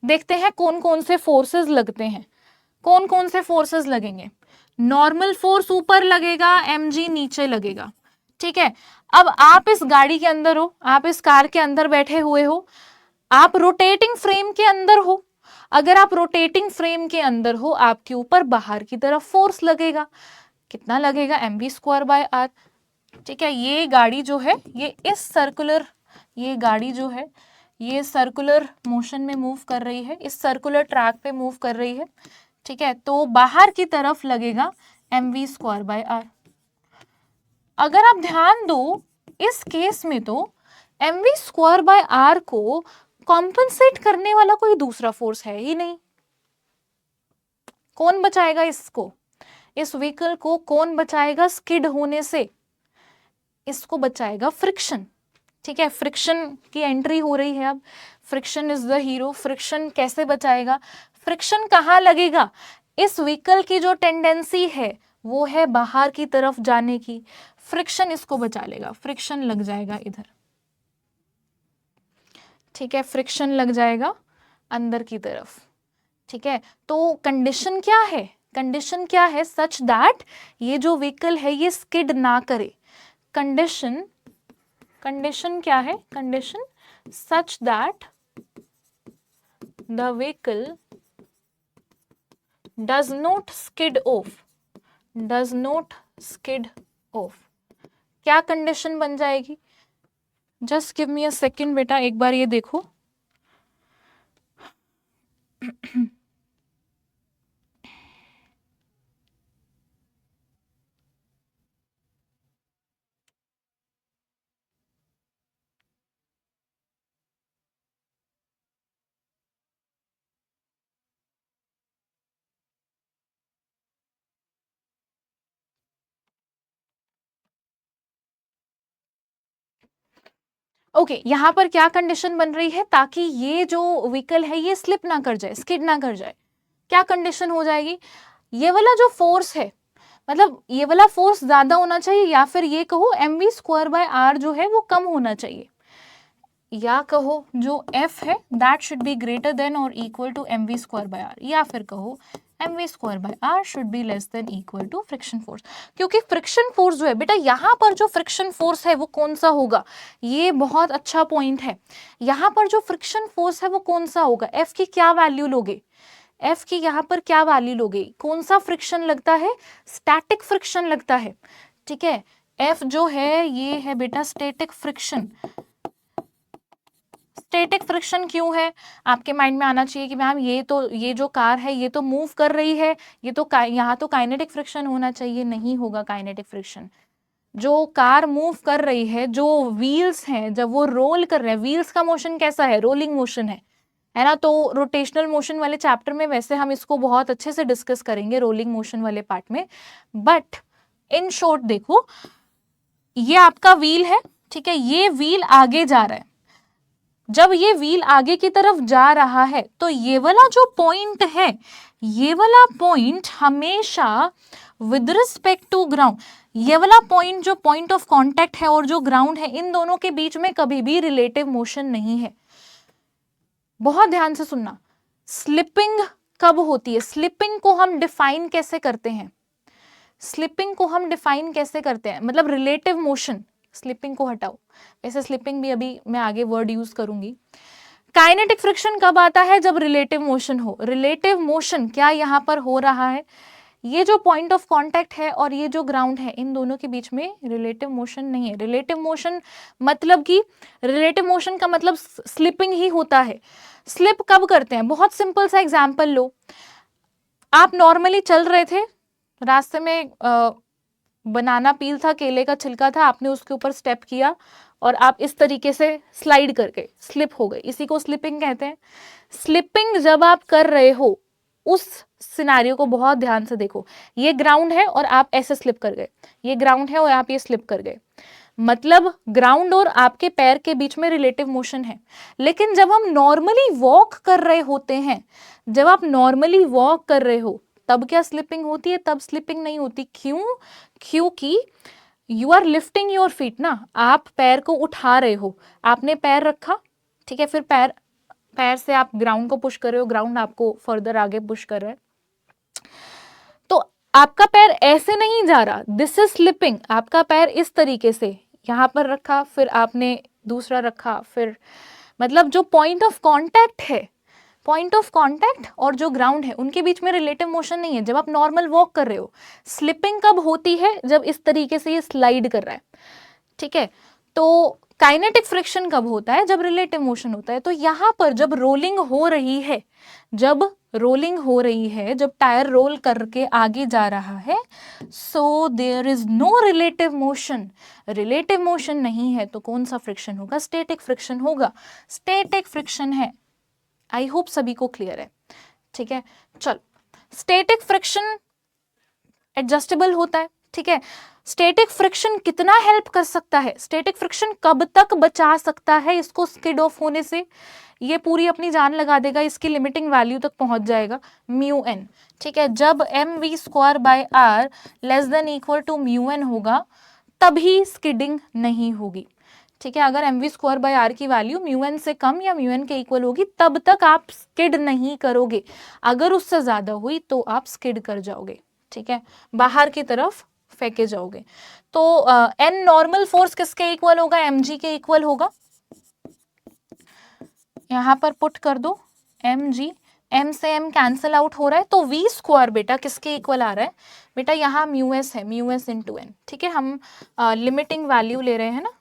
देखते हैं कौन कौन से फोर्सेस लगते हैं, कौन कौन से फोर्सेस लगेंगे। नॉर्मल फोर्स ऊपर लगेगा, mg नीचे लगेगा। ठीक है, अब आप इस गाड़ी के अंदर हो, आप इस कार के अंदर बैठे हुए हो, आप रोटेटिंग फ्रेम के अंदर हो। अगर आप रोटेटिंग फ्रेम के अंदर हो, आपके ऊपर बाहर की तरफ फोर्स लगेगा, कितना लगेगा? mv²/r। ठीक है, ये गाड़ी जो है ये इस सर्कुलर, ये गाड़ी जो है ये सर्कुलर मोशन में मूव कर रही है, इस सर्कुलर ट्रैक पे मूव कर रही है। ठीक है, तो बाहर की तरफ लगेगा mv²/r। अगर आप ध्यान दो इस केस में तो mv²/r को कॉम्पनसेट करने वाला कोई दूसरा फोर्स है ही नहीं। कौन बचाएगा इसको, इस व्हीकल को कौन बचाएगा स्किड होने से? इसको बचाएगा फ्रिक्शन। ठीक है, फ्रिक्शन की एंट्री हो रही है अब, friction is the hero. Friction कैसे बचाएगा? फ्रिक्शन कहाँ लगेगा? इस व्हीकल की जो टेंडेंसी है वो है बाहर की तरफ जाने की, फ्रिक्शन इसको बचा लेगा, फ्रिक्शन लग जाएगा इधर। ठीक है, फ्रिक्शन लग जाएगा अंदर की तरफ। ठीक है, तो कंडीशन क्या है, कंडीशन क्या है? सच दैट ये जो व्हीकल है ये स्किड ना करे। कंडीशन, कंडीशन क्या है? Condition such that the vehicle does not skid of, does not skid of. क्या कंडीशन बन जाएगी? Just give me a second बेटा, एक बार ये देखो। ओके, यहाँ पर क्या कंडीशन बन रही है? ताकि ये जो व्हीकल है ये स्लिप ना कर जाए, स्किड ना कर जाए, क्या कंडीशन हो जाएगी? ये वाला जो फोर्स है, मतलब ये वाला फोर्स ज्यादा होना चाहिए, या फिर ये कहो mv²/r जो है वो कम होना चाहिए, या कहो जो f है that should be greater than और इक्वल टू mv²/r, या फिर कहो mv²/r should be less than equal to friction force. क्योंकि फ्रिक्शन फोर्स जो है बेटा, यहाँ पर जो फ्रिक्शन फोर्स है वो कौन सा होगा? ये बहुत अच्छा पॉइंट है। यहाँ पर जो फ्रिक्शन फोर्स है वो कौन सा होगा? f की क्या वैल्यू लोगे? f की यहाँ पर क्या वैल्यू लोगे? कौन सा फ्रिक्शन लगता है? स्टैटिक फ्रिक्शन लगता है। ठीक है, f जो है ये है बेटा स्टैटिक फ्रिक्शन। स्टैटिक फ्रिक्शन क्यों है? आपके माइंड में आना चाहिए कि मैम ये जो कार है ये तो मूव कर रही है, ये तो यहाँ तो काइनेटिक फ्रिक्शन होना चाहिए। नहीं होगा काइनेटिक फ्रिक्शन। जो कार मूव कर रही है, जो व्हील्स हैं जब वो रोल कर रहे हैं, व्हील्स का मोशन कैसा है? रोलिंग मोशन है ना? तो रोटेशनल मोशन वाले चैप्टर में वैसे हम इसको बहुत अच्छे से डिस्कस करेंगे, रोलिंग मोशन वाले पार्ट में। बट इन शॉर्ट देखो, ये आपका व्हील है, ठीक है, ये व्हील आगे जा रहा है। जब ये व्हील आगे की तरफ जा रहा है तो ये वाला जो पॉइंट है, ये वाला पॉइंट हमेशा विद रिस्पेक्ट टू ग्राउंड, ये वाला पॉइंट जो पॉइंट ऑफ कांटेक्ट है और जो ग्राउंड है, इन दोनों के बीच में कभी भी रिलेटिव मोशन नहीं है। बहुत ध्यान से सुनना। स्लिपिंग कब होती है? स्लिपिंग को हम डिफाइन कैसे करते हैं? स्लिपिंग को हम डिफाइन कैसे करते हैं? मतलब रिलेटिव मोशन, स्लिपिंग को हटाओ, वैसे स्लिपिंग भी अभी मैं आगे वर्ड यूज करूंगी। काइनेटिक फ्रिक्शन कब आता है? जब रिलेटिव मोशन हो। रिलेटिव मोशन क्या यहां पर हो रहा है? ये जो पॉइंट ऑफ कांटेक्ट है और ये जो ग्राउंड है, इन दोनों के बीच में रिलेटिव मोशन नहीं है। रिलेटिव मोशन मतलब कि रिलेटिव मोशन का मतलब स्लिपिंग ही होता है। स्लिप कब करते हैं? बहुत सिंपल सा एग्जांपल लो। आप नॉर्मली चल रहे थे, रास्ते में बनाना पील था, केले का छिलका था, आपने उसके ऊपर स्टेप किया और आप इस तरीके से स्लाइड कर गए, स्लिप हो गए, इसी को स्लिपिंग कहते हैं। स्लिपिंग जब आप कर रहे हो, उस सिनेरियो को बहुत ध्यान से देखो। ये ग्राउंड है और आप ऐसे स्लिप कर गए, ये ग्राउंड है और आप ये स्लिप कर गए, मतलब ग्राउंड और आपके पैर के बीच में रिलेटिव मोशन है। लेकिन जब हम नॉर्मली वॉक कर रहे होते हैं, जब आप नॉर्मली वॉक कर रहे हो, तब क्या स्लिपिंग होती है? तब स्लिपिंग नहीं होती। क्यों? क्योंकि you are lifting your feet ना, आप पैर को उठा रहे हो, आपने पैर रखा, ठीक है, फिर पैर से आप ग्राउंड को पुश कर रहे हो, ग्राउंड आपको फर्दर आगे पुश कर रहा है, तो आपका पैर ऐसे नहीं जा रहा, दिस इज स्लिपिंग। आपका पैर इस तरीके से यहां पर रखा, फिर आपने दूसरा रखा, फिर मतलब जो पॉइंट ऑफ कांटेक्ट है, पॉइंट ऑफ कांटेक्ट और जो ग्राउंड है, उनके बीच में रिलेटिव मोशन नहीं है जब आप नॉर्मल वॉक कर रहे हो। स्लिपिंग कब होती है? जब इस तरीके से ये स्लाइड कर रहा है, ठीक है। तो काइनेटिक फ्रिक्शन कब होता है? जब रिलेटिव मोशन होता है। तो यहां पर जब रोलिंग हो रही है, जब रोलिंग हो रही है, जब टायर रोल करके आगे जा रहा है, so there is no relative motion. Relative motion नहीं है तो कौन सा फ्रिक्शन होगा? स्टैटिक फ्रिक्शन होगा। स्टैटिक फ्रिक्शन है। आई होप सभी को क्लियर है, ठीक है। चलो, स्टैटिक फ्रिक्शन एडजस्टेबल होता है, ठीक है। स्टैटिक फ्रिक्शन कितना हेल्प कर सकता है? स्टैटिक फ्रिक्शन कब तक बचा सकता है इसको स्किड ऑफ होने से? ये पूरी अपनी जान लगा देगा, इसकी लिमिटिंग वैल्यू तक पहुंच जाएगा, म्यू एन, ठीक है। जब M we square by R less than equal to mu N होगा, तभी स्किडिंग नहीं होगी, ठीक है। अगर M we square by R की वैल्यू म्यू एन से कम या म्यू एन के इक्वल होगी, तब तक आप स्किड नहीं करोगे। अगर उससे ज्यादा हुई तो आप स्किड कर जाओगे, ठीक है, बाहर की तरफ फेंके जाओगे। तो एन नॉर्मल फोर्स किसके इक्वल होगा? mg के इक्वल होगा। यहां पर पुट कर दो mg, m से m कैंसिल आउट हो रहा है, तो v स्क्वायर बेटा किसके इक्वल आ रहा है? बेटा यहाँ म्यू एस है, म्यू एस इंटू एन, ठीक है। हम लिमिटिंग वैल्यू ले रहे हैं ना,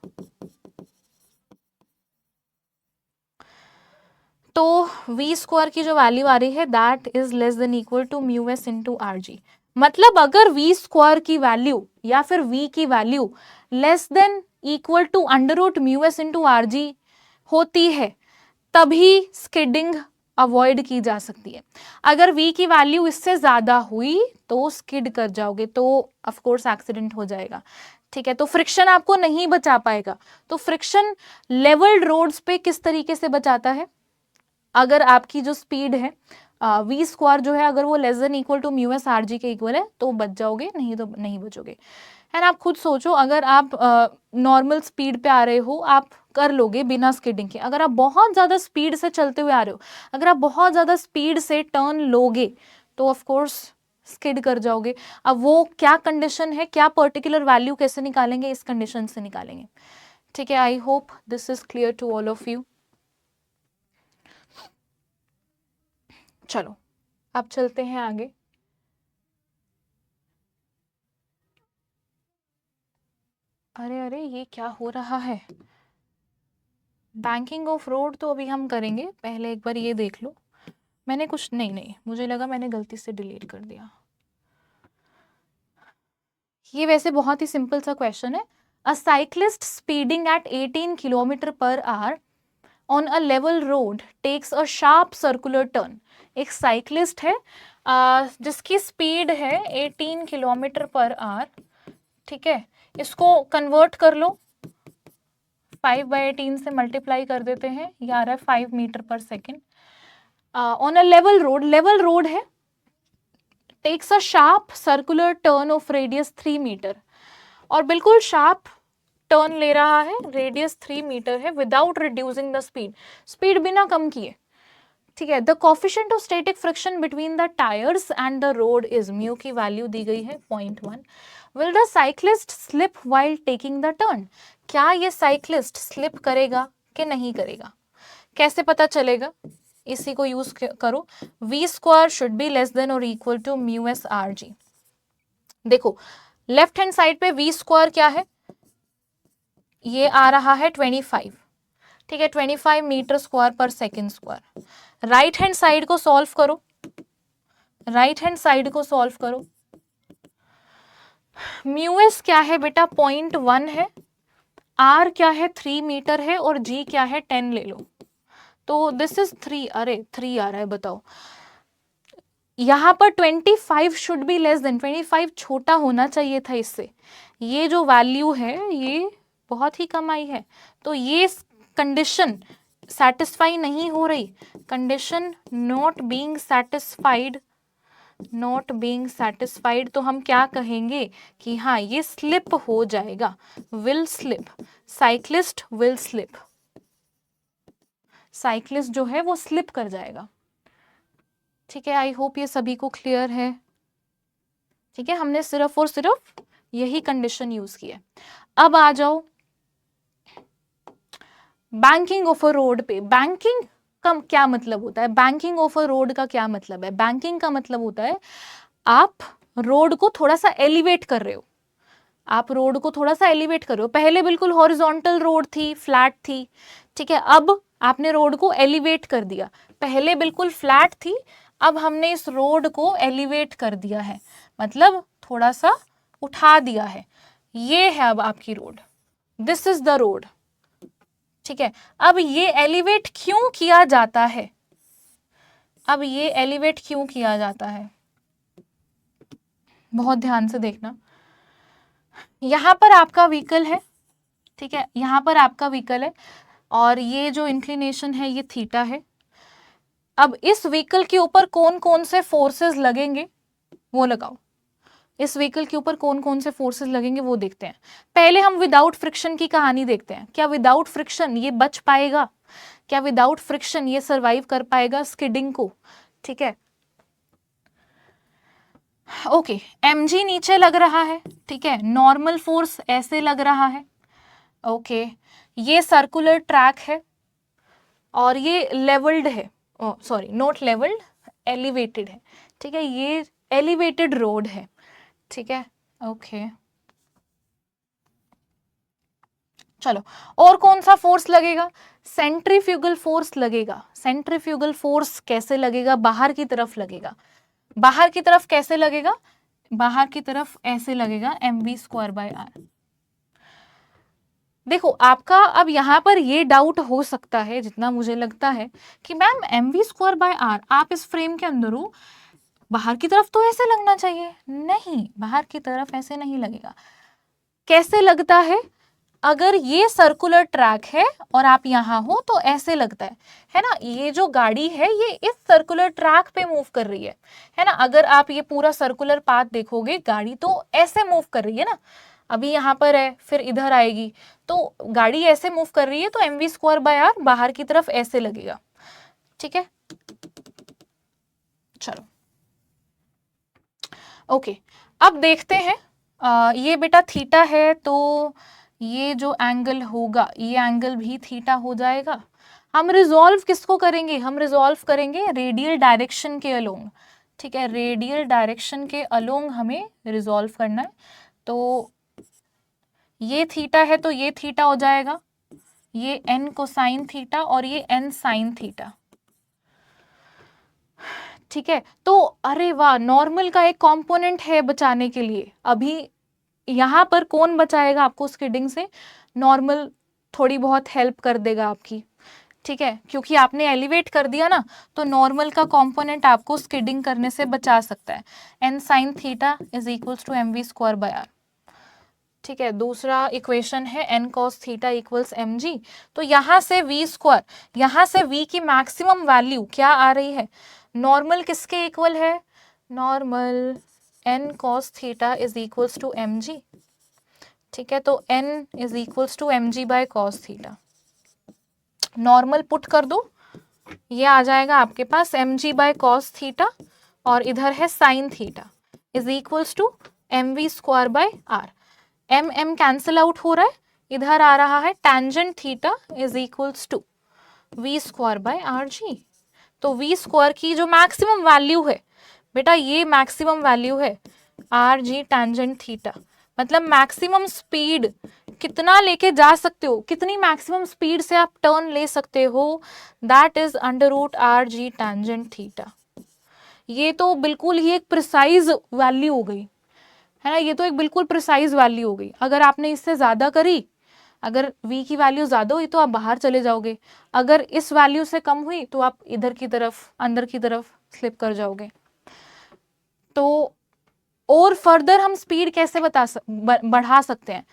तो v स्क्वायर की जो वैल्यू आ रही है that is less than equal to mu S into R G. मतलब अगर v स्क्वायर की वैल्यू या फिर v की value less than equal to under root mu S into R G होती है, तभी स्किडिंग अवॉइड की जा सकती है। अगर v की वैल्यू इससे ज्यादा हुई तो स्किड कर जाओगे, तो ऑफ कोर्स एक्सीडेंट हो जाएगा, ठीक है। तो फ्रिक्शन आपको नहीं बचा पाएगा। तो फ्रिक्शन लेवल्ड रोड्स पे किस तरीके से बचाता है? अगर आपकी जो स्पीड है वी स्क्वायर जो है, अगर वो less than equal to mu S R G के इक्वल है तो बच जाओगे, नहीं तो नहीं बचोगे। एंड आप खुद सोचो, अगर आप नॉर्मल स्पीड पे आ रहे हो, आप कर लोगे बिना स्किडिंग के। अगर आप बहुत ज़्यादा स्पीड से चलते हुए आ रहे हो, अगर आप बहुत ज़्यादा स्पीड से टर्न लोगे तो ऑफ कोर्स स्किड कर जाओगे। अब वो क्या कंडीशन है, क्या पर्टिकुलर वैल्यू कैसे निकालेंगे? इस कंडीशन से निकालेंगे, ठीक है। I hope this is clear to all of you. चलो अब चलते हैं आगे। अरे अरे ये क्या हो रहा है? बैंकिंग ऑफ रोड तो अभी हम करेंगे, पहले एक बार ये देख लो। मैंने कुछ नहीं, मुझे लगा मैंने गलती से डिलीट कर दिया। ये वैसे बहुत ही सिंपल सा क्वेश्चन है। A cyclist speeding at 18 kilometre per hour on a level road takes a sharp circular turn. एक साइक्लिस्ट है जिसकी स्पीड है 18 किलोमीटर पर आवर, ठीक है, इसको कन्वर्ट कर लो, 5/18 से मल्टीप्लाई कर देते हैं, ये आ रहा है 5 metre per second on a level road है, takes a sharp circular turn of radius 3 metre, और बिल्कुल शार्प टर्न ले रहा है, रेडियस 3 मीटर है, without reducing the speed, speed बिना कम किए, ठीक है। The coefficient of static friction between the tyres and the road is, mu की वैल्यू दी गई है 0.1। Will the cyclist slip while taking the turn, क्या ये साइक्लिस्ट स्लिप करेगा कि नहीं करेगा, कैसे पता चलेगा, इसी को यूज करो, v square should be less than और equal to mu S R G. देखो लेफ्ट हैंड साइड पे v स्क्वायर क्या है, ये आ रहा है 25, ठीक है, 25 मीटर स्क्वायर पर second square. Right hand side को सॉल्व करो, राइट हैंड साइड को सॉल्व करो, म्यू एस क्या है बेटा 0.1 है, आर क्या है 3 मीटर है, और जी क्या है 10 ले लो, तो दिस इज 3, अरे 3 आ रहा है, बताओ यहाँ पर 25 शुड बी लेस देन, 25 छोटा होना चाहिए था इससे, ये जो वैल्यू है ये बहुत ही कम आई है, तो ये कंडीशन सेटिस्फाई नहीं हो रही, condition not being satisfied, not being satisfied, तो हम क्या कहेंगे कि हाँ ये स्लिप हो जाएगा, will slip, cyclist will slip, cyclist जो है वो स्लिप कर जाएगा, ठीक है। आई होप ये सभी को क्लियर है, ठीक है, हमने सिर्फ और सिर्फ यही कंडीशन यूज की है। अब आ जाओ बैंकिंग ऑफ अ रोड पे, बैंकिंग का क्या मतलब होता है, बैंकिंग ऑफ अ रोड का क्या मतलब है, बैंकिंग का मतलब होता है आप रोड को थोड़ा सा एलिवेट कर रहे हो, आप रोड को थोड़ा सा एलिवेट कर रहे हो, पहले बिल्कुल हॉरिजॉन्टल रोड थी, फ्लैट थी, ठीक है, अब आपने रोड को एलिवेट कर दिया, पहले बिल्कुल फ्लैट थी, अब हमने इस रोड को एलिवेट कर दिया है, मतलब थोड़ा सा उठा दिया है, ये है अब आपकी road, this is the road, ठीक है। अब ये एलिवेट क्यों किया जाता है, अब ये एलिवेट क्यों किया जाता है, बहुत ध्यान से देखना, यहां पर आपका व्हीकल है, ठीक है, यहां पर आपका व्हीकल है, और ये जो इंक्लिनेशन है ये थीटा है, अब इस व्हीकल के ऊपर कौन कौन से फोर्सेस लगेंगे वो लगाओ, इस व्हीकल के ऊपर कौन कौन से फोर्सेस लगेंगे वो देखते हैं, पहले हम विदाउट फ्रिक्शन की कहानी देखते हैं, क्या विदाउट फ्रिक्शन ये बच पाएगा, क्या विदाउट फ्रिक्शन ये सरवाइव कर पाएगा स्किडिंग को, ठीक है, ओके, mg नीचे लग रहा है, ठीक है, नॉर्मल फोर्स ऐसे लग रहा है, ओके, ये सर्कुलर ट्रैक है, और ये लेवल्ड है, सॉरी नॉट लेवल्ड, एलिवेटेड है, ठीक है, ये एलिवेटेड रोड है, ठीक है, ओके, चलो, और कौन सा फोर्स लगेगा, सेंट्रीफ्यूगल फोर्स लगेगा, सेंट्रीफ्यूगल फोर्स कैसे लगेगा, बाहर की तरफ लगेगा, बाहर की तरफ कैसे लगेगा, बाहर की तरफ ऐसे लगेगा, mv²/r। देखो आपका अब यहाँ पर ये डाउट हो सकता है, जितना मुझे लगता है कि मैम mv²/r, आप इस फ्रेम के अंदर हो, बाहर की तरफ तो ऐसे लगना चाहिए, नहीं, बाहर की तरफ ऐसे नहीं लगेगा, कैसे लगता है, अगर ये सर्कुलर ट्रैक है और आप यहाँ हो तो ऐसे लगता है ना, ये जो गाड़ी है ये इस सर्कुलर ट्रैक पे मूव कर रही है ना, अगर आप ये पूरा सर्कुलर पाथ देखोगे गाड़ी तो ऐसे मूव कर रही है ना, अभी यहाँ पर है फिर इधर आएगी, तो गाड़ी ऐसे मूव कर रही है, तो mv²/r बाहर की तरफ ऐसे लगेगा, ठीक है, चलो ओके, अब देखते हैं, ये बेटा थीटा है, तो ये जो एंगल होगा ये एंगल भी थीटा हो जाएगा, हम रिजॉल्व किसको करेंगे, हम रिजॉल्व करेंगे रेडियल डायरेक्शन के अलोंग, ठीक है, रेडियल डायरेक्शन के अलोंग हमें रिजॉल्व करना है, तो ये थीटा है तो ये थीटा हो जाएगा, ये n कोसाइन थीटा और ये n साइन थीटा, ठीक है, तो अरे वाह, नॉर्मल का एक कंपोनेंट है बचाने के लिए, अभी यहाँ पर कौन बचाएगा आपको स्किडिंग से, नॉर्मल थोड़ी बहुत हेल्प कर देगा आपकी, ठीक है, क्योंकि आपने एलिवेट कर दिया ना, तो नॉर्मल का कंपोनेंट आपको स्किडिंग करने से बचा सकता है, n sine theta is equals to mv²/r, ठीक है, दूसरा इक्वेशन है n cos theta equals mg। तो यहाँ से v स्क्वायर, यहाँ से v की मैक्सिमम वैल्यू क्या आ रही है, नॉर्मल किसके इक्वल है, normal n cos theta is equals to mg। ठीक है, तो n is equals to mg by cos theta. Normal put कर दो, ये आ जाएगा आपके पास mg बाय cos थीटा और इधर है sin theta is equals to mv square by r। m cancel out हो रहा है, इधर आ रहा है tangent theta is equals to v square by R G. तो v स्क्वायर की जो मैक्सिमम वैल्यू है बेटा, ये मैक्सिमम वैल्यू है आर जी टेंजेंट थीटा, मतलब मैक्सिमम स्पीड कितना लेके जा सकते हो, कितनी मैक्सिमम स्पीड से आप टर्न ले सकते हो, that is under root R G tangent theta. ये तो बिल्कुल ही एक प्रिसाइज वैल्यू हो गई है ना, ये तो एक बिल्कुल प्रिसाइज वैल्यू हो गई। अगर आपने इससे ज्यादा करी, अगर v की वैल्यू ज्यादा हुई तो आप बाहर चले जाओगे, अगर इस वैल्यू से कम हुई तो आप इधर की तरफ, अंदर की तरफ स्लिप कर जाओगे। तो और फर्दर हम स्पीड कैसे बढ़ा सकते हैं,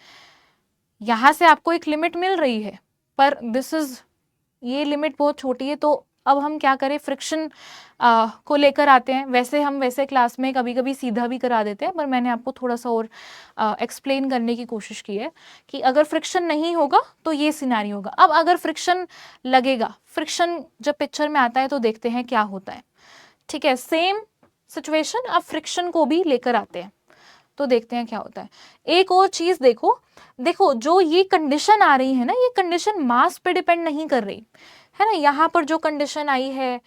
यहां से आपको एक लिमिट मिल रही है पर ये लिमिट बहुत छोटी है। तो अब हम क्या करें, फ्रिक्शन को लेकर आते हैं। वैसे क्लास में कभी कभी सीधा भी करा देते हैं, पर मैंने आपको थोड़ा सा और एक्सप्लेन करने की कोशिश की है कि अगर फ्रिक्शन नहीं होगा तो ये सिनेरियो होगा। अब अगर फ्रिक्शन लगेगा, फ्रिक्शन जब पिक्चर में आता है तो देखते हैं क्या होता है। ठीक है, सेम सिचुएशन, अब फ्रिक्शन को भी लेकर आते हैं तो देखते हैं क्या होता है। एक और चीज देखो जो ये कंडीशन आ रही है ना, ये कंडीशन मास पे डिपेंड नहीं कर रही है ना। यहाँ पर जो कंडीशन आई है,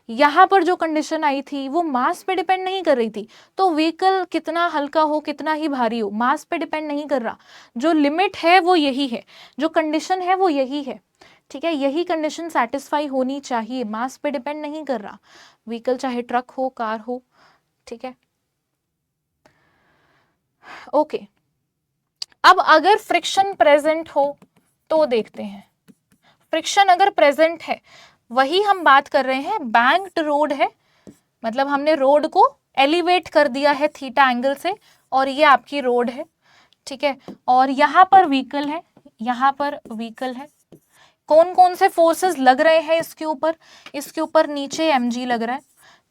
यहाँ पर जो कंडीशन आई थी, वो मास पे डिपेंड नहीं कर रही थी। तो व्हीकल कितना हल्का हो, कितना ही भारी हो, मास पे डिपेंड नहीं कर रहा। जो लिमिट है वो यही है, जो कंडीशन है वो यही है। ठीक है, यही कंडीशन सेटिस्फाई होनी चाहिए, मास पे डिपेंड नहीं कर रहा, व्हीकल चाहे ट्रक हो, कार हो। ठीक है, ओके। अब अगर फ्रिक्शन प्रेजेंट हो तो देखते हैं। फ्रिक्शन अगर प्रेजेंट है, वही हम बात कर रहे हैं, बैंक्ड रोड है, मतलब हमने रोड को एलिवेट कर दिया है थीटा एंगल से, और ये आपकी रोड है। ठीक है, और यहाँ पर व्हीकल है, यहाँ पर व्हीकल है। कौन कौन से फोर्सेस लग रहे हैं इसके ऊपर नीचे mg लग रहा है।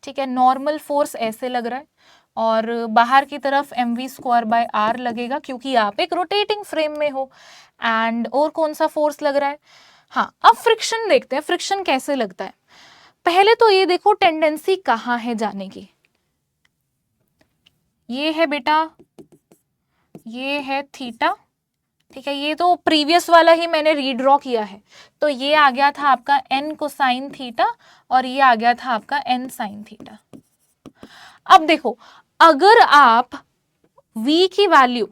ठीक है, नॉर्मल फोर्स ऐसे लग रहा है, और बाहर की तरफ mv स्क्वायर बाय r लगेगा क्योंकि आप एक रोटेटिंग फ्रेम में हो। एंड और कौन सा फोर्स लग रहा है, हाँ अब फ्रिक्शन देखते हैं, फ्रिक्शन कैसे लगता है। पहले तो ये देखो टेंडेंसी कहाँ है जाने की, ये है बेटा, ये है थीटा। ठीक है, ये तो प्रीवियस वाला ही मैंने रीड्रॉ किया है, तो ये आ गया था आपका n कोसाइन थीटा और ये आ गया था आपका n साइन थीटा। अब देखो, अगर आप v की वैल्यू,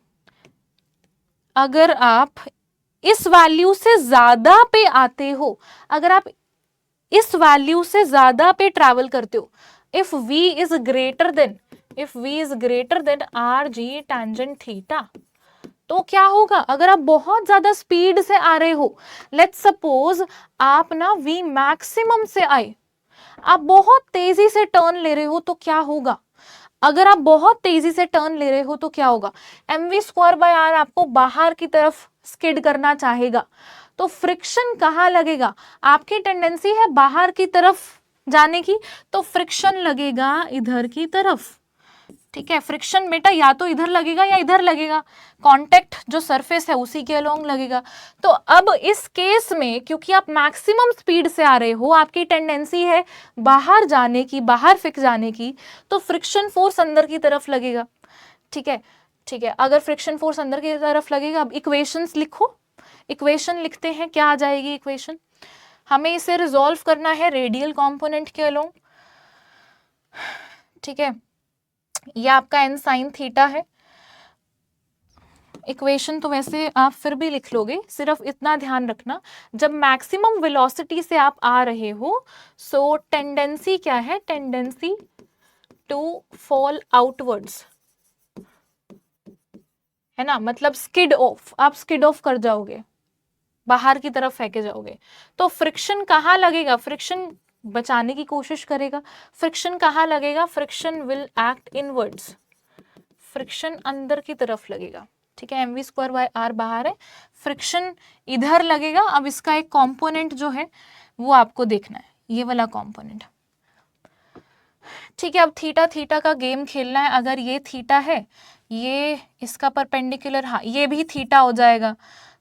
अगर आप इस वैल्यू से ज्यादा पे आते हो, अगर आप इस वैल्यू से ज्यादा पे ट्रैवल करते हो, if v is greater than are G tangent theta, तो क्या होगा, अगर आप बहुत ज्यादा स्पीड से आ रहे हो, लेट्स सपोज आप ना v मैक्सिमम से आए, आप बहुत तेजी से टर्न ले रहे हो, तो क्या होगा, अगर आप बहुत तेजी से टर्न ले रहे हो तो क्या होगा, mv स्क्वायर बाय आर आपको बाहर की तरफ स्किड करना चाहेगा। तो फ्रिक्शन कहाँ लगेगा, आपकी टेंडेंसी है बाहर की तरफ जाने की, तो फ्रिक्शन लगेगा इधर की तरफ। ठीक है, फ्रिक्शन बेटा या तो इधर लगेगा या इधर लगेगा, कांटेक्ट जो सरफेस है उसी के अलोंग लगेगा। तो अब इस केस में क्योंकि आप मैक्सिमम स्पीड से आ रहे हो, आपकी टेंडेंसी है बाहर जाने की, बाहर फिक जाने की, तो फ्रिक्शन फोर्स अंदर की तरफ लगेगा। ठीक है, ठीक है, अगर फ्रिक्शन फोर्स अंदर की तरफ लगेगा, अब इक्वेशंस लिखो, इक्वेशन लिखते हैं, क्या आ जाएगी इक्वेशन, हमें इसे रिजॉल्व करना है रेडियल कंपोनेंट के अलोंग। ठीक है, ये आपका n साइन थीटा है। इक्वेशन तो वैसे आप फिर भी लिख लोगे, सिर्फ इतना ध्यान रखना, जब मैक्सिमम वेलोसिटी से आप आ रहे हो, सो टेंडेंसी क्या है, टेंडेंसी टू फॉल आउटवर्ड्स, है ना, मतलब स्किड ऑफ, आप स्किड ऑफ कर जाओगे, बाहर की तरफ फेंके जाओगे। तो फ्रिक्शन कहाँ लगेगा, फ्रिक्शन बचाने की कोशिश करेगा, फ्रिक्शन कहाँ लगेगा, friction will act inwards, friction अंदर की तरफ लगेगा। ठीक है, mv स्क्वायर बाय r बाहर है, फ्रिक्शन इधर लगेगा। अब इसका एक कंपोनेंट जो है वो आपको देखना है, ये वाला कंपोनेंट। ठीक है, अब थीटा थीटा का गेम खेलना है। अगर ये थीटा है, ये इसका परपेंडिकुलर, हाँ ये भी थीटा हो जाएगा,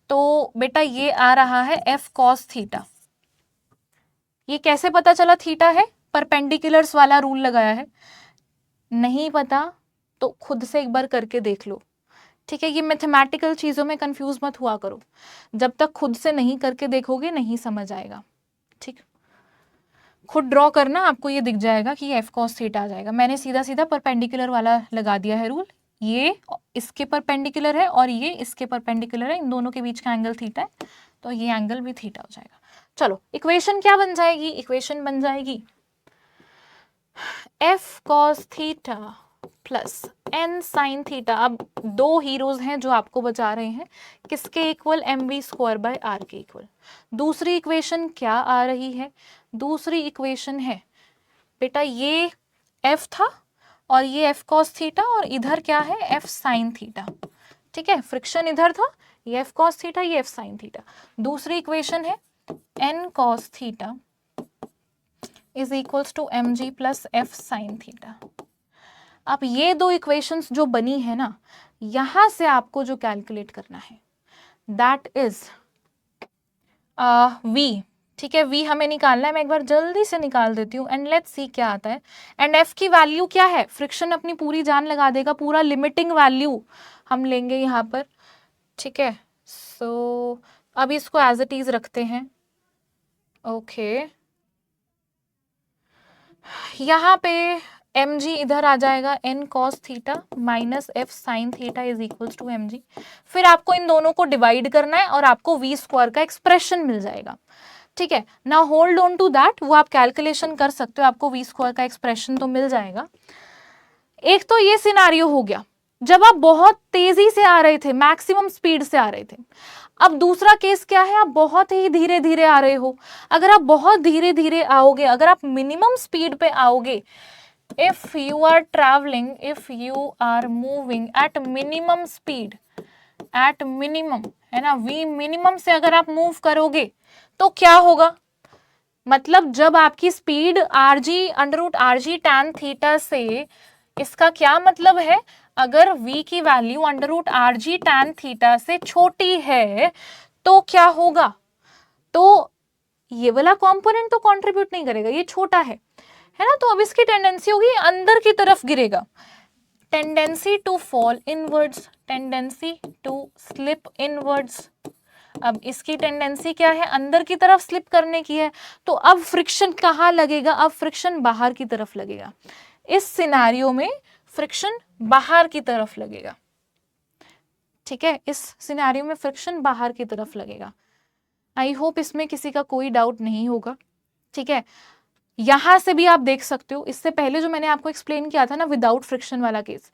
तो बेटा ये आ रहा है f cos थीटा। ये कैसे पता चला थीटा है? परपेंडिकुलर्स वाला रूल लगाया है। नहीं पता तो खुद से एक बार करके देख लो। ठीक है, ये मैथमेटिकल चीज़ों में कंफ्यूज मत हुआ करो, जब तक खुद से नहीं करके देखोगे नहीं समझ आएगा। ठीक, खुद ड्रॉ करना, आपको ये दिख जाएगा कि एफ कॉस थीटा आ जाएगा। मैंने सीधा सीधा परपेंडिकुलर वाला लगा दिया है रूल, ये इसके परपेंडिकुलर है और ये इसके परपेंडिकुलर है, इन दोनों के बीच का एंगल थीटा है, तो ये एंगल भी थीटा हो जाएगा। चलो इक्वेशन क्या बन जाएगी? इक्वेशन बन जाएगी F cos theta plus N sine theta. अब दो हीरोज हैं जो आपको बचा रहे हैं, किसके equal? M we square by are के इक्वल। दूसरी इक्वेशन क्या आ रही है? दूसरी इक्वेशन है बेटा ये एफ था और ये एफ कॉस थीटा, और इधर क्या है? F sine theta. ठीक है, फ्रिक्शन इधर था, ये एफ कॉस थीटा, ये एफ साइन थीटा। दूसरी इक्वेशन है N cos theta is equals to M G plus F sine theta. अब ये दो इक्वेशंस जो बनी है ना, यहां से आपको जो कैलकुलेट करना है दैट इज v। ठीक है, v हमें निकालना है, मैं एक बार जल्दी से निकाल देती हूँ एंड लेट्स सी क्या आता है। एंड f की वैल्यू क्या है? फ्रिक्शन अपनी पूरी जान लगा देगा, पूरा लिमिटिंग वैल्यू हम लेंगे यहाँ पर। ठीक है, सो अब इसको एज इट इज रखते हैं। ओके, यहाँ पे एम जी इधर आ जाएगा, N cos theta minus F sine theta is equals to M G. फिर आपको इन दोनों को डिवाइड करना है और आपको वी स्क्वायर का एक्सप्रेशन मिल जाएगा। ठीक है, ना होल्ड ऑन टू दैट, वो आप कैलकुलेशन कर सकते हो, आपको वी स्क्वायर का एक्सप्रेशन तो मिल जाएगा। एक तो ये सिनारियो हो गया जब आप बहुत तेजी से आ रहे थे, मैक्सिमम स्पीड से आ रहे थे। अब दूसरा केस क्या है? आप बहुत ही धीरे धीरे आ रहे हो। अगर आप बहुत धीरे धीरे आओगे, अगर आप मिनिमम स्पीड पे आओगे, if you are traveling, if you are moving at minimum speed, at minimum है ना, v मिनिमम से अगर आप मूव करोगे तो क्या होगा? मतलब जब आपकी speed R G under root R G tan theta से, इसका क्या मतलब है? अगर v की value under root R G tan theta से छोटी है तो क्या होगा? तो ये वाला कंपोनेंट तो कंट्रीब्यूट नहीं करेगा, ये छोटा है ना, तो अब इसकी टेंडेंसी होगी अंदर की तरफ गिरेगा, tendency to fall inwards, tendency to slip inwards. अब इसकी टेंडेंसी क्या है? अंदर की तरफ स्लिप करने की है, तो अब फ्रिक्शन कहाँ लगेगा? अब फ्रिक्शन बाहर की तरफ लगेगा। इस सिनेरियो में फ्रिक्शन बाहर की तरफ लगेगा। ठीक है, इस सिनेरियो में फ्रिक्शन बाहर की तरफ लगेगा। आई होप इसमें किसी का कोई डाउट नहीं होगा। ठीक है, यहां से भी आप देख सकते हो, इससे पहले जो मैंने आपको एक्सप्लेन किया था ना विदाउट फ्रिक्शन वाला केस,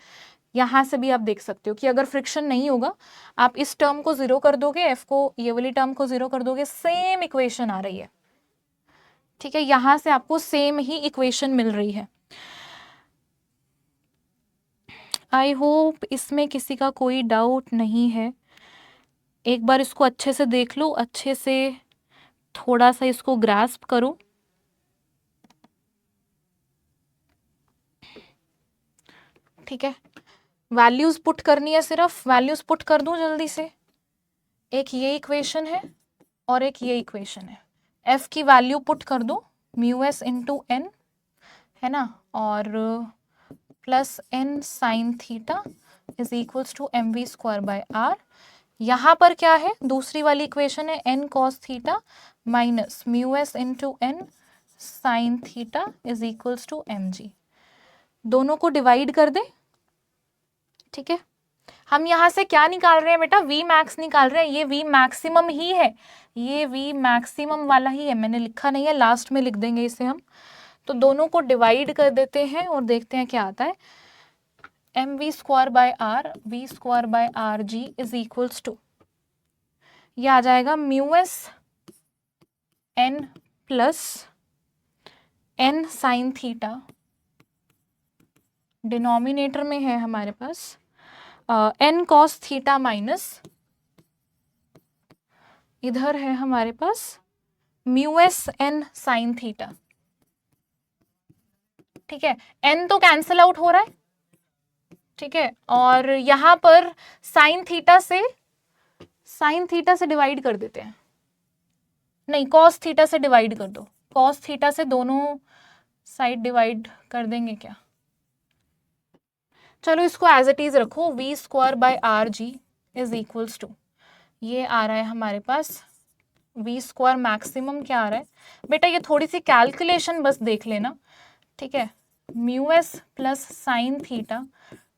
यहां से भी आप देख सकते हो कि अगर फ्रिक्शन नहीं होगा, आप इस टर्म को जीरो कर दोगे, एफ को, ये वाली टर्म को जीरो कर दोगे, सेम इक्वेशन आ रही है। ठीक है, यहां से आपको सेम ही इक्वेशन मिल रही है। आई होप इसमें किसी का कोई डाउट नहीं है। एक बार इसको अच्छे से देख लो, अच्छे से थोड़ा सा इसको ग्रास्प करो। ठीक है, वैल्यूज पुट करनी है, सिर्फ वैल्यूज पुट कर दूं जल्दी से। एक ये इक्वेशन है और एक ये इक्वेशन है। एफ की वैल्यू पुट कर दूं, म्यू एस इंटू एन है ना, और plus N sine theta is equals to M we square by R. यहाँ पर क्या है? दूसरी वाली इक्वेशन है N cos theta minus mu S into N sine theta is equals to M G. दोनों को डिवाइड कर दे। ठीक है, हम यहाँ से क्या निकाल रहे हैं बेटा? वी मैक्स निकाल रहे हैं। ये वी मैक्सिमम ही है, ये वी मैक्सिमम वाला ही है, मैंने लिखा नहीं है, लास्ट में लिख देंगे इसे हम। तो दोनों को डिवाइड कर देते हैं और देखते हैं क्या आता है। M we square by R, V square by R G is equals to, ये आ जाएगा mu S N plus N sine theta, denominator में है हमारे पास, एन कॉस थीटा माइनस, इधर है हमारे पास mu S N sine theta. ठीक है, एन तो कैंसिल आउट हो रहा है, ठीक है, और यहां पर साइन थीटा से डिवाइड कर देते हैं, नहीं कॉस थीटा से डिवाइड कर दो, कॉस थीटा से दोनों साइड डिवाइड कर देंगे क्या, चलो इसको एज इट इज रखो, V square by R G is equals to, ये आ रहा है हमारे पास वी स्क्वायर मैक्सिमम क्या आ रहा है बेटा, ये थोड़ी सी कैलकुलेशन बस देख लेना, ठीक है, mu S plus sign theta,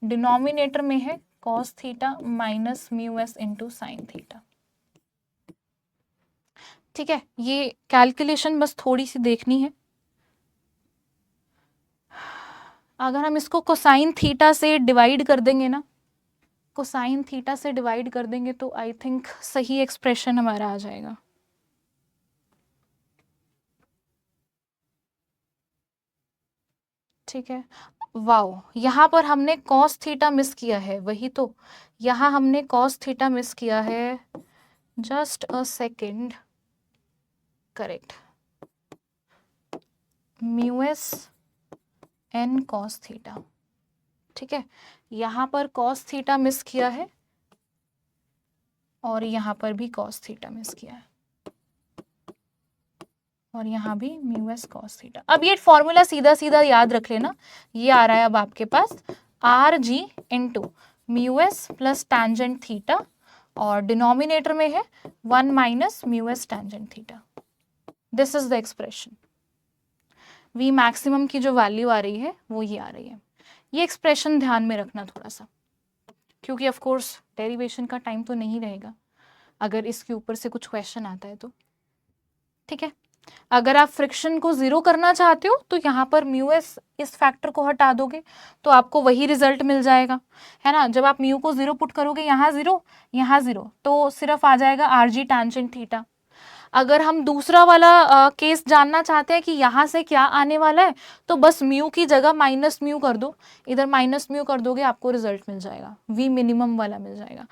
denominator में है cos theta minus mu S into sine theta. ठीक है, ये कैलकुलेशन बस थोड़ी सी देखनी है। अगर हम इसको कोसाइन थीटा से डिवाइड कर देंगे ना, कोसाइन थीटा से डिवाइड कर देंगे तो आई थिंक सही एक्सप्रेशन हमारा आ जाएगा। ठीक है, वाओ, यहाँ पर हमने कॉस थीटा मिस किया है, वही तो, यहाँ हमने कॉस थीटा मिस किया है, just a second, correct, mu S N cos theta. ठीक है, यहाँ पर कॉस थीटा मिस किया है और यहाँ पर भी कॉस थीटा मिस किया है और यहाँ भी म्यू एस कॉस थीटा। अब ये फॉर्मूला सीधा सीधा याद रख लेना, ये आ रहा है अब आपके पास R G into mu S plus tangent theta और डिनोमिनेटर में है 1 minus mu S tangent theta. This is the expression. V maximum की जो वैल्यू आ रही है वो ये आ रही है। ये एक्सप्रेशन ध्यान में रखना थोड़ा सा, क्योंकि ऑफ कोर्स डेरिवेशन का टाइम तो नहीं रहेगा अगर इसके ऊपर से कुछ क्वेश्चन आता है तो। ठीक है, अगर आप फ्रिक्शन को जीरो करना चाहते हो तो यहाँ पर म्यू एस इस फैक्टर को हटा दोगे तो आपको वही रिजल्ट मिल जाएगा, है ना। जब आप म्यू को जीरो पुट करोगे, यहाँ जीरो, तो सिर्फ आ जाएगा आर जी टैंजेंट थीटा। अगर हम दूसरा वाला केस जानना चाहते हैं कि यहाँ से क्या आने वाला है, तो बस म्यू की जगह माइनस म्यू कर दो, इधर माइनस म्यू कर दोगे, आपको रिजल्ट मिल जाएगा, वी मिनिमम वाला मिल जाएगा।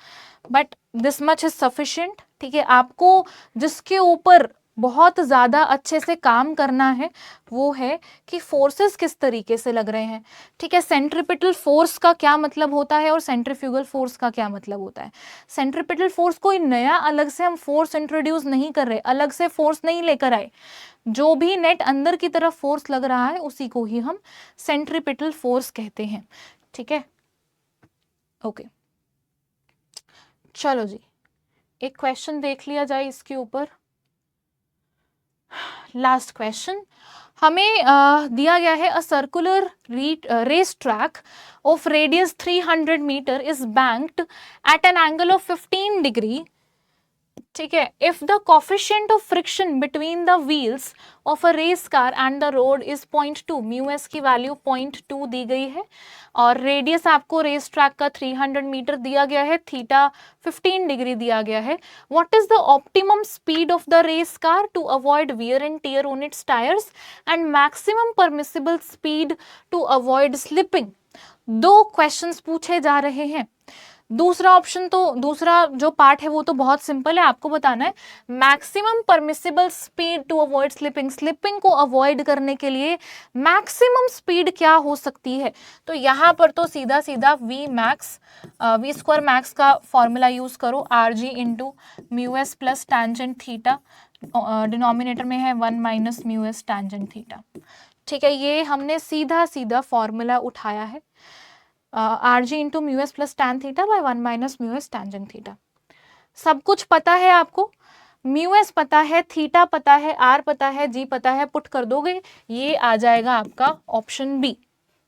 But this much is sufficient. ठीक है, आपको जिसके ऊपर बहुत ज़्यादा अच्छे से काम करना है वो है कि फोर्सेस किस तरीके से लग रहे हैं। ठीक है, सेंट्रीपिटल फोर्स का क्या मतलब होता है और सेंट्रीफ्यूगल फोर्स का क्या मतलब होता है। सेंट्रीपिटल फोर्स कोई नया अलग से हम फोर्स इंट्रोड्यूस नहीं कर रहे, अलग से फोर्स नहीं लेकर आए, जो भी नेट अंदर की तरफ फोर्स लग रहा है उसी को ही हम सेंट्रीपिटल फोर्स कहते हैं। ठीक है, ओके, चलो जी, एक क्वेश्चन देख लिया जाए इसके ऊपर। लास्ट क्वेश्चन हमें दिया गया है, a circular race track of radius 300 metre is banked at an angle of 15 degree. ठीक है, if the coefficient of friction between the wheels of a race car and the road is 0.2, mu S की value 0.2 दी गई है और radius आपको race track का 300 metre दिया गया है, थीटा 15 डिग्री दिया गया है। What is the optimum speed of the race car to avoid wear and tear on its tyres and maximum permissible speed to avoid slipping. दो क्वेश्चंस पूछे जा रहे हैं। दूसरा ऑप्शन तो, दूसरा जो पार्ट है वो तो बहुत सिंपल है, आपको बताना है maximum permissible speed to avoid slipping, slipping को अवॉइड करने के लिए मैक्सिमम स्पीड क्या हो सकती है। तो यहाँ पर तो सीधा सीधा वी स्क्वायर मैक्स का फॉर्मूला यूज करो, are G into mu S plus tangent theta, denominator में है 1 minus mu S tangent theta. ठीक है, ये हमने सीधा सीधा फॉर्मूला उठाया है, are G into mu S plus tan theta by 1 minus mu S tangent theta. सब कुछ पता है आपको, म्यू एस पता है, थीटा पता है, आर पता है, जी पता है, पुट कर दोगे, ये आ जाएगा आपका ऑप्शन बी,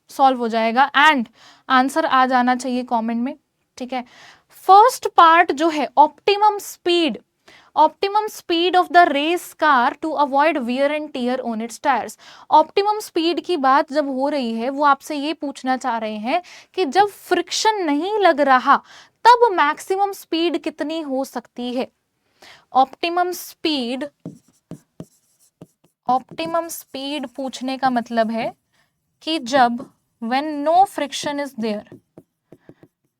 सॉल्व हो जाएगा एंड आंसर आ जाना चाहिए कमेंट में। ठीक है, फर्स्ट पार्ट जो है optimum speed of the race car to avoid wear and tear on its tyres. Optimum speed की बात जब हो रही है, वो आपसे ये पूछना चाह रहे हैं कि जब फ्रिक्शन नहीं लग रहा तब मैक्सिमम स्पीड कितनी हो सकती है। ऑप्टिमम स्पीड पूछने का मतलब है कि जब when no friction is there,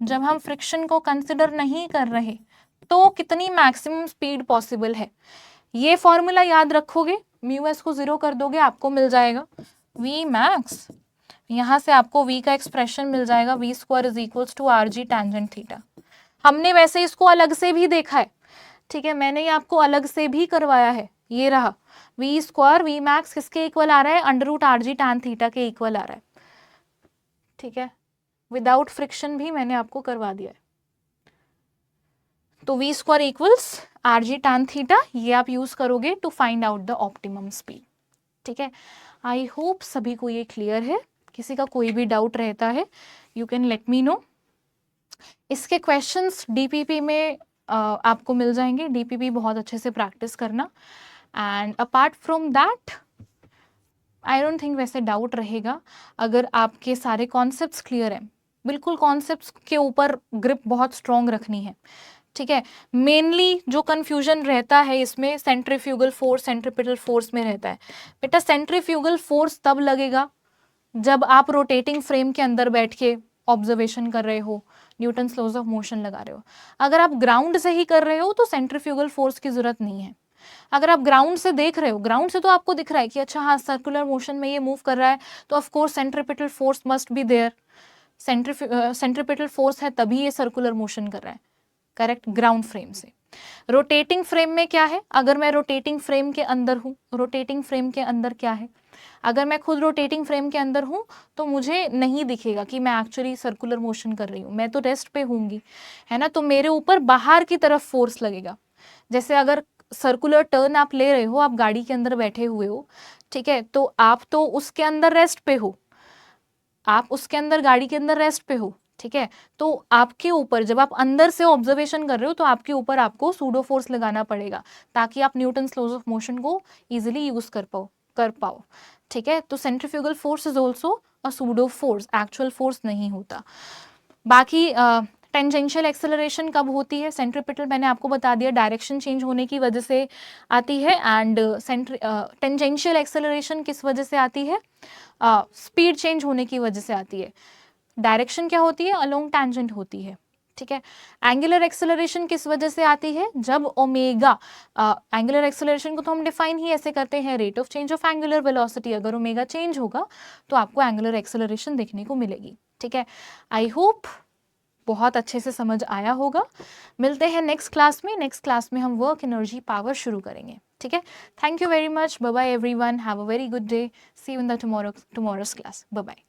जब हम फ्रिक्शन को कंसिडर नहीं कर रहे तो कितनी मैक्सिमम स्पीड पॉसिबल है। ये फॉर्मूला याद रखोगे, म्यू एस को 0 कर दोगे, आपको मिल जाएगा वी मैक्स, यहाँ से आपको v का एक्सप्रेशन मिल जाएगा v square is equals to R G tangent theta. हमने वैसे इसको अलग से भी देखा है, ठीक है, मैंने ये आपको अलग से भी करवाया है। ये रहा v स्क्वायर वी मैक्स किसके इक्वल आ रहा है, under root R G tan theta के इक्वल आ रहा है, ठीक है, विदाउट फ्रिक्शन भी मैंने आपको करवा दिया है। तो v square equals R G tan theta, ये आप यूज करोगे to find out the optimum speed, ठीक है। आई होप सभी को ये क्लियर है। किसी का कोई भी डाउट रहता है you can let me know. इसके क्वेश्चंस डीपीपी में आपको मिल जाएंगे, डीपीपी बहुत अच्छे से प्रैक्टिस करना। And apart from that I don't think वैसे डाउट रहेगा, अगर आपके सारे कॉन्सेप्ट्स क्लियर हैं। बिल्कुल कॉन्सेप्ट्स के ऊपर ग्रिप बहुत स्ट्रॉन्ग रखनी है, ठीक है। मेनली जो कंफ्यूजन रहता है इसमें सेंट्रीफ्यूगल फोर्स सेंट्रीपिटल फोर्स में रहता है। बेटा सेंट्रीफ्यूगल फोर्स तब लगेगा जब आप रोटेटिंग फ्रेम के अंदर बैठ के ऑब्जर्वेशन कर रहे हो, न्यूटन्स लॉज ऑफ मोशन लगा रहे हो। अगर आप ग्राउंड से ही कर रहे हो तो सेंट्रीफ्यूगल फोर्स की जरूरत नहीं है। अगर आप ग्राउंड से देख रहे हो, ग्राउंड से तो आपको दिख रहा है कि अच्छा हाँ सर्कुलर मोशन में ये मूव कर रहा है, तो of course centripetal force must be there. Centripetal force है तभी ये सर्कुलर मोशन कर रहा है, करेक्ट, ग्राउंड फ्रेम से। रोटेटिंग फ्रेम में क्या है, अगर मैं रोटेटिंग फ्रेम के अंदर हूँ, रोटेटिंग फ्रेम के अंदर क्या है, अगर मैं खुद रोटेटिंग फ्रेम के अंदर हूँ तो मुझे नहीं दिखेगा कि मैं एक्चुअली सर्कुलर मोशन कर रही हूँ, मैं तो रेस्ट पे होंगी, है ना। तो मेरे ऊपर बाहर की तरफ फोर्स लगेगा। जैसे अगर सर्कुलर टर्न आप ले रहे हो, आप गाड़ी के अंदर बैठे हुए हो, ठीक है, तो आप तो उसके अंदर रेस्ट पे हो, आप उसके अंदर गाड़ी के अंदर रेस्ट पे हो, ठीक है। तो आपके ऊपर जब आप अंदर से ऑब्जर्वेशन कर रहे हो तो आपके ऊपर आपको सूडो फोर्स लगाना पड़ेगा ताकि आप न्यूटन्स लॉज ऑफ मोशन को इजीली यूज कर पाओ, ठीक है। तो centrifugal force is also a pseudo force, actual force नहीं होता। बाकी टेंजेंशियल एक्सेलरेशन कब होती है, सेंट्रीपिटल मैंने आपको बता दिया डायरेक्शन चेंज होने की वजह से आती है। एंड टेंजेंशियल एक्सेलरेशन किस वजह से आती है, स्पीड चेंज होने की वजह से आती है। डायरेक्शन क्या होती है, अलोंग टैंजेंट होती है, ठीक है। एंगुलर एक्सेलरेशन किस वजह से आती है, जब ओमेगा, एंगुलर एक्सेलरेशन को तो हम डिफाइन ही ऐसे करते हैं, rate of change of angular velocity, अगर ओमेगा चेंज होगा तो आपको एंगुलर एक्सेलरेशन देखने को मिलेगी, ठीक है। आई होप बहुत अच्छे से समझ आया होगा। मिलते हैं नेक्स्ट क्लास में, नेक्स्ट क्लास में हम वर्क एनर्जी पावर शुरू करेंगे, ठीक है। Thank you very much, bye bye everyone, have a very good day, see you in the tomorrow's class, bye bye.